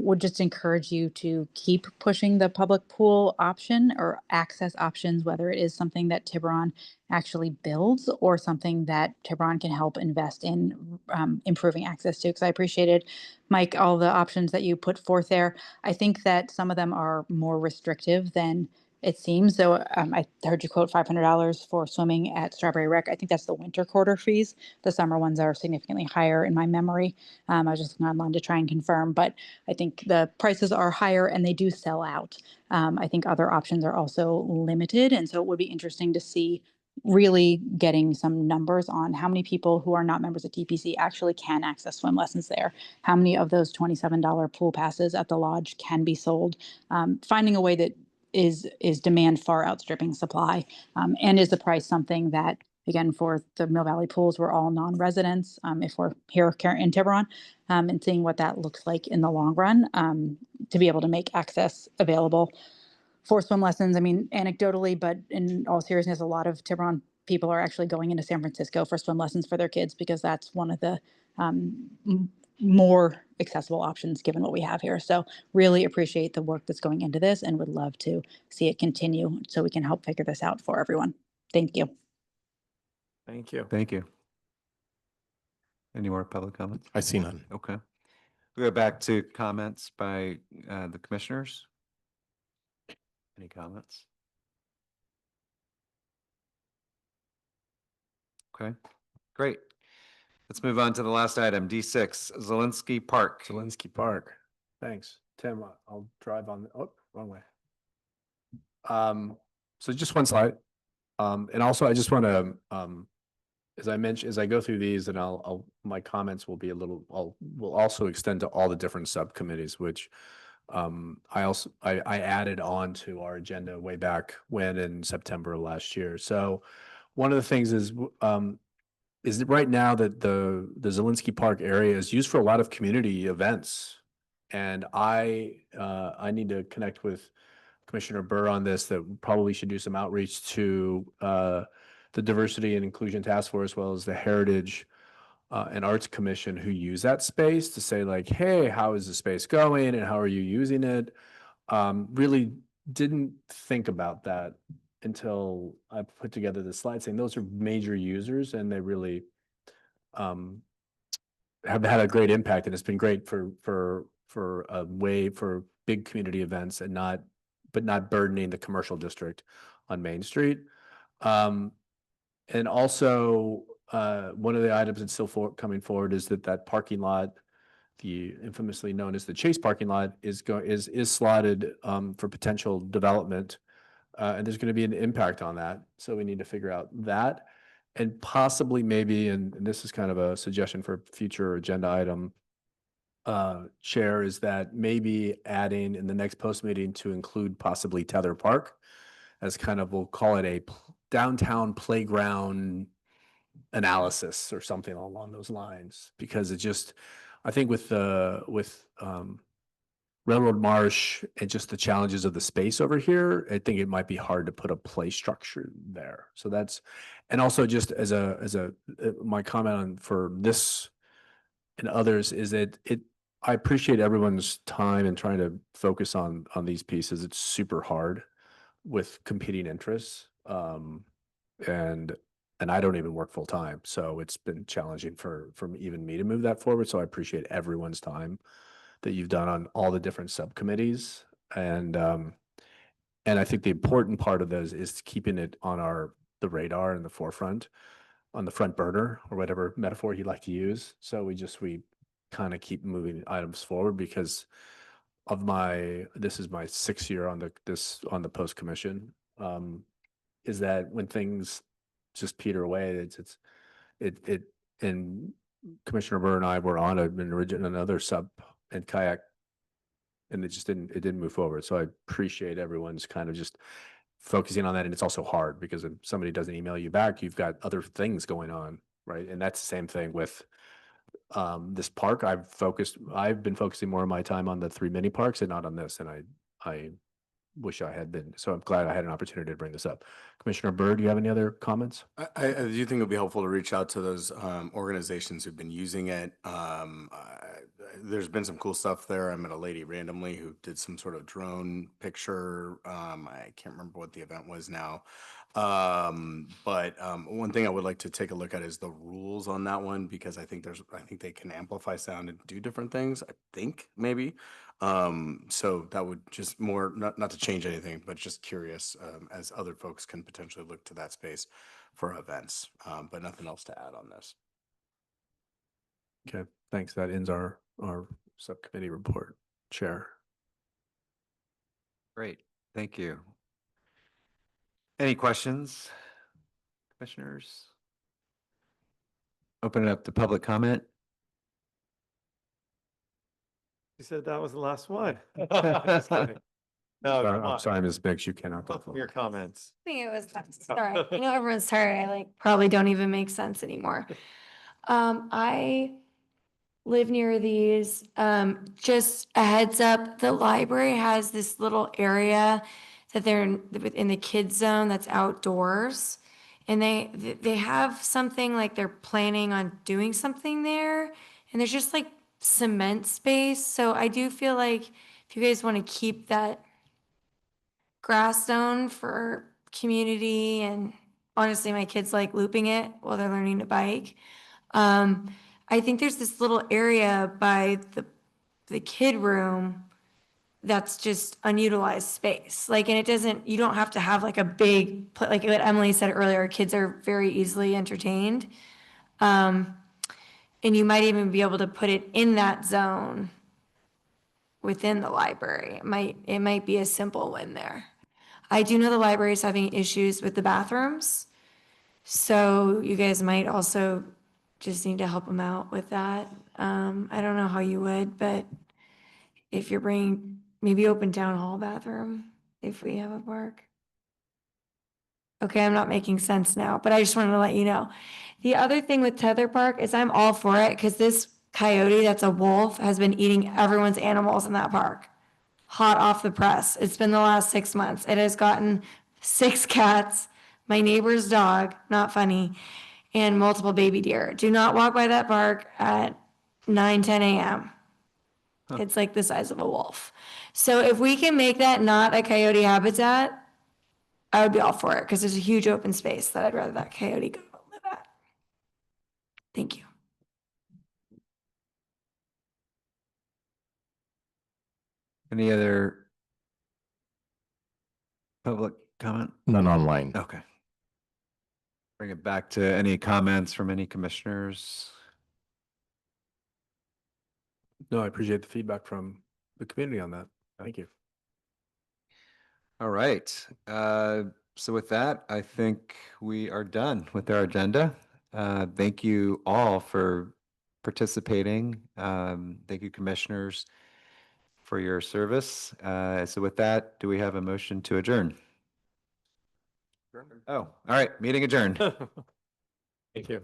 would just encourage you to keep pushing the public pool option or access options, whether it is something that Tiburon actually builds or something that Tiburon can help invest in improving access to. Because I appreciated, Mike, all the options that you put forth there. I think that some of them are more restrictive than it seems. So I heard you quote $500 for swimming at Strawberry Rec. I think that's the winter quarter fees. The summer ones are significantly higher in my memory. I was just looking online to try and confirm, but I think the prices are higher and they do sell out. I think other options are also limited. And so it would be interesting to see really getting some numbers on how many people who are not members of TPC actually can access swim lessons there. How many of those $27 pool passes at the lodge can be sold? Finding a way that is demand far outstripping supply, and is the price something that, again, for the Mill Valley pools, we're all non-residents, if we're here in Tiburon, and seeing what that looks like in the long run, to be able to make access available for swim lessons. I mean, anecdotally, but in all seriousness, a lot of Tiburon people are actually going into San Francisco for swim lessons for their kids, because that's one of the more accessible options given what we have here. So really appreciate the work that's going into this and would love to see it continue so we can help figure this out for everyone. Thank you. Thank you. Thank you. Any more public comments? I see none. Okay. We go back to comments by the commissioners. Any comments? Okay, great. Let's move on to the last item, D6, Zelinsky Park. Zelinsky Park. Thanks. Tim, I'll drive on, oh, wrong way. So just one slide. And also I just want to, as I mentioned, as I go through these and my comments will be will also extend to all the different subcommittees, which I added on to our agenda way back when in September of last year. So one of the things is that right now that the Zelinsky Park area is used for a lot of community events. And I need to connect with Commissioner Burr on this, that probably should do some outreach to the Diversity and Inclusion Task Force, as well as the Heritage and Arts Commission, who use that space, to say like, hey, how is the space going and how are you using it? Really didn't think about that until I put together the slide saying those are major users and they really have had a great impact, and it's been great for a way for big community events and not burdening the commercial district on Main Street. And also one of the items that's still coming forward is that parking lot, the infamously known as the Chase parking lot, is slotted for potential development. And there's going to be an impact on that. So we need to figure out that, and possibly maybe, and this is kind of a suggestion for future agenda item, Chair, is that maybe adding in the next post meeting to include possibly Tether Park as kind of, we'll call it a downtown playground analysis or something along those lines, because it just, I think with Railroad Marsh and just the challenges of the space over here, I think it might be hard to put a play structure there. So that's, and also just as my comment on for this and others is that I appreciate everyone's time and trying to focus on these pieces. It's super hard with competing interests. And I don't even work full time. So it's been challenging for even me to move that forward. So I appreciate everyone's time that you've done on all the different subcommittees. And I think the important part of those is keeping it on the radar and the forefront, on the front burner, or whatever metaphor you'd like to use. So we kind of keep moving items forward because of this is my 6th year on the post commission, is that when things just peter away, and Commissioner Burr and I were on another sub and kayak, and it didn't move forward. So I appreciate everyone's kind of just focusing on that. And it's also hard because if somebody doesn't email you back, you've got other things going on, right? And that's the same thing with this park. I've been focusing more of my time on the 3 mini parks and not on this. And I wish I had been. So I'm glad I had an opportunity to bring this up. Commissioner Burr, do you have any other comments? I do think it would be helpful to reach out to those organizations who've been using it. There's been some cool stuff there. I met a lady randomly who did some sort of drone picture. I can't remember what the event was now. But one thing I would like to take a look at is the rules on that one, because I think they can amplify sound and do different things. I think maybe. So that would just more, not to change anything, but just curious, as other folks can potentially look to that space for events. But nothing else to add on this. Okay, thanks. That ends our subcommittee report, Chair. Great, thank you. Any questions, commissioners? Open it up to public comment. You said that was the last one. Just kidding. No, come I'm on. sorry, Ms. Biggs, you cannot go Your forward. comments. I think it was, sorry, I know everyone's tired, I probably don't even make sense anymore. I live near these, just a heads up, the library has this little area that they're in the kids zone that's outdoors. And they have something like they're planning on doing something there. And there's just like cement space. So I do feel like if you guys want to keep that grass zone for community, and honestly, my kids like looping it while they're learning to bike. I think there's this little area by the kid room that's just unutilized space. Like, and it doesn't, you don't have to have like a big, like what Emily said earlier, kids are very easily entertained. And you might even be able to put it in that zone within the library. It might be a simple win there. I do know the library is having issues with the bathrooms. So you guys might also just need to help them out with that. I don't know how you would, but if you're bringing, maybe open town hall bathroom if we have a park. Okay, I'm not making sense now, but I just wanted to let you know. The other thing with Tether Park is I'm all for it because this coyote that's a wolf has been eating everyone's animals in that park. Hot off the press. It's been the last 6 months. It has gotten 6 cats, my neighbor's dog, not funny, and multiple baby deer. Do not walk by that park at 9, 10 a.m. It's like the size of a wolf. So if we can make that not a coyote habitat, I would be all for it because there's a huge open space that I'd rather that coyote go live at. Thank you. Any other public comment? None online. Okay. Bring it back to any comments from any commissioners. No, I appreciate the feedback from the community on that. Thank you. All right. So with that, I think we are done with our agenda. Thank you all for participating. Thank you, commissioners, for your service. So with that, do we have a motion to adjourn? Oh, all right. Meeting adjourned. Thank you.